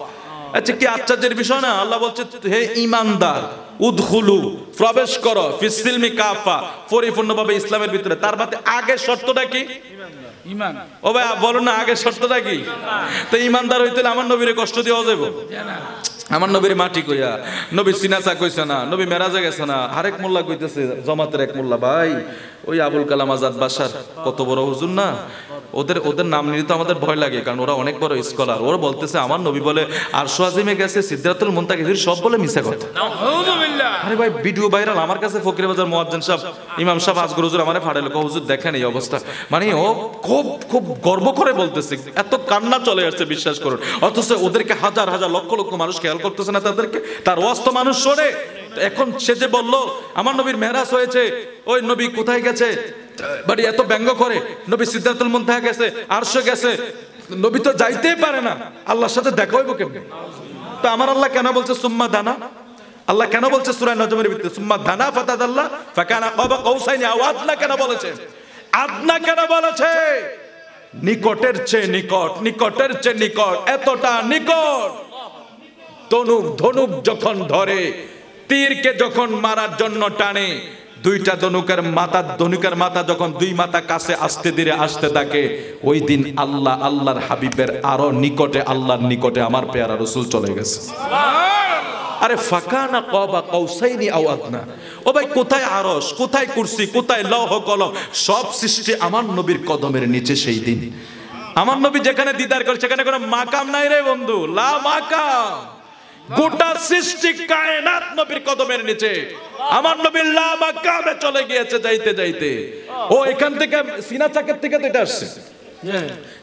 আচ্ছা, কি আশ্চর্যের বিষয় না? আল্লাহ বলছে, হে ঈমানদার, উদখুলু প্রবেশ করো, ফিস সিলমি কাফা পরিপূর্ণভাবে ইসলামের ভিতরে। তার মানে আগে শর্তটা কি? ঈমান। ও ভাই বলুন না, আগে শর্তটা কি? তো ঈমানদার হইতে আমার নবীরে কষ্ট দেওয়া যাবে? আমার নবীর মাটি কইয়া, নবী সিনাসা কইছে না, নবী মেরাজে গেছে না, আরেক মোল্লা কইতেছে, জমাতের এক মোল্লা, ভাই ওই আবুল কালাম আজাদ বাসার কত বড় হুজুর না, ওদের নাম নিতে তো আমাদের ভয় লাগে, কারণ ওরা অনেক বড় স্কলার। ওরা বলতেছে আমার নবী বলে আরশে আজিমে গেছে, সিদরাতুল মুনতাহা, সব বলে মিছা কথা। আরে ভাই ভিডিও ভাইরাল, আমার কাছে ফকির বাজার মুয়াজ্জিন সাহেব, ইমাম সাহেব আজগর হুজুর আমারে ফাড়াইলো, হুজুর দেখেন এই অবস্থা। মানে ও খুব গর্ব করে বলতেছে, এত কান্না চলে আসছে বিশ্বাস করুন। অথচ ওদেরকে হাজার হাজার লক্ষ লক্ষ মানুষ খেয়াল করতেছে না তাদেরকে, তার ওয়াজ তো মানুষ শোনে। এখন সে যে বললো আমার নবীর মেরাজ হয়েছে, ওই নবী কোথায় গেছে বাড়ি এত ব্যঙ্গ করে, নবী সিদরাতুল মুনতাহা গেছে, আরশে গেছে, নবী তো যাইতেই পারে না, আল্লাহর সাথে দেখা হইব কেমনে? তো আমার আল্লাহ কেন বলছে সুম্মা দানা? আল্লাহ কেন বলছে সূরা নজমের ভিতরে সুম্মা দানা ফাতাদাল্লাহ ফাকানা কাবা কাউসাইনি আও আদনা কেন বলেছে? আদনা কেন বলেছে? নিকটের চেয়ে নিকট, নিকটের চেয়ে নিকট, এতটা নিকট। ধনুক যখন ধরে, তীরকে যখন মারার জন্য টানে, দুইটা ধনুকের মাথা যখন দুই মাথা কাছে আস্তে ধীরে আসতে থাকে, ওই দিন আল্লাহর হাবিবের আরো নিকটে, আল্লাহর নিকটে আমার পেয়ারা রাসূল চলে গেছে। আরে ফাকানা কাবা কাউসাইনি আও আদনা। ও ভাই, কোথায় আরশ, কোথায় কুরসি, কোথায় লৌহ কলম, সব সৃষ্টি আমার নবীর কদমের নিচে। সেই দিন আমার নবী যেখানে দিদার করে সেখানে কোনো মাকাম নাই রে বন্ধু, লা মাকাম। গোটা সৃষ্টি কায়নাত নবীর কদমের নিচে, আমার নবী লা মাকামে চলে গিয়েছে যাইতে যাইতে। ও এখান থেকে সিনা চাকের থেকে তো এটা আসছে,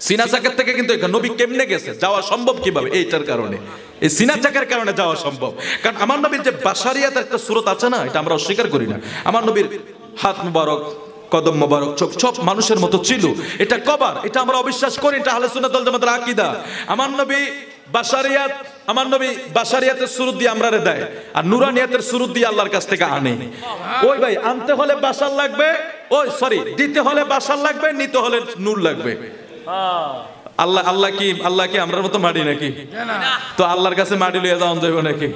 সিনা চাকের থেকে, কিন্তু এখানে নবী কেমনে গেছে, যাওয়া সম্ভব কিভাবে? এইটার কারণে, এই সিনা চাকের কারণে যাওয়া সম্ভব। কারণ আমার নবীর যে বাশারিয়াতের একটা সূরত আছে না, এটা আমরা অস্বীকার করি না। আমার নবীর হাত মুবারক, কদম মুবারক সব মানুষের মতো ছিল, এটা কবার, এটা আমরা অবিশ্বাস করি, এটা আহলে সুন্নাত ওয়াল জামাতের আকীদা। আমার নবী বাশারিয়াত, আমার নবী বাশারিয়াতের সুরত দিয়ে আমরারে দেয়, আর নুরানিয়াতের সুরত দিয়ে আল্লাহর কাছ থেকে আনে। ওই ভাই, আনতে হলে বাশার লাগবে, ওই সরি দিতে হলে বাশার লাগবে, নিতে হলে নূর লাগবে। আল্লাহ কি আমরার মতো মাটি নাকি? তো আল্লাহর কাছে মাটি লইয়া যাওয়া যাবে নাকি?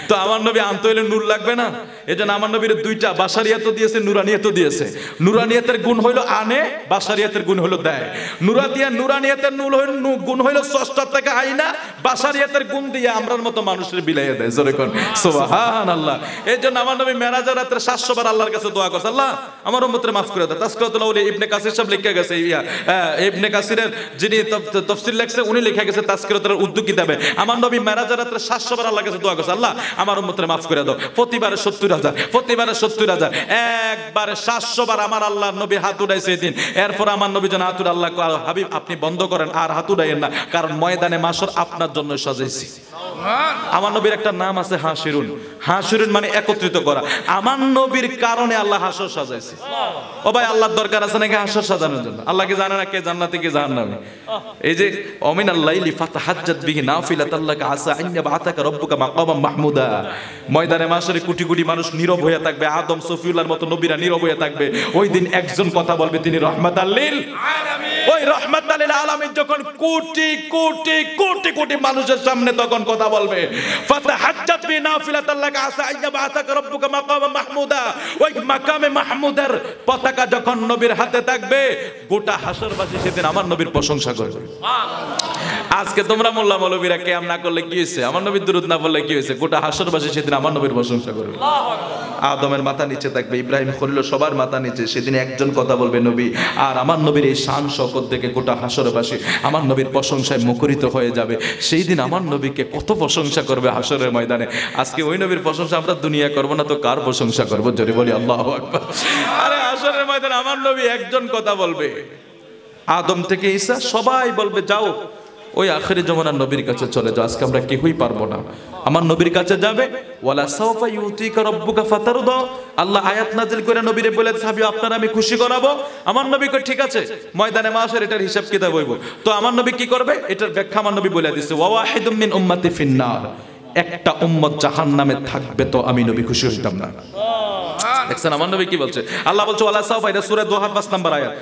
তো আমার নবী আনতে হইলে নূর লাগবে না? এজন্য আমার নবীর দুইটা বাশারিয়াত দিয়েছে, নুরানিয়াত দিয়েছে। নুরানিয়াতের গুণ হইলো আনে, বাশারিয়াতের গুণ হইলো দেয়। নুরানিয়াতের গুণ হইলো স্রষ্টার থেকে আইনা, বাশারিয়াতের গুণ দিয়ে আমরার মতো মানুষের বিলাইয়া দেয়। জোরে কোন সুবহানাল্লাহ। এজন্য আমার নবী মেরাজের রাতে 700 বার আল্লাহর কাছে দোয়া করছে, আল্লাহ আমার উম্মতরে মাফ করে দাও। তাসকিরাতুল আউলিয়া ইবনে কাসির সাহেব লিখে গেছে, ইবনে কাসিরের যিনি তাফসীর লিখছে উনি লিখে গেছে তাসকিরাতুল উর্দু কিতাবে, আমার নবী মেরাজের রাতে 700 বার আল্লাহর কাছে দোয়া করছে, আল্লাহ আমার উম্মতরে মাফ করে দাও। প্রতিবারে 70,000, প্রতিবারে 70,000, একবারে 700 বার আমার আল্লাহর নবী হাত উঠাইছে দিন। এরপর আমার নবী যেন হাত উঠে আল্লাহ কয়, হাবিব আপনি বন্ধ করেন আর হাত উঠাইয়েন না, কারণ ময়দানে মাশর আপনার জন্য সাজাইছি। আমার নবীর একটা নাম আছে হাশিরুন। হাশিরুন মানে একত্রিত করা। আমার নবীর কারণে আল্লাহ হাশর সাজাইছে। ও ভাই, আল্লাহর দরকার আছে নাকি হাশর সাজানোর জন্য? আল্লাহ কি জানে না কে জান্নাতে কে জাহান্নামে? এই যে অমিনাল লাইলি ফাতাহাজ্জাত বিহি নাফিলাতাল লাকা আসা আন ইয়াবআতাকা রাব্বুকা মাকামান মাহমুদা। ময়দানে মাশরে কোটি কোটি মানুষ নীরব হয়ে থাকবে, আদম সফিউল্লাহর মতো নবীরা নীরব হয়ে থাকবে। ওই দিন একজন কথা বলবে, তিনি রাহমাতাল লিল আলামিন। ওই রাহমাতাল লিল আলামিন যখন কোটি কোটি কোটি কোটি মানুষের সামনে তখন কথা বলবে, ফাতাহাজ্জাত বি নাফিলাতাল লাকা আসা আন ইয়াবআতাকা রাব্বুকা মাকামান মাহমুদা। ওই মাকামে মাহমুদের পতাকা যখন নবীর হাতে থাকবে, গোটা হাসরবাসী সেদিন আমার নবীর প্রশংসা করবে। আজকে তোমরা মোল্লা মৌলবীরা কিয়াম না করলে কি হয়েছে, আমার নবীর দুরূদ না বললে কি হয়েছে? গোটা হাসরবাসী সেদিন আমার নবীর প্রশংসা করবে। আদমের মাথা নিচে থাকবে, ইব্রাহিম খলিল সবার মাথা নিচে, সেদিন একজন কথা বলবে নবী। আর আমার নবীর এই শান শওকত দেখে গোটা হাসরবাসী আমার নবীর প্রশংসায় মুখরিত হয়ে যাবে। সেই দিন আমার নবীকে কত প্রশংসা করবে হাসরের ময়দানে। আজকে ওই নবীর প্রশংসা আমরা দুনিয়া করব না তো কার প্রশংসা করব? জোরে বলি আল্লাহু আকবার। আরে হাসরের ময়দানে আমার নবী একজন কথা বলবে, আদম থেকে ঈসা সবাই বলবে যাও ওই আখিরি জামানার নবীর কাছে চলে যাও, আজকে আমরা কেউই পারবো না। আমার নবীর কাছে যাবে, ওয়ালা সাওফা ইউতিকা রাব্বুকা ফাতারদা। আল্লাহ আয়াত নাযিল করে নবীরে বলে, সাহাবী আপনারা আমি খুশি করাবো। আমার নবী কই ঠিক আছে, ময়দানে মাশার এটার হিসাব কিতাব হইব। তো আমার নবী কি করবে, এটার ব্যাখ্যা আমার নবী বলে দিয়েছে, ওয়া ওয়াহিদুম মিন উম্মতি ফিন্নার। একটা উম্মত জাহান্নামে থাকবে তো আমি নবী খুশি হইতাম না। দেখছেন আমার নবী কি বলছে? আল্লাহ বলছে ওয়ালা সাওফা, এটা সূরা দোহা 5 নম্বর আয়াত,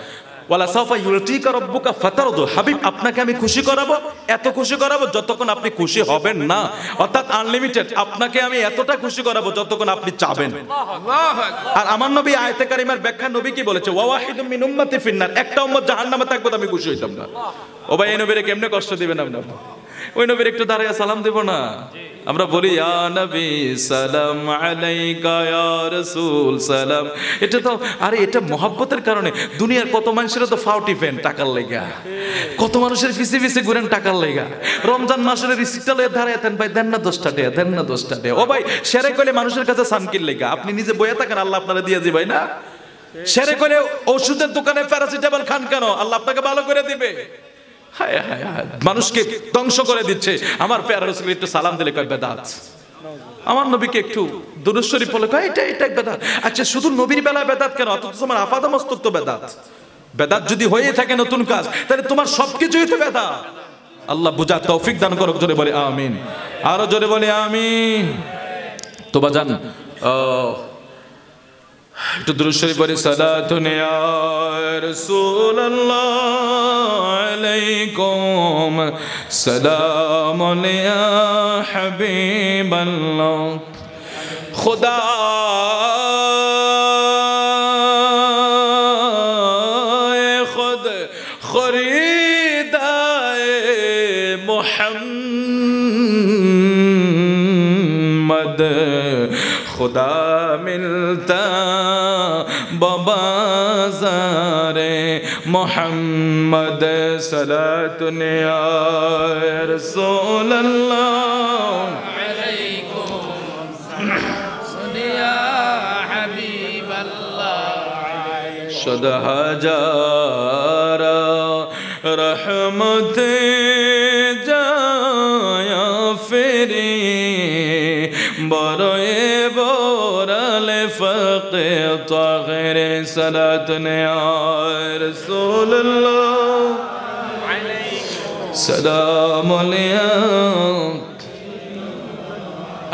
ওয়ালা সাওফা ইউতিকা রাব্বুকা ফাতারদা। হাবিব আপনাকে আমি খুশি করাবো, এত খুশি করাবো যতক্ষণ আপনি খুশি হবেন না, অর্থাৎ আনলিমিটেড। আপনাকে আমি এতটা খুশি করাবো যতক্ষণ আপনি চাবেন। আর আমার নবী আয়াতে কারিমার ব্যাখ্যা নবী কি বলেছে, ওয়া ওয়াহিদুম মিন উম্মতি ফিন্নার। একটা উম্মত জাহান্নামে থাকবে তো আমি খুশি হইতাম না। ও ভাই, এই নবীরে কেমনে কষ্ট দিবেন আপনারা? ওই নবীর একটু দাঁড়ায় সালাম দেব না? আমরা বলি ইয়া নবী সালাম আলাইকা ইয়া রাসূল সালাম। এটা তো আরে এটা মহব্বতের কারণে। দুনিয়ার কত মানুষের তো ফাউটি ফ্যান টাকার লেগা, কত মানুষের ফিসে ফিসে ঘুরেন টাকার লেগা। রমজান মাসের রিসিপ্টটা লয়ে দাঁড়ায় দেন, ভাই দেন না 10টা টাকা, দেন না 10টা টাকা। ও ভাই, সেরে কইলে মানুষের কাছে সানকির লেগা, আপনি নিজে বইয়া থাকেন, আল্লাহ আপনারা দিয়ে দিবে না। সেরে কইলে ওষুধের দোকানে প্যারাসিটামল খান কেন, আল্লাহ আপনাকে ভালো করে দিবে। হায় হায় হায়, মানুষকে ধ্বংস করে দিচ্ছে। আমার প্যারা রাসূল একটু সালাম দিলে কয় বেদাত। আমার নবীকে একটু দুরূদ শরীফ বলে কয় এটা বেদাত। আচ্ছা, শুধু নবীর বেলায় বেদাত কেন? অথচ তোমার আপাদা মস্তক তো বেদাত। বেদাত যদি হয়ে থাকে নতুন কাজ, তাহলে তোমার সবকিছুই তো বেদাত। আল্লাহ বুঝার তৌফিক দান করুক। জোরে বলে আমিন, আরো জোরে বলে আমিন। তো বাজান একটু দুরূদ শরীফ পড়ি। সালাতুন ইয়া রাসূলুল্লাহ আলাইকুম, সালামুন ইয়া হাবিবাল্লাহ। খুদা খুদ খরিদায়ে মুহাম্মদ, खुदा मिलता बाज़ारे मोहम्मद, सलातुन या रसूल अल्लाह अलैकुम या हबीब अल्लाह। शद हजारा रहमत जाया फेरी बरोए बोराले फ़क़े ताग़िर। सलातुन या रसूल अल्लाह सलामुन या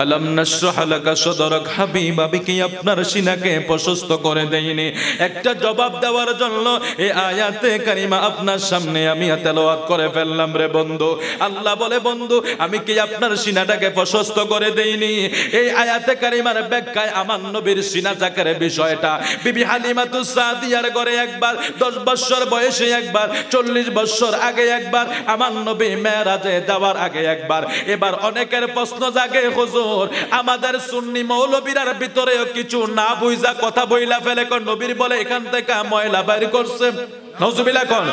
আলাম নাশরাহ লাকা সাদরাক হাবিব, আমি কি আপনার সিনাকে প্রশস্ত করে দেইনি? একটা জবাব দেওয়ার জন্য এই আয়াতে কারিমা আপনার সামনে আমি তেলাওয়াত করে ফেললাম রে বন্ধু। আল্লাহ বলে, বন্ধু আমি কি আপনার সিনাটাকে প্রশস্ত করে দেইনি? এই আয়াতে কারিমার ব্যাখ্যায় আমার নবীর সিনা চাকের বিষয়টা বিবি হালিমাতুস সাদিয়ার ঘরে একবার 10 বছর বয়সে একবার, 40 বছর আগে একবার, আমার নবী মেরাজে যাওয়ার আগে একবার। এবার অনেকের প্রশ্ন জাগে, হুজুর আমাদের সুন্নি মৌলবীরার ভিতরেও কিছু না বুঝা কথা বইলা ফেলে, কোন নবীর বলে এখান থেকে ময়লা বাইর করছে। নাউজুবিল্লাহ কোন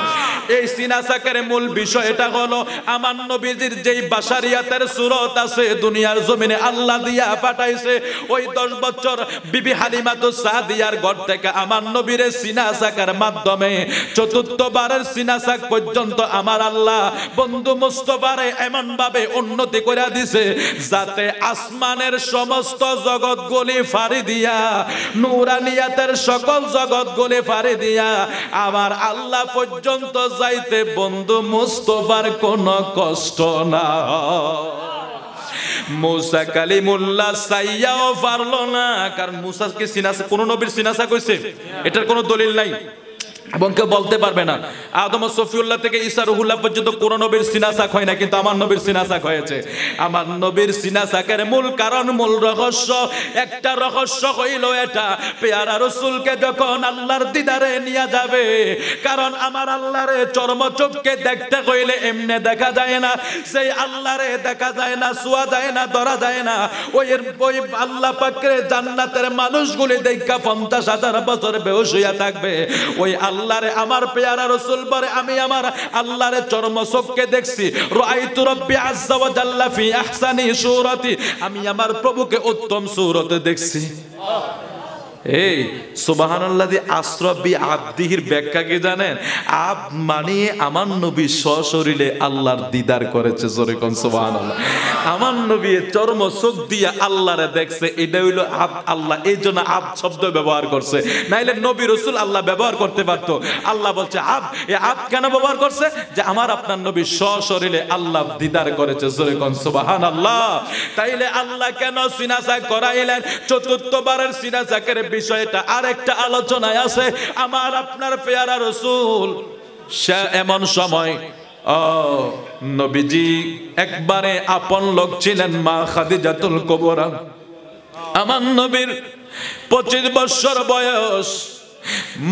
এই সিনা সাকের মূল বিষয় এটা হলো আমার নবীজির যেই বাশারিয়াতের সুরত আছে দুনিয়ার জমিনে আল্লাহ দিয়া পাঠাইছে, ওই 10 বছর বিবি হালিমাতুস সাদিয়ার ঘর থেকে আমার নবীর সিনা সাকের মাধ্যমে চতুর্থবারের সিনা সাক পর্যন্ত আমার আল্লাহ বন্ধু মুস্তাফারে এমন ভাবে উন্নতি করে দিছে যাতে আসমানের সমস্ত জগৎগুলি ফাড়ি দিয়া, নূরানিয়াতের সকল জগৎগুলি ফাড়ি দিয়া আমার আল্লাহ পর্যন্ত যাইতে বন্ধু মুস্তাফার কোনো কষ্ট না। মুসা কালিমুল্লাহ সাইয়াও পারলো না, কারণ মুসাকে সিনাসা কোন নবীর সিনাসা কইছে এটার কোনো দলিল নাই এবং কেউ বলতে পারবে না। আদম সফিউল্লাহ থেকে ঈসা রুহুল্লাহ পর্যন্ত কোন নবীর সিনাসাক হয় না, কিন্তু আমার নবীর সিনাসাক হয়েছে। আমার নবীর সিনাসাকের মূল কারণ, মূল রহস্য, একটা রহস্য হইল এটা, পেয়ারা রাসূলকে যখন আল্লাহর দিদারে নিয়ে যাবে, কারণ আমার আল্লাহরে চর্মচক্ষে দেখতে হইলে এমনি দেখা যায় না, সেই আল্লাহরে দেখা যায় না, ছোঁয়া যায় না, ধরা যায় না। ওই আল্লাহ পাকের জান্নাতের মানুষগুলি দেখা 50,000 বছর বেহুশ হইয়া থাকবে। ওই আল্লাহরে আমার পেয়ারা রাসূল বলে, আমি আমার আল্লাহরে চর্মচক্ষে দেখছি, রাআইতু রাব্বি আযজা ওয়া জাল্লা ফি আহসানি সূরাতি, আমি আমার প্রভুকে উত্তম সূরতে দেখছি। এই সুবহানাল্লাযী আসরা বি আবদিহির ব্যাখ্যা কি জানেন? আব মানে আমার নবী সশরীরে আল্লাহর দিদার করেছে, জোরে কোন সুবহানাল্লাহ। আমার নবী চর্ম চোখ দিয়ে আল্লাহরে দেখছে, এটা হইলো আব আল্লাহ, এই জন্য আব শব্দ ব্যবহার করছে, নাইলে নবী রাসূল আল্লাহ ব্যবহার করতে পারতো। আল্লাহ বলছে আব, এই আব কেন ব্যবহার করছে? যে আমার আপনার নবী সশরীরে আল্লাহ দিদার করেছে, জোরে কোন সুবহানাল্লাহ। তাইলে আল্লাহ কেন সিনাসাক করাইলেন? চতুর্থবারের সিনাসাকের বিষয়টা আরেকটা আলোচনায় আছে। আমার আপনার পেয়ারা রাসূল সে এমন সময় নবীজি একবারে আপন লোক ছিলেন মা খাদিজাতুল কুবরা। আমার নবীর 25 বছর বয়স।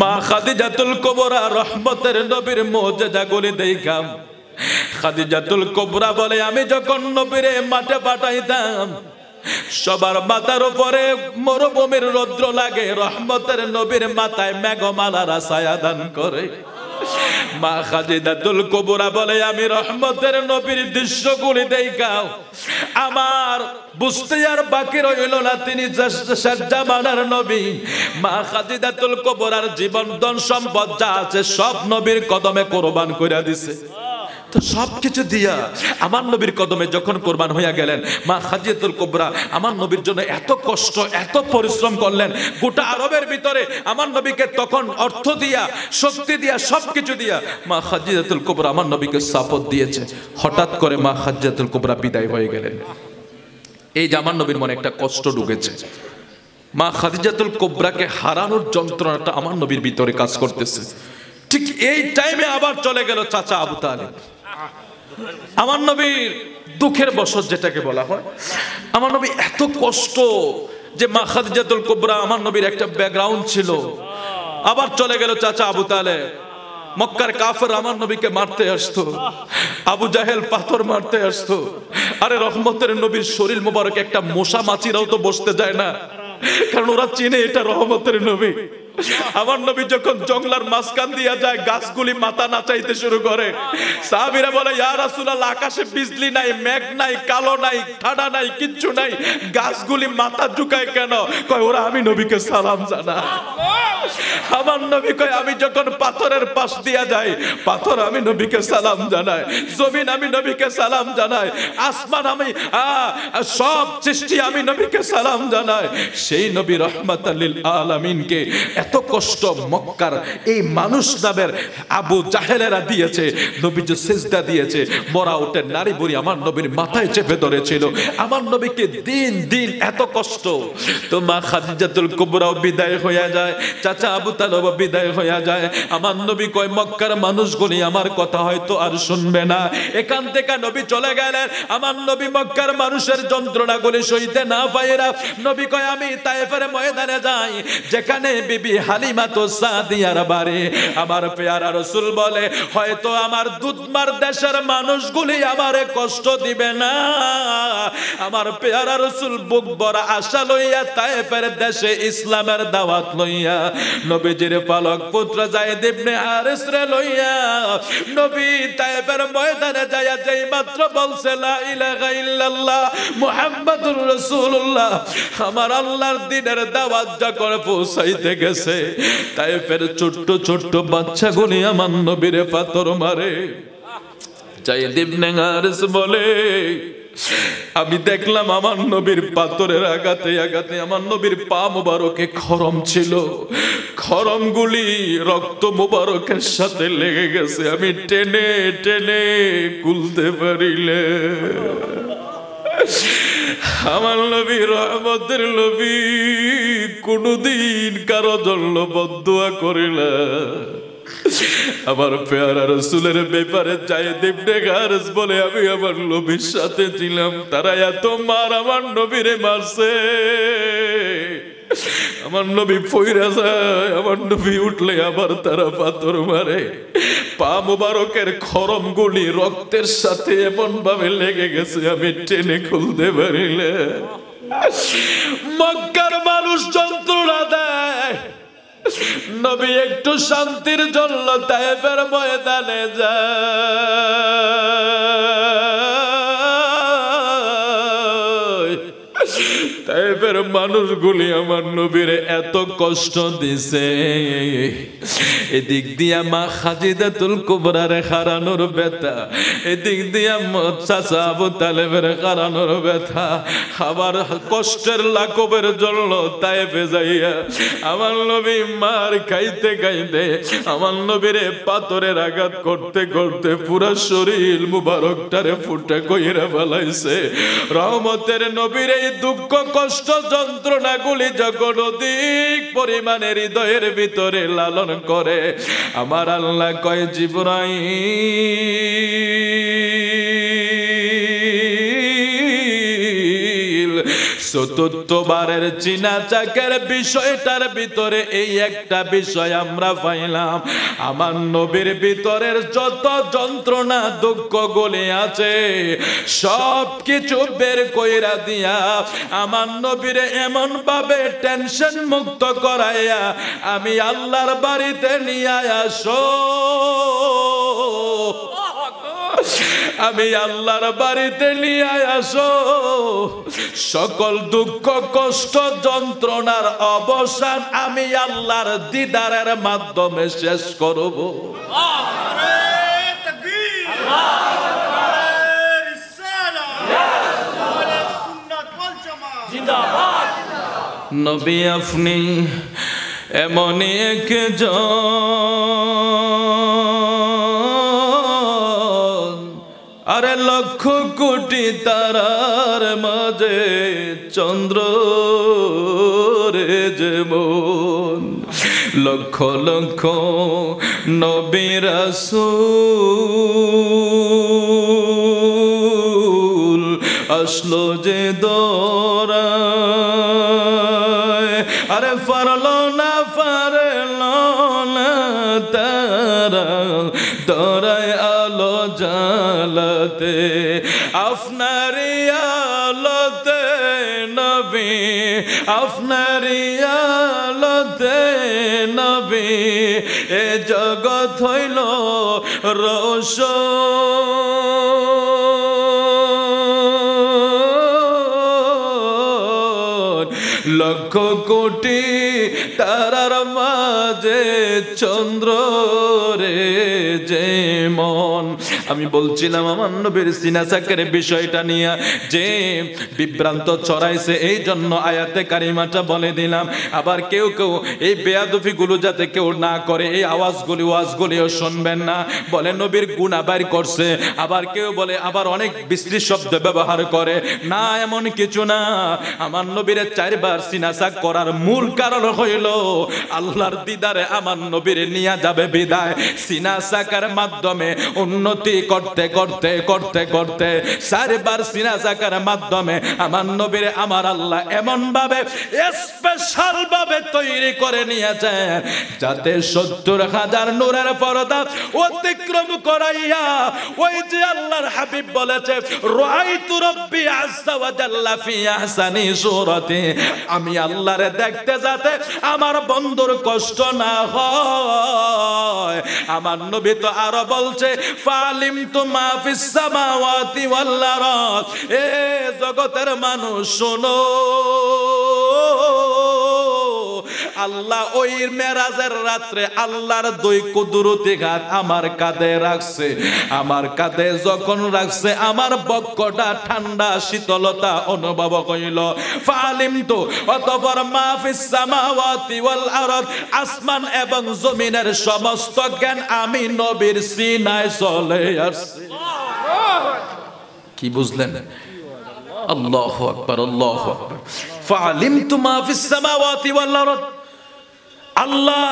মা খাদিজাতুল কুবরা রহমতের নবীর মুজিজাগুলি দেখাম। খাদিজাতুল কুবরা বলে, আমি যখন নবীরে মাঠে পাঠাইতাম সবার মাথার উপরে মরুভূমির রৌদ্র লাগে, রহমতের নবীর মাথায় মেঘমালারা ছায়া দান করে। মা খাদিজাতুল কুবরা বলে, আমি রহমতের নবীর দৃশ্যগুলি দেখাও আমার বুঝতে আর বাকি রইল না তিনি জামানার নবী। মা খাদিজাতুল কুবরার জীবন ধন সম্পদ যা আছে সব নবীর কদমে কোরবান কইরা দিছে। তো সবকিছু দিয়া আমার নবীর কদমে যখন কোরবান হইয়া গেলেন, মা খাদিজাতুল কুবরা আমার নবীর জন্য এত কষ্ট, এত পরিশ্রম করলেন। গোটা আরবের ভিতরে আমার নবীকে তখন অর্থ দিয়া, শক্তি দিয়া, সবকিছু দিয়া মা খাদিজাতুল কুবরা আমার নবীকে সাপোর্ট দিয়েছে। হঠাৎ করে মা খাদিজাতুল কুবরা বিদায় হয়ে গেলেন। এই যে আমার নবীর মনে একটা কষ্ট ঢুকেছে, মা খাদিজাতুল কুবরাকে হারানোর যন্ত্রণাটা আমার নবীর ভিতরে কাজ করতেছে। ঠিক এই টাইমে আবার চলে গেল চাচা আবু তালিব। আমার নবীর দুঃখের বছর যেটাকে বলা হয়, আমার নবী এত কষ্ট যে মা খাদিজাতুল কুবরা আমার নবীর একটা ব্যাকগ্রাউন্ড ছিল। আবার চলে গেল চাচা আবু তালেব। মক্কার কাফের আমার নবীকে মারতে আসতো, আবু জাহেল পাথর মারতে আসতো। আরে রহমতের নবীর শরীর মোবারক একটা মশা মাছিরাও তো বসতে যায় না, কারণ ওরা চিনে এটা রহমতের নবী। আমার নবী যখন জঙ্গলার মাঝখান দিয়া যায়, গাছগুলি মাথা নাচাইতে শুরু করে। সাহাবীরা বলে, ইয়া রাসূলুল্লাহ, আকাশে বিজলি নাই, মেঘ নাই, কালো নাই, ঠাডা নাই, কিচ্ছু নাই, গাছগুলি মাথা ঝুঁকায় কেন? কয় ওরা আমি নবীকে সালাম জানায়। আমার নবী কয়, আমি যখন পাথরের পাশ দিয়া যাই, পাথর আমি নবীকে সালাম জানাই, জমিন আমি নবীকে সালাম জানাই, আসমান আমি সব সৃষ্টি আমি নবীকে সালাম জানাই। সেই নবী রহমাতাল লিল আলামিনকে এত এত কষ্ট মক্কার এই মানুষ নামের আবু জাহেলেরা দিয়েছে। নবীজি সিজদা দিয়েছে, মরা উঠে নারী বুড়ি আমার নবীর মাথায় চেপে ধরেছিল। আমার নবীকে দিন দিন এত কষ্ট। তো মা খাদিজাতুল কুবরাও বিদায় হয়ে যায়, চাচা আবু তালেব বিদায় হয়ে যায়। আমার নবী কয় মক্কার মানুষগুলি আমার কথা হয়তো আর শুনবে না। এখান থেকে নবী চলে গেলেন। আমার নবী মক্কার মানুষের যন্ত্রণাগুলি সইতে না পায়রা নবী কয় আমি তায়েফের ময়দানে যাই, যেখানে বিবি হালিমা তো সাদিয়ার বাড়ি। আমার পেয়ারা রাসূল বলে হয়তো আমার দুধমার দেশের মানুষগুলি আমারে কষ্ট দিবে না। আমার পেয়ারা রাসূল বুক ভরা আশা লইয়া তায়েফের দেশে ইসলামের দাওয়াত লইয়া নবীজির পালক পুত্র যায়েদ ইবনে হারিস রে লইয়া নবী তায়েফের ময়দানে যায়া যেই মাত্র বলছে লা ইলাহা ইল্লাল্লাহ মুহাম্মাদুর রাসূলুল্লাহ, আমার আল্লাহর দ্বীনের দাওয়াত যখন পৌঁছাইতে গেছে তায়েফের ছোট্ট ছোট্ট বাচ্চাগুলি আমার নবীরে পাথর মারে। যায়েদ ইবনে হারিস বলে আমি দেখলাম আমার নবীর পাথরের আঘাতে আঘাতে আমার নবীর পা মুবারকে খরম ছিল, খরমগুলি রক্ত মুবারকের সাথে লেগে গেছে। আমি টেনে টেনে খুলতে পারিলে আমার নবী রহমতের নবী কোনদিন কারো জন্য বদদুয়া করে না। আমার পেয়ারা রাসূলের ব্যাপারে যায়েদ ইবনে হারিস বলে আমি আমার নবীর সাথে ছিলাম, তারা এত মার আমার নবীরে মারছে। আমার নবী পইরা যায়, আমার নবী উঠলে আবার তারা পাথর মারে। পা মুবারকের খরম গুলি রক্তের সাথে এমন ভাবে লেগে গেছে আমি টেনে খুলতে পারিলে। মক্কার মানুষ যন্ত্রণা দেয়, নবী একটু শান্তির জন্য তায়েফের ময়দানে যায়। তায়েফের মানুষগুলি আমার নবীর এত কষ্ট দিছে। এদিক দিয়া মা খাদিজাতুল কুবরার হারানোর ব্যথা, এদিক দিয়া চাচা আবু তালেবের হারানোর ব্যথা, আবার কষ্টের লাঘবের জন্য তায়েফে যাইয়া আমার নবী মার খাইতে খাইতে আমার নবীরে পাথরের আঘাত করতে করতে পুরা শরীর মুবারকটারে ফুটে কইরা ফেলাইছে। রহমতের নবীর এই দুঃখ কষ্ট যন্ত্রণাগুলি যখন অধিক পরিমাণে হৃদয়ের ভিতরে লালন করে আমার আল্লাহ কয় জিবরাইল চতুর্থবারের চিনা চাকের বিষয়টার ভিতরে এই একটা বিষয় আমরা পাইলাম, আমার নবীর ভিতরের যত যন্ত্রণা দুঃখ গুলি আছে সব কিছু বের কইরা দিয়া আমার নবীর এমন ভাবে টেনশন মুক্ত করাইয়া আমি আল্লাহর বাড়িতে নিয়ে আসো। আমি আল্লাহর বাড়িতে নিয়ে আসো, সকল দুঃখ কষ্ট যন্ত্রণার অবসান আমি আল্লাহর দিদারের মাধ্যমে শেষ করব। নবী আপনি এমনই একজন, আরে লক্ষ কোটি তারার মাঝে চন্দ্র রে যেমন, লক্ষ লক্ষ নবী রাসূল আসলো যে দৌড়ায়, আরে পারলো না তারা দৌড়ায় আলো জালাতে, আপনারি আলোতে নবী, আপনারি আলোতে নবী এ জগৎ হইল রোশন। লক্ষ কোটি তারার মাঝে চন্দ্র রে যেমন, আমি বলছিলাম আমার নবীর সিনা সাকের বিষয়টা নিয়ে যে বিভ্রান্ত ছড়াইছে, এই জন্য আয়াতে কারিমাটা বলে দিলাম। আবার কেউ কেউ এই বেয়াদফিগুলো যাতে কেউ না করে, এই ওয়াজগুলিও শুনবেন না, বলে নবীর গুনাহ বাইর করছে। আবার কেউ বলে, আবার অনেক বিশ্রী শব্দ ব্যবহার করে। না, এমন কিছু না। আমার নবীর 4 বার সিনা সাক করার মূল কারণ হইল আল্লাহর দিদারে আমার নবীর নিয়ে যাবে বিদায়। সিনা সাকার মাধ্যমে উন্নতি করতে করতে করতে করতে 4 বার সিনা সাকার মাধ্যমে আমার নবীর আমার আল্লাহ এমন ভাবে স্পেশাল ভাবে তৈরি করে নিয়েছেন যাতে 70,000 নূরের পর্দা অতিক্রম করাইয়া ওই যে আল্লাহর হাবিব বলেছে, রাআইতু রাব্বি আযজা ওয়া জাল্লা ফি আহসানি সূরাতি, আমি আল্লাহরে দেখতে যাতে আমার বন্ধুর কষ্ট না হয়। আমার নবী তো আরো বলছে, ফালিমতু মা ফিস সামাওয়াতি ওয়াল আরদ, এ জগতের মানুষ শোনো, আল্লাহ ওই মেরাজের রাত্রে আল্লাহর 2 কুদরতি হাত আমার কাঁধে রাখছে। আমার কাঁধে যখন রাখছে আমার বক্ষটা ঠান্ডা শীতলতা অনুভব হইল। ফালিমতু, অতঃপর মা ফিস সামাওয়াতি ওয়াল আরদ, আসমান এবং জমিনের সমস্ত জ্ঞান আমি নবীর সিনায় চলে আসছে। কি বুঝলেন? আল্লাহু আকবার, আল্লাহু আকবার। ফালিমতু মা ফিস সামাওয়াতি ওয়াল আরদ, আল্লাহ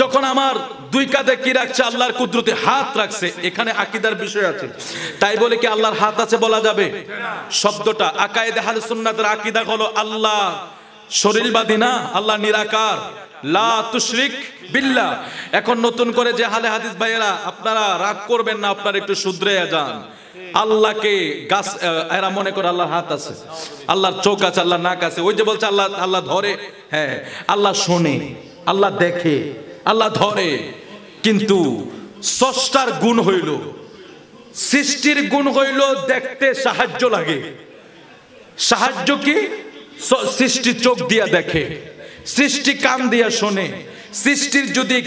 যখন আমার 2 কাঁধে কি রাখছে, আল্লাহর কুদরতে হাত রাখছে। এখানে আকীদার বিষয় আছে, তাই বলে কি আল্লাহর হাত আছে বলা যাবে? শব্দটা আকায়েদে আহলে সুন্নাতের আকীদা হলো আল্লাহ শরীরবাদী না, আল্লাহ নিরাকার, লা তুশরিক বিল্লাহ। এখন নতুন করে যে আহলে হাদিস ভাইয়েরা, আপনারা রাগ করবেন না, আপনারা একটু শুধরে যান। আল্লাহকে গাছ, এরা মনে করে আল্লাহর হাত আছে, আল্লাহর চোখ আছে, আল্লাহর নাক আছে। ওই যে বলছে আল্লাহ আল্লাহ ধরে, হ্যাঁ আল্লাহ শোনে, আল্লাহ দেখে, আল্লাহ ধরে। কিন্তু স্রষ্টার গুণ হইল, সৃষ্টির গুণ হইল দেখতে সাহায্য লাগে। সাহায্য কি? সৃষ্টি চোখ দিয়া দেখে, সৃষ্টি কান দিয়া শোনে। সৃষ্টির যদি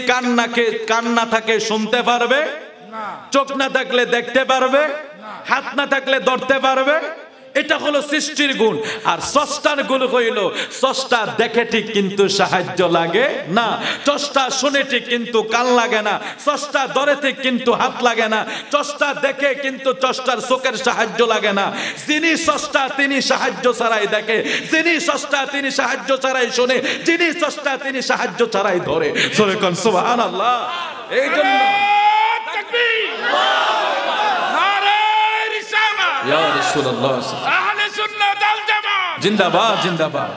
কান না থাকে শুনতে পারবে, চোখ না থাকলে দেখতে পারবে, হাত না থাকলে ধরতে পারবে। এটা হলো সৃষ্টির গুণ। আর স্রষ্টার গুণ হইল, স্রষ্টা দেখে ঠিক কিন্তু সাহায্য লাগে না, স্রষ্টা শুনে ঠিক কিন্তু কান লাগে না, স্রষ্টা ধরে ঠিক কিন্তু হাত লাগে না, স্রষ্টা দেখে কিন্তু স্রষ্টার চোখের সাহায্য লাগে না। যিনি স্রষ্টা তিনি সাহায্য ছাড়াই দেখে, যিনি স্রষ্টা তিনি সাহায্য ছাড়াই শুনে, যিনি স্রষ্টা তিনি সাহায্য ছাড়াই ধরে। সরে কোন সুবহানাল্লাহ। এই জন্য জিন্দাবাদ জিন্দাবাদ।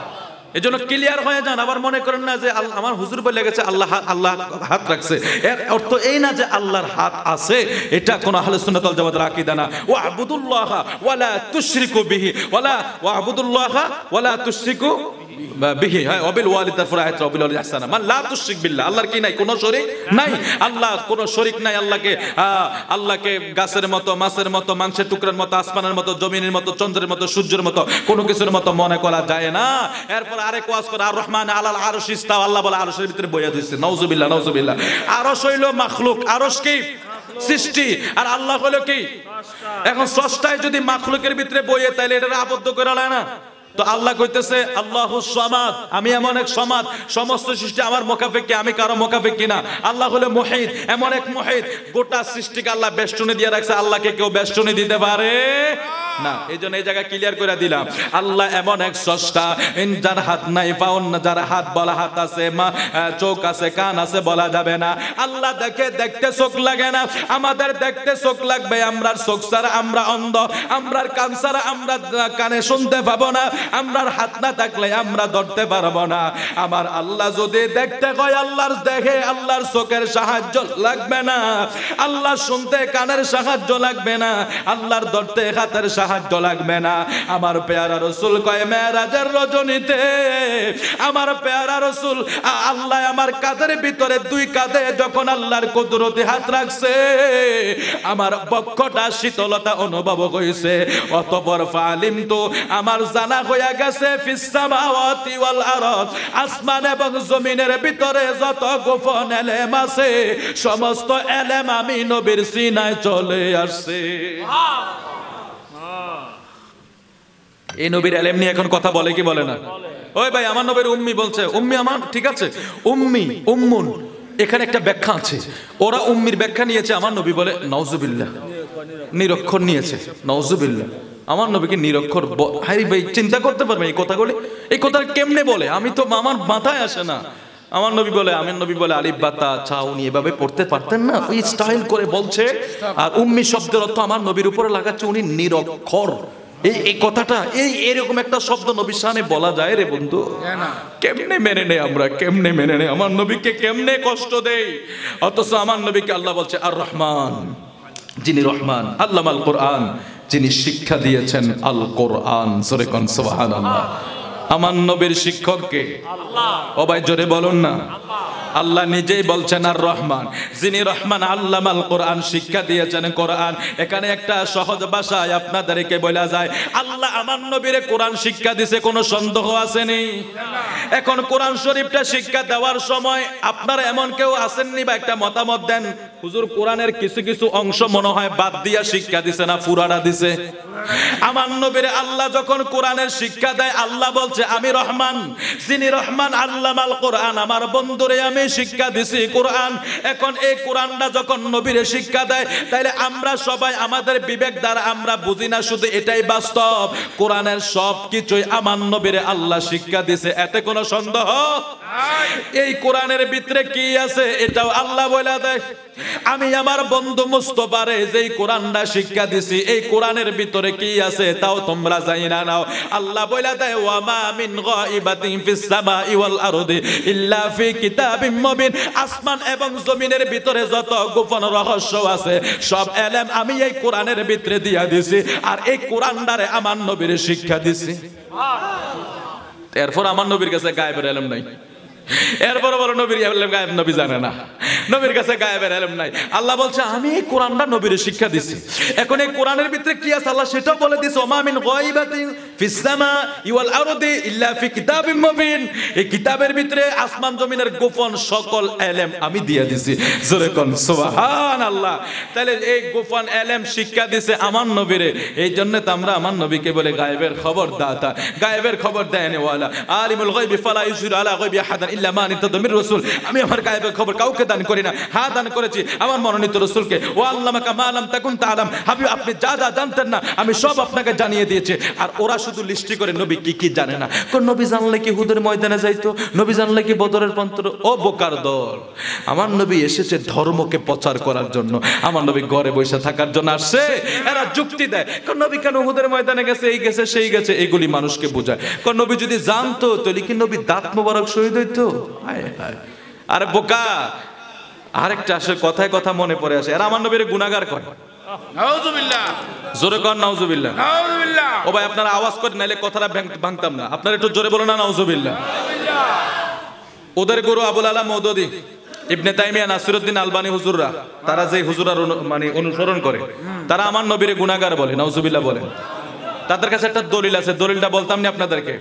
এজন্য ক্লিয়ার হয়ে যান। আবার মনে করেন না যে আমার হুজুর বলে গেছে আল্লাহ হাত রাখছে, এর অর্থ এই না যে আল্লাহর হাত আছে। এটা কোন আহলে সুন্নাত ওয়াল জামাতের আকীদা না। ওয়া আবুদুল্লাহ ওয়ালা তুশরিকু বিহি, ওয়া আবুদুল্লাহ ওয়ালা তুশরিকু বিহি, হ্যাঁ ওয়াবিল ওয়ালিদাইনি ফারাহাত ওয়াবিল ওয়ালিদাইনি ইহসানা, মান লা তুশরিক বিল্লাহ। আল্লাহর কি নাই? কোনো শরীক নাই। আল্লাহ কোনো শরীক নাই। আল্লাহকে গাছের মতো, মাছের মতো, মাংসের টুকরার মতো, আসমানের মতো, জমিনের মতো, চন্দ্রের মতো, সূর্যের মতো কোনো কিছুর মতো মনে করা যায় না। এরপর আরেক ওয়াজ করে, আর রহমান আলাল আরশ ইস্তাওয়া, আল্লাহ বলে আরশের ভিতরে বইয়া দিয়েছে। নাউজুবিল্লাহ নাউজুবিল্লাহ। আরশ হইল মাখলুক, আরশ কি? সৃষ্টি। আর আল্লাহ হলো কি? এখন স্রষ্টায় যদি মাখলুকের ভিতরে বইয়ে, তাইলে এটা আবদ্ধ করে লায় না। তো আল্লাহ কইতেছে আল্লাহুস সামাদ, আমি এমন এক সমাদ, সমস্ত সৃষ্টি আমার মোকাফেকি, আমি কারো মোকাফেকি না। আল্লাহ হলো মুহিত, এমন এক মুহিত, গোটা সৃষ্টিকে আল্লাহ বেষ্টনী দিয়ে রাখছে। আল্লাহকে কেউ বেষ্টনী দিতে পারে না। এই জন্য এই জায়গায় ক্লিয়ার করে দিলাম, আল্লাহ এমন এক স্রষ্টা, যার হাত নাই, পাও না, যার হাত বলা হাত আছে, চোখ আছে, কান আছে বলা যাবে না। আল্লাহ দেখে, দেখতে চোখ লাগে না। আমাদের দেখতে চোখ লাগবে, আমরার চোখ ছাড়া আমরা অন্ধ, আমরার কান ছাড়া আমরা কানে শুনতে পাবো না, আমরার হাত না থাকলে আমরা ধরতে পারবো না। আমার আল্লাহ যদি দেখতে কয়, আল্লাহর দেখে, আল্লাহর চোখের সাহায্য লাগবে না, আল্লাহ শুনতে কানের সাহায্য লাগবে না, আল্লাহর ধরতে হাতের সাহায্য লাগবে না। আমার পেয়ারা রাসূল কয় মেরাজের রজনীতে আমার পেয়ারা রাসূল আল্লাহ আমার কাঁধের ভিতরে দুই কাঁধে যখন আল্লাহর কুদরতে হাত রাখছে আমার বক্ষটা শীতলতা অনুভব হইছে। অতঃপর ফালিমতু আমার জানা হইয়া গেছে ফিস সামাওয়াতি ওয়াল আরদ আসমান এবং জমিনের ভিতরে যত গোপন এলেম আছে সমস্ত এলেম আমি নবীর সিনায় চলে আসছে। এই নবীর এলেম নিয়ে এখন কথা বলে কি বলে না? ওই ভাই আমার নবীর উম্মি বলছে, উম্মি আমার ঠিক আছে, উম্মি উম্মুন এখানে একটা ব্যাখ্যা আছে, ওরা উম্মির ব্যাখ্যা নিয়েছে, আমার নবী বলে নাউজুবিল্লাহ নিরক্ষর নিয়েছে, নাউজুবিল্লাহ। আমার নবীকে নিরক্ষর হাই ভাই চিন্তা করতে পারবে এই কথাগুলি, এই কথা কেমনে বলে? আমি তো আমার মাথায় আসে না। আমার নবী বলে আলিফ বা তা ছা উনি এভাবে পড়তে পারতেন না, ওই স্টাইল করে বলছে। আর উম্মি শব্দের অর্থ আমার নবীর উপরে লাগাচ্ছে উনি নিরক্ষর। এই কথাটা এরকম একটা শব্দ নবীর সামনে বলা যায় রে বন্ধু? কেমনে মেনে নেই আমরা, কেমনে মেনে নেই? আমার নবীকে কেমনে কষ্ট দেই, অথচ আমার নবীকে আল্লাহ বলছে আর রহমান, যিনি রহমান, আল্লামাল কোরআন, যিনি শিক্ষা দিয়েছেন আল কোরআন। জোরে কোন সুবহানাল্লাহ। আমার নবীর শিক্ষক কে? আল্লাহ। ও ভাই জোরে বলুন না। আল্লাহ নিজেই বলছেন আর রহমান, যিনি রহমান আল্লামাল কোরআন, শিক্ষা দিয়েছেন কোরআন। এখানে একটা সহজ ভাষায় আপনাদেরকে বলা যায় আল্লাহ আমার নবীরে কোরআন শিক্ষা দিছে, কোনো সন্দেহ আসেনি? এখন কোরআন শরীফটা শিক্ষা দেওয়ার সময় আপনারা এমন কেউ আসেননি বা একটা মতামত দেন হুজুর কোরআনের কিছু কিছু অংশ মনে হয় বাদ দিয়া শিক্ষা দিছে না পুরাটা দিছে? আমার নবীরে আল্লাহ যখন কোরআনের শিক্ষা দেয় আল্লাহ বলছে আমি রহমান, যিনি রহমান আল্লামাল কোরআন, আমার বন্ধুরে আমি শিক্ষা দিছি কোরআন। এখন এই কোরআনটা যখন নবীরে শিক্ষা দেয় তাইলে আমরা সবাই আমাদের বিবেক দ্বারা আমরা বুঝি না শুধু এটাই বাস্তব, কোরআনের সব কিছুই আমার নবীরে আল্লাহ শিক্ষা দিছে, এতে কোনো সন্দেহ? এই কোরআনের ভিতরে কি আছে এটাও আল্লাহ বলে দেয়। আমি আমার বন্ধু মুস্তাফারে যেই কোরআনটা শিক্ষা দিছি এই কোরআনের ভিতরে কি আছে তাও তোমরা জানি না নাও। আল্লাহ বলে দেয় ওয়া মা মিন গায়বাতিন ফিস সামাই ওয়াল আরদি ইল্লা ফি কিতাবিম মুবিন, আসমান এবং জমিনের ভিতরে যত গোপন রহস্য আছে সব এলেম আমি এই কোরআনের ভিতরে দিয়া দিছি, আর এই কোরআনটারে আমার নবীর শিক্ষা দিছি। এরপর আমার নবীর কাছে গায়েবের এলেম নাই, এরপর বলো নবীর এলেম গায়েব নবী জানে না, নবীর কাছে গায়েবের এলেম নাই। আল্লাহ বলছে আমি এই কোরআনটা নবীর শিক্ষা দিছি। এখন এই কোরআনের ভিতরে কি আছে আল্লাহ সেটা বলে দিয়েছে ওয়া মা মিন গায়বাতিন ফিস সামাই ওয়াল আরদি ইল্লা ফি কিতাবিম মুবিন, এই কিতাবের ভিতরে আসমান জমিনের গোপন সকল এলেম আমি দিয়ে দিছি। জোরে কোন সুবহানাল্লাহ। তাহলে এই গোপন এলেম শিক্ষা দিছে আমার নবীরে, এই জন্য তো আমরা আমার নবীকে বলে গায়েবের খবর দাতা, গায়েবের খবর দেয়নি ওয়ালা আলিমুল গায়বি ফালা ইউযিরু আলা গায়বি আহাদান ইল্লা মা নিতাদামির রাসূল। আমি আমার গায়েবের খবর কাউকে দান করি না, হ্যাঁ দান করেছি আমার মনোনীত রাসূলকে। ওয়া আল্লামাকা মা লাম তাকুন তাআলাম, হাবিব আপনি যা যা জানতেন না আমি সব আপনাকে জানিয়ে দিয়েছি। আর ওরা শুধু লিস্টি করে নবী কি কি জানে না। কোন নবী জানলে কি হুদের ময়দানে যাইতো, নবী জানলে কি বদরের প্রান্তরে? ও বোকার দল, আমার নবী এসেছে ধর্মকে প্রচার করার জন্য, আমার নবী ঘরে বসে থাকার জন্য আসছে। এরা যুক্তি দেয় কোন নবী কেন হুদের ময়দানে গেছে, এই গেছে সেই গেছে, এগুলি মানুষকে বোঝায়। কোন নবী যদি জানতো তাহলে কি নবী দাঁত মোবারক শহীদ হইতো? আরে বোকা, আরেকটা আসে কথায় কথা মনে পড়ে আসে, এরা আমার নবীর গুনাহগার করে। নাউজুবিল্লাহ, জোরে কর নাউজুবিল্লাহ। নাউজুবিল্লাহ। ও ভাই আপনারা আওয়াজ করেন নাইলে কথাটা ভাঙতাম না, আপনারা একটু জোরে বলো না নাউজুবিল্লাহ। ওদের গুরু আবুল আলা মওদুদি, ইবনে তাইমিয়া, নাসিরউদ্দিন আলবানী হুজুররা, তারা যে হুজুরার মানে অনুসরণ করে তারা আমার নবীর গুনাহগার বলে, নাউজুবিল্লাহ বলেন। তাদের কাছে একটা দলিল আছে, দলিলটা বলতাম না আপনাদেরকে।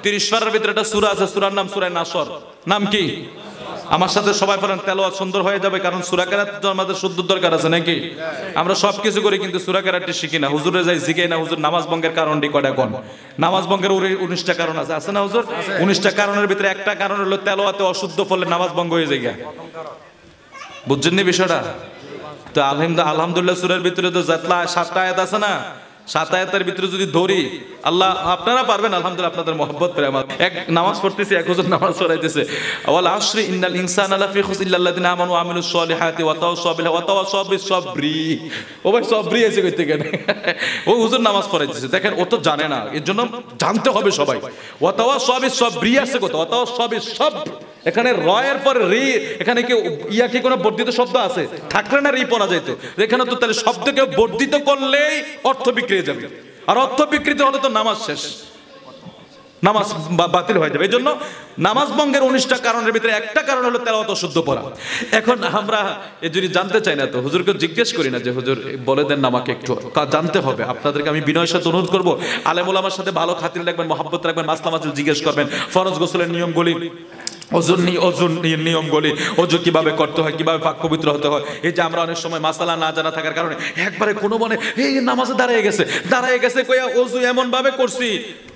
30 পারার ভিতরে একটা সূরা আছে, সূরার নাম সূরা নাসর। নাম কি? আমার সাথে সবাই পড়েন, তেলাওয়াত সুন্দর হয়ে যাবে, কারণ সূরা কেরাত তো আমাদের শুদ্ধ দরকার আছে নাকি? আমরা সবকিছু করি কিন্তু সূরা কেরাতটি শিখি না। হুজুরে যাই শিখাই না। হুজুর নামাজ ভঙ্গের কারণটি কয়টা কোন? নামাজ ভঙ্গের 19টা কারণ আছে, আছে না হুজুর? 19টা কারণের ভিতরে একটা কারণ হলো তেলাওয়াতে অশুদ্ধ পড়লে নামাজ ভঙ্গ হয়ে যায়। বুঝছেন নি বিষয়টা? তো আলহামদুলিল্লাহ সূরার ভিতরে তো 7টা আয়াত আছে না, 7 আয়াতের ভিতরে যদি ধরি আল্লাহ আপনারা পারবেন আলহামদুলিল্লাহ, আপনাদের মহব্বত করে আমার এক নামাজ পড়তেছি, এক হুজুর নামাজ পড়াইতেছে ওয়াল আসরি ইন্নাল ইনসানা লাফি খুসর ইল্লা আল্লাযিনা আমানু ওয়া আমিলুস সলিহাতি ওয়া তাওয়াসাউ বিল ওয়া তাওয়াসাউ বিস সাবরি। ও ভাই সাবরি আছে কইতে কেন? ও হুজুর নামাজ পড়াইতেছে, দেখেন ও তো জানে না, এর জন্য জানতে হবে সবাই। ওয়া তাওয়াসাউ বিস সাবরি আছে কত? ওয়া তাওয়াসাউ বিস সাবর, এখানে রয়ের পর রি, এখানে কি ইয়া কি কোনো বর্ধিত শব্দ আছে? থাকলে না রি পড়া যেত। এখানে তো তাহলে শব্দকে বর্ধিত করলেই অর্থ বিক্রি যাবে, আর অর্থ বিকৃতি হলে তো নামাজ শেষ, নামাজ বাতিল হয়ে যাবে। এই জন্য নামাজ ভঙ্গের 19টা কারণের ভিতরে একটা কারণ হলো তেলাওয়াত অশুদ্ধ পড়া। এখন আমরা যদি জানতে চাই না তো হুজুরকে জিজ্ঞেস করি না যে হুজুর বলে দেন না আমাকে একটু, জানতে হবে। আপনাদেরকে আমি বিনয়ের সাথে অনুরোধ করবো, আলেম ওলামার সাথে ভালো খাতির রাখবেন, মহব্বত রাখবেন, মাসলা মাসিল জিজ্ঞেস করবেন, ফরজ গোসলের নিয়মগুলি, অজুর নিয়মগুলি, অজু কিভাবে করতে হয়, কিভাবে পাক পবিত্র হতে হয়। এই যে আমরা অনেক সময় মাসালা না জানা থাকার কারণে একবারে কোনো মনে এই নামাজে দাঁড়িয়ে গেছে কইয়া অজু এমন ভাবে করছি,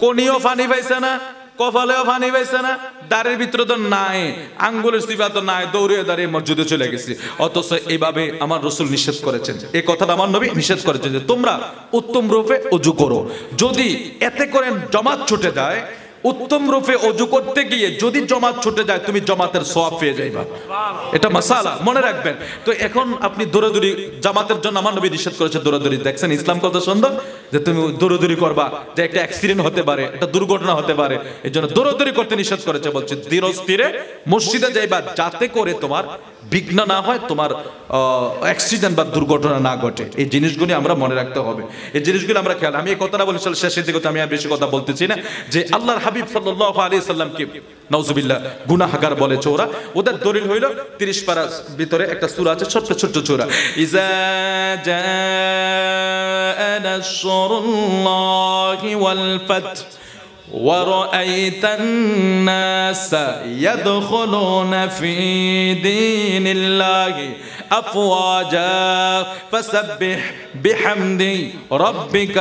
কোনিও পানি পাইছে না, কপালেও পানি পাইছে না, দাঁড়ের ভিতরে তো নাই, আঙ্গুলের সিবা তো নাই, দৌড়ে দাঁড়িয়ে মসজিদে চলে গেছি। অথচ এইভাবে আমার রাসূল নিষেধ করেছেন, এই কথাটা আমার নবী নিষেধ করেছেন যে তোমরা উত্তম রূপে অজু করো। যদি এতে করে জমাত ছুটে যায়, উত্তম রূপে অজু করতে গিয়ে যদি জমাত ছুটে যায়, তুমি জমাতের সওয়াব পেয়ে যাইবা। এটা মাসালা মনে রাখবেন। তো এখন আপনি দৌড়াদৌড়ি, জামাতের জন্য আমার নবী নিষেধ করেছে দৌড়াদৌড়ি। দেখছেন ইসলাম কত সুন্দর, যে তুমি দৌড়াদৌড়ি করবা, যে একটা অ্যাক্সিডেন্ট হতে পারে, একটা দুর্ঘটনা হতে পারে, এই জন্য দৌড়াদৌড়ি করতে নিষেধ করেছে। বলছে ধীর স্থিরে মসজিদে যাইবা, যাতে করে তোমার বিঘ্ন না হয়, তোমার অ্যাক্সিডেন্ট বা দুর্ঘটনা না ঘটে। এই জিনিসগুলি আমরা মনে রাখতে হবে, এই জিনিসগুলো আমরা খেয়াল। আমি এই কথাটা বলি শেষের দিকে, আমি আর বেশি কথা বলতেছি না। যে আল্লাহর হাবিব সাল্লাল্লাহু আলাইহি সাল্লামকে নাউজুবিল্লাহ গুনাহগার বলেছে ওরা, ওদের দলিল হইল 30 পারা ভিতরে একটা সূরা আছে, ছোট্ট ছোট্ট সূরা, ইজা জাআ নাসরুল্লাহি ওয়াল ফাত ورأيت الناس يدخلون في دين الله أفواجا فسبح بحمد ربك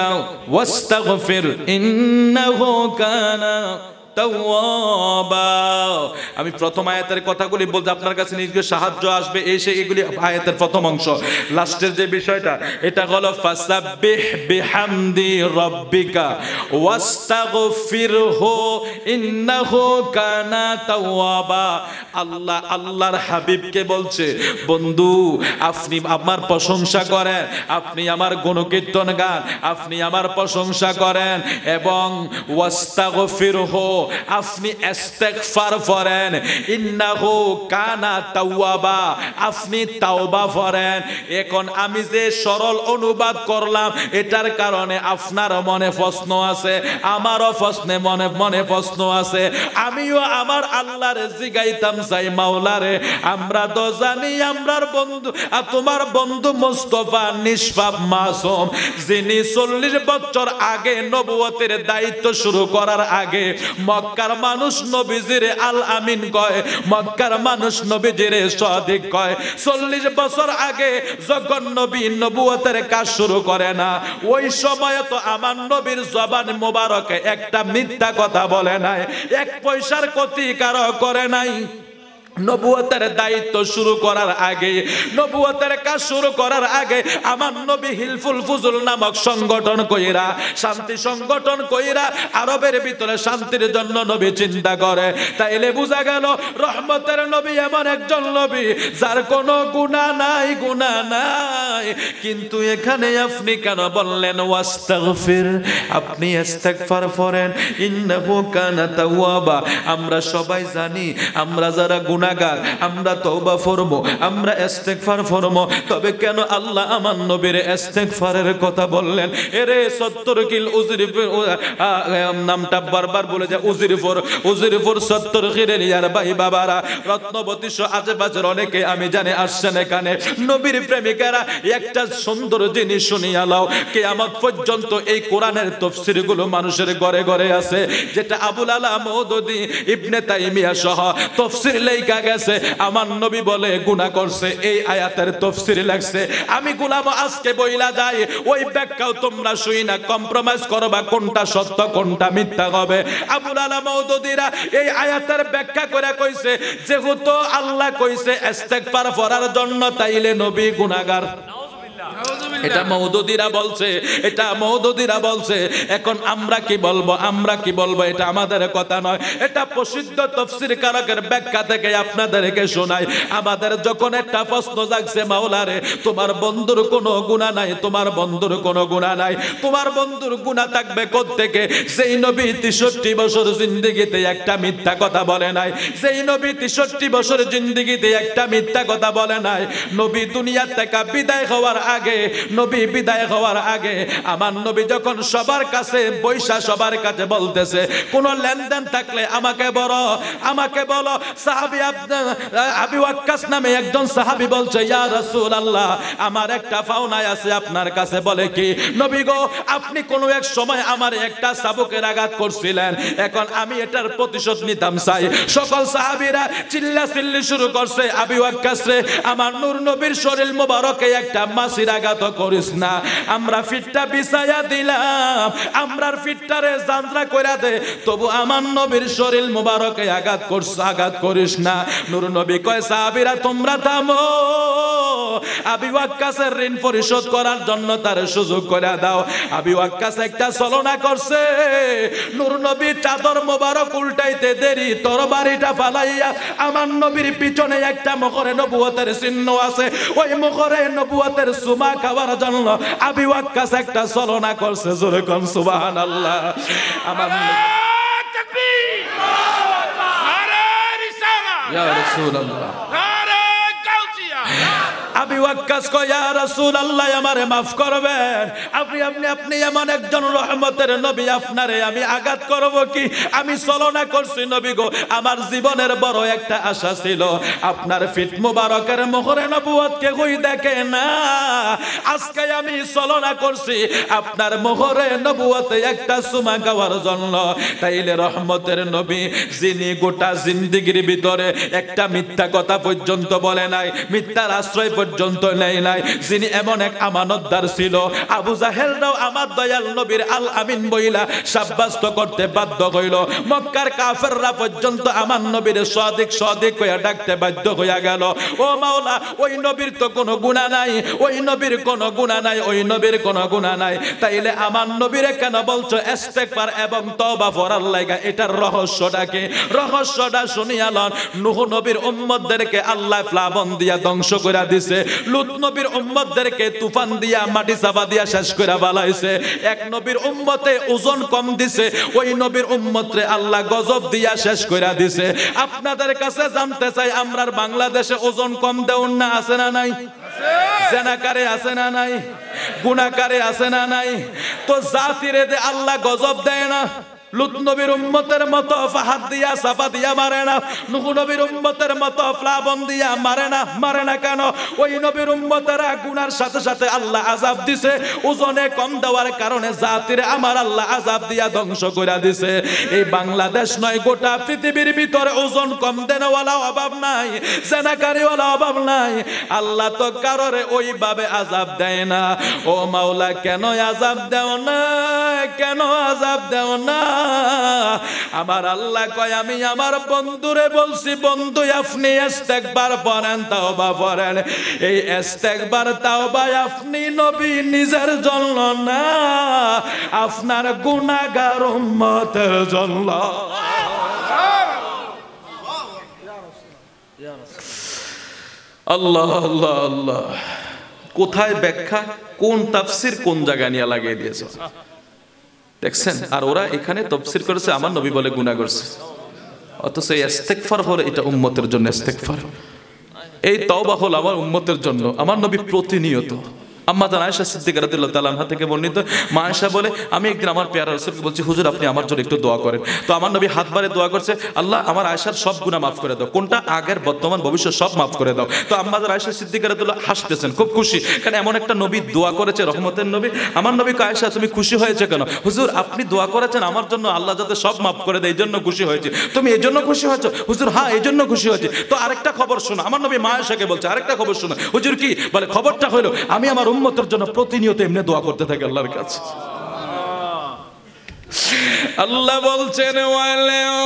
واستغفر إنه كان আমি প্রথম আয়াতের কথাগুলি বলতে আপনার কাছে নিজেকে সাহায্য আসবে, এসে এগুলি আয়াতের প্রথম অংশ, লাস্টের যে বিষয়টা এটা হলো ফাসাব্বিহ বিহামদি রাব্বিকা ওয়াস্তাগফিরহু ইন্নাহু কানা তাওয়াবা। আল্লাহ আল্লাহর হাবিবকে বলছে, বন্ধু আপনি আমার প্রশংসা করেন, আপনি আমার গুণকীর্তন গান, আপনি আমার প্রশংসা করেন, এবং ওয়াস্তাগফিরহু আপনি ইস্তিগফার করেন, ইন্নাহু কানা তাওয়াবা আপনি তাওবা করেন। এখন আমি যে সরল অনুবাদ করলাম, এটার কারণে আপনার মনে প্রশ্ন আছে, আমারও মনে প্রশ্ন আছে। আমিও আমার আল্লাহরে জিগাইতাম চাই, মাওলারে আমরা তো জানি আমরার বন্ধু আর তোমার বন্ধু মুস্তাফা নিষ্পাপ মাসুম, যিনি 40 বছর আগে নবুয়তের দায়িত্ব শুরু করার আগে মক্কার মানুষ নবীজিরে আল আমিন কয়, মক্কার মানুষ নবীজিরে সাদিক কয়। 40 বছর আগে যখন নবী নবুয়তের কাজ শুরু করে না, ওই সময় তো আমার নবীর জবান মোবারকে একটা মিথ্যা কথা বলে নাই, 1 পয়সার ক্ষতিকারও করে নাই। নবুয়তের দায়িত্ব শুরু করার আগে, নবুয়তের কাজ শুরু করার আগে আমার নবী হিলফুল ফুজুল নামক সংগঠন কইরা, শান্তি সংগঠন কইরা আরবের ভিতরে শান্তির জন্য নবী চিন্তা করে। তাইলে বোঝা গেল রহমতের নবী এমন একজন নবী যার কোনো গুনাহ নাই। কিন্তু এখানে আপনি কেন বললেন ওয়াস্তাগফির, আপনি ইস্তিগফার করেন, ইন্নাহু কানা তাওয়াবা। আমরা সবাই জানি আমরা যারা গুনাহগার, আমরা তওবা করব, আমরা ইস্তিগফার করব, তবে কেন আল্লাহ আমার নবীর ইস্তিগফারের কথা বললেন? এরে 70 কিল উজরিফ নামটা বারবার বলে যায়, উজরিফর 70 কিলের ইয়ার ভাই বাবারা, রত্নবতী সহ আশেপাশের অনেকে আমি জানি আসছেন এখানে। নবীর প্রেমিকারা একটা সুন্দর জিনিস শুনিয়া লাও, কিয়ামত পর্যন্ত এই কোরআনের তাফসীরগুলো মানুষের ঘরে ঘরে আছে, যেটা আবুল আলা মওদুদী ইবনে তাইমিয়া সহ তাফসীর লেখা গেছে। আমার নবী বলে গুনাহ করছে, এই আয়াতের তাফসীর লাগছে। আমি গোলাম আজকে বইলা যাই, ওই ব্যাখ্যাও তোমরা শুই না, কম্প্রোমাইজ করবা কোনটা সত্য কোনটা মিথ্যা হবে। আবুল আলা মওদুদীরা এই আয়াতের ব্যাখ্যা করে কইছে, যেহেতু আল্লাহ কইছে ইস্তিগফার করার জন্য, তাইলে নবী গুনাহগার। এটা মওদুদীরা বলছে, এটা মওদুদীরা বলছে। এখন আমরা কি বলবো, আমরা কি বলবো, এটা আমাদের কথা নয়, এটা প্রসিদ্ধ তাফসীর কারকের ব্যাখ্যা থেকে আপনাদেরকে শোনাই। আমাদের যখন একটা প্রশ্ন জাগছে, মাওলারে তোমার বন্ধুর কোনো গুনাহ নাই, তোমার বন্ধুর কোনো গুনাহ নাই, তোমার বন্ধুর গুনাহ থাকবে কোত্থেকে? যেই নবী 63 বছর জিন্দেগিতে একটা মিথ্যা কথা বলে নাই, যেই নবী 63 বছর জিন্দেগিতে একটা মিথ্যা কথা বলে নাই। নবী দুনিয়া থেকে বিদায় হওয়ার আগে, নবী বিদায় হওয়ার আগে আমার নবী যখন সবার কাছে বৈশা সবার কাছে বলতেছে, কোন লেনদেন থাকলে আমাকে বলো, আমাকে বলো। সাহাবী আবু ওয়াক্কাস নামে একজন সাহাবী বলছে, ইয়া রাসূলুল্লাহ আমার একটা পাওনা আছে আপনার কাছে। বলে কি? নবী গো আপনি কোন এক সময় আমার একটা চাবুকের আঘাত করছিলেন, এখন আমি এটার প্রতিশোধ নিতাম চাই। সকল সাহাবীরা চিল্লাচিল্লি শুরু করছে, আবু ওয়াক্কাস রে আমার নূর নবীর শরীর মোবারকে একটা মাছির আঘাত করিস না, আমরা ফিটটা বিছায়া দিলাম, আমরার ফিটটারে জানজরা কইরা দে, তবু আমার নবীর শরীর মোবারকে আঘাত করিস না। নূর নবী কয়, সাহাবীরা তোমরা থামো, আবু ওয়াক্কাসের ঋণ পরিশোধ করার জন্য তার সুযোগ করে দাও। আবু ওয়াক্কাস একটা ছলনা করছে, নূর নবী চাদর মোবারক উল্টাইতে দেরি তরবারিটা ফালাইয়া আমার নবীর পিছনে একটা মুখরে নবুয়তের চিহ্ন আছে, ওই মুখরে নবুয়তের সুমা খাওয়ার জন্য আবু ওয়াক্কাস একটা ছলনা করছে। জোরে কোন সুবহানাল্লাহ। আমার তাকবীর, নারে রিসালাত, ইয়া রাসূলুল্লাহ। নারে গাউসিয়া। আবু ওয়াক্কাস কয়, ইয়া রাসূলুল্লাহ আমারে maaf করবেন, আপনি এমন একজন রহমতের নবী, আপনারে আমি আঘাত করব কি? আমি ছলনা করছি নবী গো, আমার জীবনের বড় একটা আশা ছিল আপনার ফিট মোবারকের মোহরে নবুয়তকে কই দেখে না, আজকে আমি ছলনা করছি আপনার মোহরে নবুয়তে একটা সুমা খাওয়ার জন্য। তাইলে রহমতের নবী যিনি গোটা জিন্দেগির ভিতরে একটা মিথ্যা কথা পর্যন্ত বলে নাই, মিথ্যার আশ্রয় পর্যন্ত নেয় নাই, যিনি এমন এক আমানতদার ছিল, আবু জাহেলরাও আমার দয়াল নবীর আল আমিন বইলা সাব্যস্ত করতে বাধ্য হইল, মক্কার কাফেররা পর্যন্ত আমার নবীর সাদিক সাদিক কইয়া ডাকতে বাধ্য হইয়া গেল। ও মাওলা, ওই নবীর তো কোনো গুনাহ নাই, ওই নবীর কোনো গুনাহ নাই, ওই নবীর কোনো গুনাহ নাই, তাইলে আমার নবীরে কেন বলছো ইস্তেগফার এবং তওবা করার লাগা? এটার রহস্যটা কি? রহস্যটা শুনিয়া লন। নূহ নবীর উম্মতদেরকে আল্লাহ প্লাবন দিয়া ধ্বংস কইরা দিছে, লূত নবীর উম্মতদেরকে তুফান দিয়া মাটি চাপা দিয়া শেষ কইরা বালাইছে। এক নবীর উম্মতে ওজন কম দিছে, ওই নবীর উম্মতরে আল্লাহ গজব দিয়া শেষ কইরা দিছে। আপনাদের কাছে জানতে চাই, আমরার বাংলাদেশে ওজন কম দেউন না আছে না নাই? জেনাকারে আছে না নাই? গুনাহকারে আছে না নাই? তো জাতিরে দে আল্লাহ গজব দেয় না? লূত নবীর উম্মতের মতো ফাহাদ দিয়া সাফা দিয়া মারে না, নূহ নবীর উম্মতের মতো প্লাবন দিয়া মারে না। মারে না কেন? ওই নবীর উম্মতেরা গুনার সাথে সাথে আল্লাহ আযাব দিছে, ওজনে কম দেওয়ার কারণে জাতিরে আমার আল্লাহ আযাব দিয়া ধ্বংস কইরা দিছে। এই বাংলাদেশ নয়, গোটা পৃথিবীর ভিতরে ওজন কম দেনওয়ালা অভাব নাই, জেনাকারীওয়ালা অভাব নাই। আল্লাহ তো কারোরে ওইভাবে আযাব দেয় না। ও মাওলা, কেন আযাব দেও না? কেন আযাব দেও না? আমার আল্লাহ কয়, আমি আমার বন্ধুরে বলছি, বন্ধু আপনি ইস্তেগফার পড়েন, তাওবা পড়েন। এই ইস্তেগফার তাওবা আপনি নবী নিজের জন্য না, আপনার গুনাহগার উম্মতের জন্য। আল্লাহ আল্লাহ আল্লাহ। কোথায় ব্যাখ্যা, কোন তাফসীর কোন জায়গায় নিয়ে লাগিয়ে দিয়েছে দেখছেন? আর ওরা এখানে তাফসীর করেছে আমার নবী বলে গুনাহ করছে, অথচ এই ইস্তেগফার হলো এটা উম্মতের জন্য ইস্তেগফার, এই তওবা হলো আমার উম্মতের জন্য। আমার নবী প্রতিনিয়ত আম্মা জান আয়েশা সিদ্দিকা রাদিয়াল্লাহু তাআলা আনহা থেকে বর্ণিত, মা আয়েশা বলে, আমি একদিন আমার পেয়ারা রাসূলকে বলছি, হুজুর আপনি আমার জন্য একটু দোয়া করেন। তো আমার নবী হাত বাড়িয়ে দোয়া করছে, আল্লাহ আমার আয়েশার সব গুনাহ মাফ করে দাও, কোনটা আগের বর্তমান ভবিষ্যৎ সব মাফ করে দাও। তো আম্মা জান আয়েশা সিদ্দিকা রাদিয়াল্লাহু হাসতেছেন, খুব খুশি, কারণ এমন একটা নবী দোয়া করেছে, রহমতের নবী। আমার নবী কয়, আয়েশা তুমি খুশি হয়েছে কেন? হুজুর আপনি দোয়া করেছেন আমার জন্য আল্লাহ যাতে সব মাফ করে দেয়, এই জন্য খুশি হয়েছে। তুমি এই জন্য খুশি হয়েছো? হুজুর হ্যাঁ এই জন্য খুশি হয়েছে। তো আরেকটা খবর শোনো, আমার নবী মা আয়েশাকে বলছে আরেকটা খবর শোনো। হুজুর কি বলে? খবরটা হলো আমি আমার উম্মতের জন্য প্রতিনিয়ত এমনি দোয়া করতে থাকি আল্লাহর কাছে। আল্লাহ বলছেন, ওয়ালাউ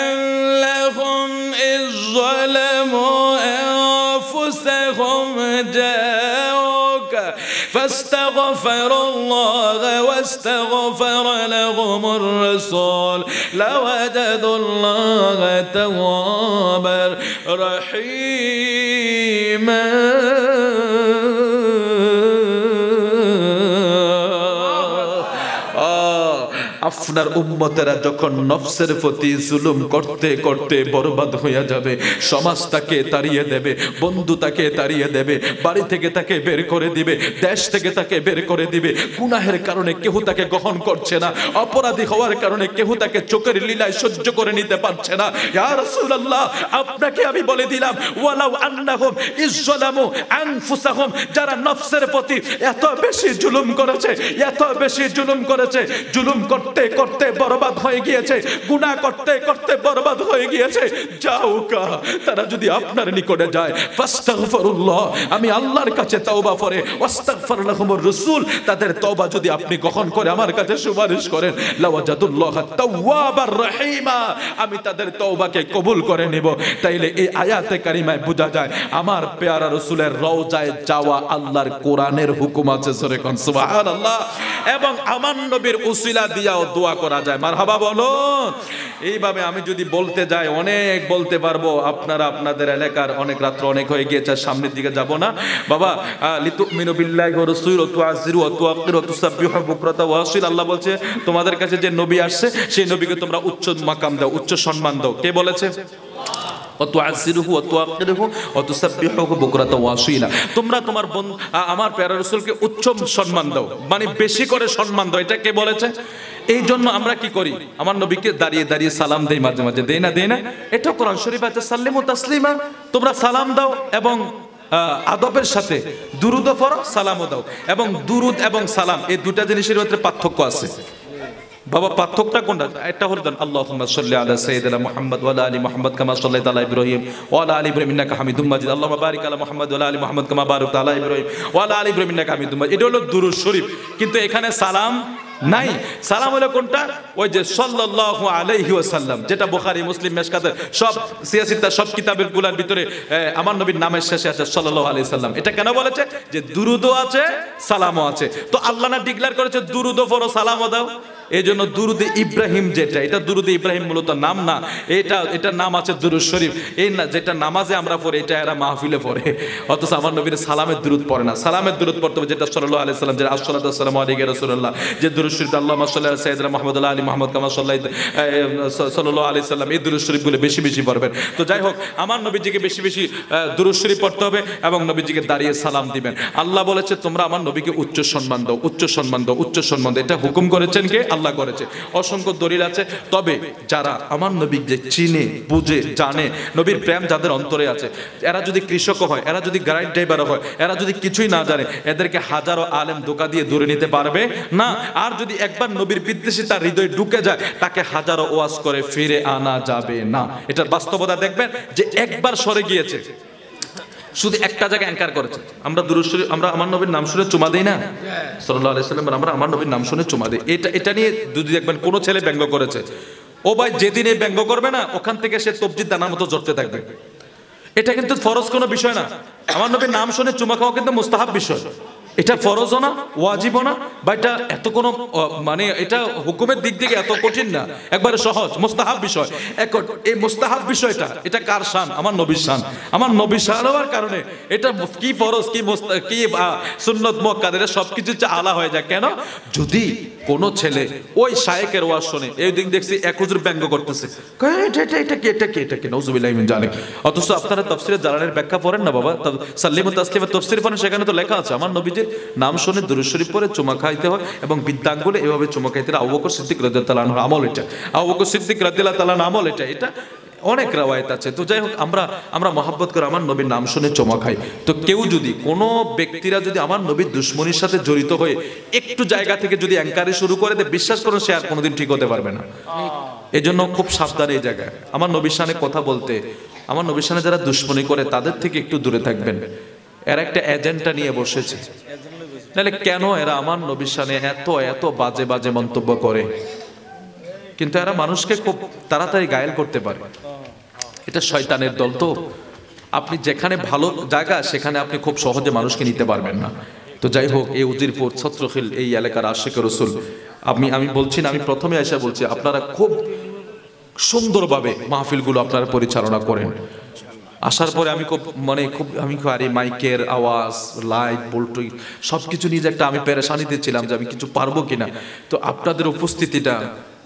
আল্লাহুম ইযলামু আনফুসাহুম জাউকা ফাস্তাগফিরুল্লাহ ওয়াস্তাগফার লাহুমুর রাসূল লাওয়াজাদুল্লাহ তাওয়াবার রহিমা। আপনার উম্মতেরা যখন নফসের প্রতি জুলুম করতে করতে বরবাদ হয়ে যাবে, সমাজ তাকে তাড়িয়ে দেবে, বন্ধু তাকে তাড়িয়ে দেবে, বাড়ি থেকে তাকে বের করে দিবে, দেশ থেকে তাকে বের করে দিবে। গুনাহের কারণে কেউ তাকে গ্রহণ করছে না, অপরাধী হওয়ার কারণে কেউ তাকে চোখের লীলায় সহ্য করে নিতে পারছে না। ইয়া রাসূলুল্লাহ, আপনাকে আমি বলে দিলাম, ওয়ালাউ আন্নাহুম ইযলামু আনফুসাহুম, যারা নফসের প্রতি এত বেশি জুলুম করেছে, এত বেশি জুলুম করেছে, জুলুম করতে করতে বরবাদ হয়ে গিয়েছে, গুনাহ করতে করতে বরবাদ হয়ে গিয়েছে, যাওকা তারা যদি আপনার নিকটে যায়, ফাস্তাগফিরুল্লাহ, আমি আল্লাহর কাছে তওবা করে, ওয়াস্তাগফার লাহুমুর রাসূল, তাদের তওবা যদি আপনি গ্রহণ করে আমার কাছে সুপারিশ করেন, লাওয়াজাদুল্লাহ তাওয়াবার রহিমা, আমি তাদের তওবাকে কবুল করে নেব। তাইলে এই আয়াতে কারিমায় বোঝা যায় আমার পেয়ারা রাসূলের রওজায় যাওয়া আল্লাহর কোরআনের হুকুম আছে। সূরা কোন সুবহানাল্লাহ। এবং আমার নবীর উসিলা দিয়াও দোয়া করা যায়। মারহাবা বলুন। এইভাবে আমি যদি বলতে যাই অনেক বলতে পারবো। আপনারা আপনাদের এলাকার অনেক রাত্র অনেক হয়ে গিয়েছে, সামনের দিকে যাব না বাবা। লিতুমিনু বিল্লাহি ওয়া রাসূলিহি ওয়া তুআযিরু ওয়া তুওয়াক্কিরু ওয়া তুসাব্বিহু বুকরাতা ওয়া আসীলা। আল্লাহ বলছে তোমাদের কাছে যে নবী আসছে সেই নবীকে তোমরা উচ্চ মাকাম দাও, উচ্চ সম্মান দাও। কে বলেছে? তোমরা তোমার আমার প্যারা রাসূলকে উচ্চ সম্মান দাও, মানে বেশি করে সম্মান দাও। এটা কে বলেছে? এই জন্য আমরা কি করি? আমার নবীকে দাঁড়িয়ে দাঁড়িয়ে সালাম দেই, মাঝে মাঝে দেই না? এটা কোরআন শরীফ আছে, সাল্লিমু তাসলিমা, তোমরা সালাম দাও এবং আদবের সাথে দুরুদ পড়ো, সালামও দাও। এবং দুরুদ এবং সালাম এই দুটা জিনিসের মধ্যে পার্থক্য আছে বাবা। পার্থক্যটা কোনটা? একটা হলো আল্লাহুম্মা সাল্লি আলা সাইয়্যিদিনা মুহাম্মদ ওয়া আলা আলি মুহাম্মদ কামা সাল্লাইতা আলা ইব্রাহিম ওয়া আলা আলি ইব্রাহিম ইন্নাকা হামিদুম মাজিদ। আল্লাহুম্মা বারিক আলা মুহাম্মদ ওয়া আলা আলি মুহাম্মদ কামা বারাকতা আলা ইব্রাহিম ওয়া আলা আলি ইব্রাহিম ইন্নাকা হামিদুম মাজিদ। এটা হলো দুরূদ শরীফ, কিন্তু এখানে সালাম নাই। সালাম হলো কোনটা? ওই যে সাল্লাল্লাহু আলাইহি ওয়াসাল্লাম, যেটা বুখারী মুসলিম মিশকাতের সব সিয়াসিতা সব কিতাবের গুলার ভিতরে আমার নবীর নামের শেষে আছে সাল্লাল্লাহু আলাইহি সাল্লাম। এটা কেন বলেছে? যে দুরুদও আছে সালামও আছে। তো আল্লাহ না ডিক্লেয়ার করেছে দুরুদও পড়ো সালামও দাও। এই জন্য দুরুদে ইব্রাহিম যেটা, এটা দুরুদে ইব্রাহিম মূলত নাম না, এটা নাম আছে দুরুদ শরীফ। এই না যেটা নামাজে আমরা পড়ি, এটা এরা মাহফিলে পড়ে, অথচ আমার নবীর সালামের দুরুদ পড়ে না। সালামের দুরুদ পড়তে হবে যেটা সাল্লাল্লাহু আলাইহি সাল্লাম, যেটা আসসালাতু ওয়াসসালামু আলাইকা রাসূলুল্লাহ, যে দুরুদ শরীফ আল্লাহুম্মা সাল্লি আলা সাইয়্যিদিনা মুহাম্মদ ওয়া আলা আলি মুহাম্মদ কামা সাল্লাইতা সাল্লাল্লাহু আলাইহি সাল্লাম। এই দুরুদ শরীফগুলো বেশি বেশি পড়বেন। তো যাই হোক, আমার নবীজিকে বেশি বেশি দুরুদ শরীফ পড়তে হবে এবং নবীজিকে দাঁড়িয়ে সালাম দিবেন। আল্লাহ বলেছে তোমরা আমার নবীকে উচ্চ সম্মান দাও, উচ্চ সম্মান দাও, উচ্চ সম্মান দাও। এটা হুকুম করেছেন কে? আল্লাহ করেছে। অসংখ্য দলিল আছে। তবে যারা আমার নবীকে চিনে বুঝে জানে, নবীর প্রেম যাদের অন্তরে আছে, এরা যদি কৃষক হয়, এরা যদি গাড়ি ড্রাইভার হয়, এরা যদি কিছুই না জানে, এদেরকে হাজারো আলেম ধোঁকা দিয়ে দূরে নিতে পারবে না। আর যদি একবার নবীর বিদ্বেষী তার হৃদয়ে ঢুকে যায়, তাকে হাজারো ওয়াজ করে ফিরে আনা যাবে না। এটার বাস্তবতা দেখবেন যে একবার সরে গিয়েছে, শুধু একটা জায়গায় অ্যাঙ্কার করেছে। আমরা দুরূদ শরীফ, আমরা আমার নবীর নাম শুনে চুমা দেই না সাল্লাল্লাহু আলাইহি সাল্লাম, আমরা আমার নবীর নাম শুনে চুমা দেই। এটা নিয়ে যদি দেখবেন কোনো ছেলে ব্যঙ্গ করেছে, ও ভাই যেদিন এই ব্যঙ্গ করবে না, ওখান থেকে সে তবজিদ দানার মতো জড়তে থাকবে। এটা কিন্তু ফরজ কোনো বিষয় না। আমার নবীর নাম শুনে চুমা খাওয়া কিন্তু মুস্তাহাব বিষয়। এটা ফরজও না, ওয়াজিবও না, বা এটা এত কোনো মানে এটা হুকুমের দিক থেকে এত কঠিন না, একবারে সহজ মুস্তাহাব বিষয়। এখন এই মুস্তাহাব বিষয়টা এটা কার শান? আমার নবীর শান। আমার নবীর শান হওয়ার কারণে এটা কি ফরজ কি কি সুন্নত মুআক্কাদ এটা সবকিছু আলা হয়ে যায়। কেন? যদি কোনো ছেলে ওই শায়েকের ওয়াজ শুনে, এই দিন দেখছি এক হুজুর ব্যঙ্গ করতেছে, এটা কি নাউযুবিল্লাহি মিন যালিক, অথচ আপনারা তাফসীরে জালালের ব্যাখ্যা পড়েন না বাবা, সাল্লিমু তাসলিমা তাফসীর পড়েন, সেখানে তো লেখা আছে আমার নবীজির নাম শুনে দুরূদ শরীফ পড়ে চুমা খাইতে হয় এবং বৃদ্ধাঙ্গুলে এভাবে চুমা খাইতে। আবু বকর সিদ্দিক রাদিয়াল্লাহু তাআলা আনহুর আমল এটা, আবু বকর সিদ্দিক রাদিয়াল্লাহু তাআলা আমল এটা অনেক রাওয়ায়াত আছে। তো যাই হোক, আমরা মহব্বত করে আমার নবীর নাম শুনে চুমা খাই। তো কেউ যদি কোনো ব্যক্তিরা যদি আমার নবীর দুশমনির সাথে জড়িত হয়ে একটু জায়গা থেকে যদি অ্যাঙ্কারি শুরু করে দেয়, বিশ্বাস করুন সে আর কোনোদিন ঠিক হতে পারবে না। এই জন্য খুব সাবধান এই জায়গায় আমার নবীর শানে কথা বলতে। আমার নবীর শানে যারা দুশমনি করে তাদের থেকে একটু দূরে থাকবেন। এরা একটা এজেন্ডা নিয়ে বসেছে, নাহলে কেন এরা আমার নবীর শানে এত বাজে বাজে মন্তব্য করে? কিন্তু এরা মানুষকে খুব তাড়াতাড়ি ঘায়েল করতে পারে। এটা শয়তানের দল। তো আপনি যেখানে ভালো জায়গা সেখানে আপনি খুব সহজে মানুষকে নিতে পারবেন না। তো যাই হোক, এই উজিরপুর ছত্রখিল এই এলাকার আশিক রাসূল, আমি বলছি না, আমি প্রথমে এসে বলছি আপনারা খুব সুন্দরভাবে মাহফিলগুলো আপনারা পরিচালনা করেন। আসার পরে আমি খুব আরে মাইকের আওয়াজ, লাইট, ভোল্টেজ সবকিছু নিয়ে যে একটা আমি পেরেশানিতে ছিলাম যে আমি কিছু পারবো কিনা। তো আপনাদের উপস্থিতিটা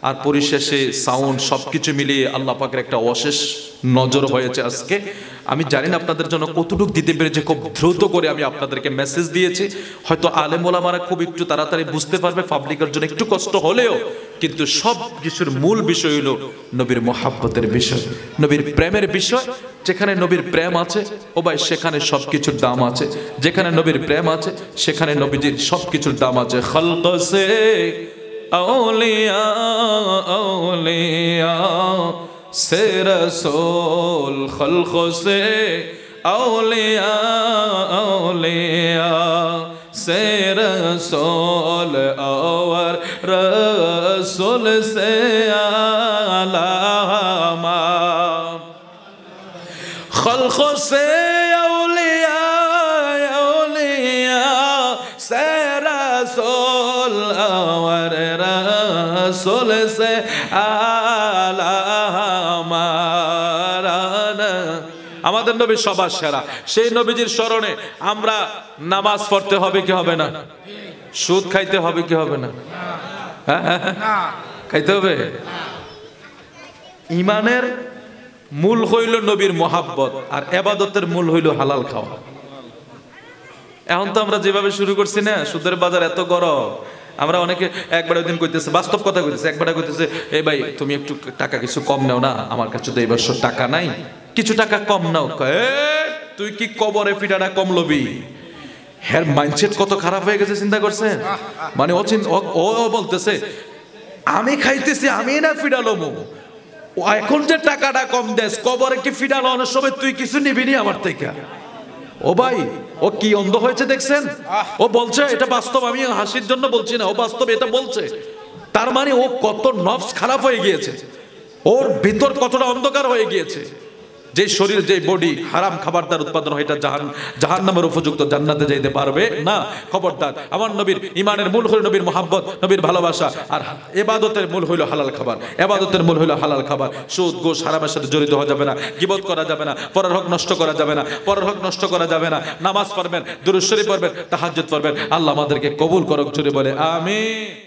আর পরিশেষে সাউন্ড সবকিছু মিলিয়ে আল্লাহ পাকের একটা অশেষ নজর হয়েছে আজকে। আমি জানি না আপনাদের জন্য কতটুকু দিতে পেরেছে, খুব দ্রুত করে আমি আপনাদেরকে মেসেজ দিয়েছি। হয়তো আলেম ওলামারা খুব একটু তাড়াতাড়ি বুঝতে পারবে, পাবলিকের জন্য একটু কষ্ট হলেও, কিন্তু সব কিছুর মূল বিষয় হলো নবীর মহাব্বতের বিষয়, নবীর প্রেমের বিষয়। যেখানে নবীর প্রেম আছে ও ভাই সেখানে সবকিছুর দাম আছে, যেখানে নবীর প্রেম আছে সেখানে নবীজির সবকিছুর দাম আছে। খলক সে আউলিয়া আউলিয়া से रसूल खल्क से औलिया औलिया से रसूल और रसूल से आलामा खल्क से औलिया औलिया से रसूल और रसूल से আমাদের নবী সবার সেরা। সেই নবীজির স্মরণে আমরা নামাজ পড়তে হবে কি হবে না? সুদ খাইতে হবে কি হবে না? খাইতে হবে। ইমানের মূল হইল নবীর মোহাব্বত, আর ইবাদতের মূল হইল হালাল খাওয়া। এখন তো আমরা যেভাবে শুরু করছি না, সুদের বাজার এত গরম, আমরা অনেকে একবার ওইদিন কইতেছে, বাস্তব কথা কইতেছে, একবার কইতেছে এই ভাই তুমি একটু টাকা কিছু কম নাও না, আমার কাছে তো এই বছর টাকা নাই, কিছু টাকা কম নাও। তুই কি কবরে ফিটাটা কম লবি? হ্যাঁ, মাইন্ডসেট কত খারাপ হয়ে গেছে চিন্তা করছেন? মানে ও বলতেছে আমি খাইতেছি, আমি না ফিডালো মো, এখন যে টাকাটা কম দেস কবরে কি ফিডালো অনেক সময় তুই কিছু নিবি নি আমার থেকে। ও ভাই, ও কি অন্ধ হয়েছে দেখছেন? ও বলছে এটা বাস্তব, আমি হাসির জন্য বলছি না, ও বাস্তব এটা বলছে। তার মানে ও কত নফস খারাপ হয়ে গিয়েছে, ওর ভিতর কতটা অন্ধকার হয়ে গিয়েছে। যে শরীর, যে বডি হারাম খাবার দ্বারা উৎপাদন হয়, এটা জাহান্নামের উপযুক্ত, জান্নাতে যাইতে পারবে না। খবরদার, আমার নবীর ইমানের মূল হলো নবীর মহাব্বত, নবীর ভালোবাসা, আর ইবাদতের মূল হইল হালাল খাবার। ইবাদতের মূল হইল হালাল খাবার। সুদ ঘুষ হারামের সাথে জড়িত হওয়া যাবে না, গীবত করা যাবে না, পরের হক নষ্ট করা যাবে না, পরের হক নষ্ট করা যাবে না। নামাজ পড়বেন, দুরূদ শরীফ পড়বেন, তাহাজ্জুদ পড়বেন। আল্লাহ আমাদেরকে কবুল করুক, জোরে বলে আমিন।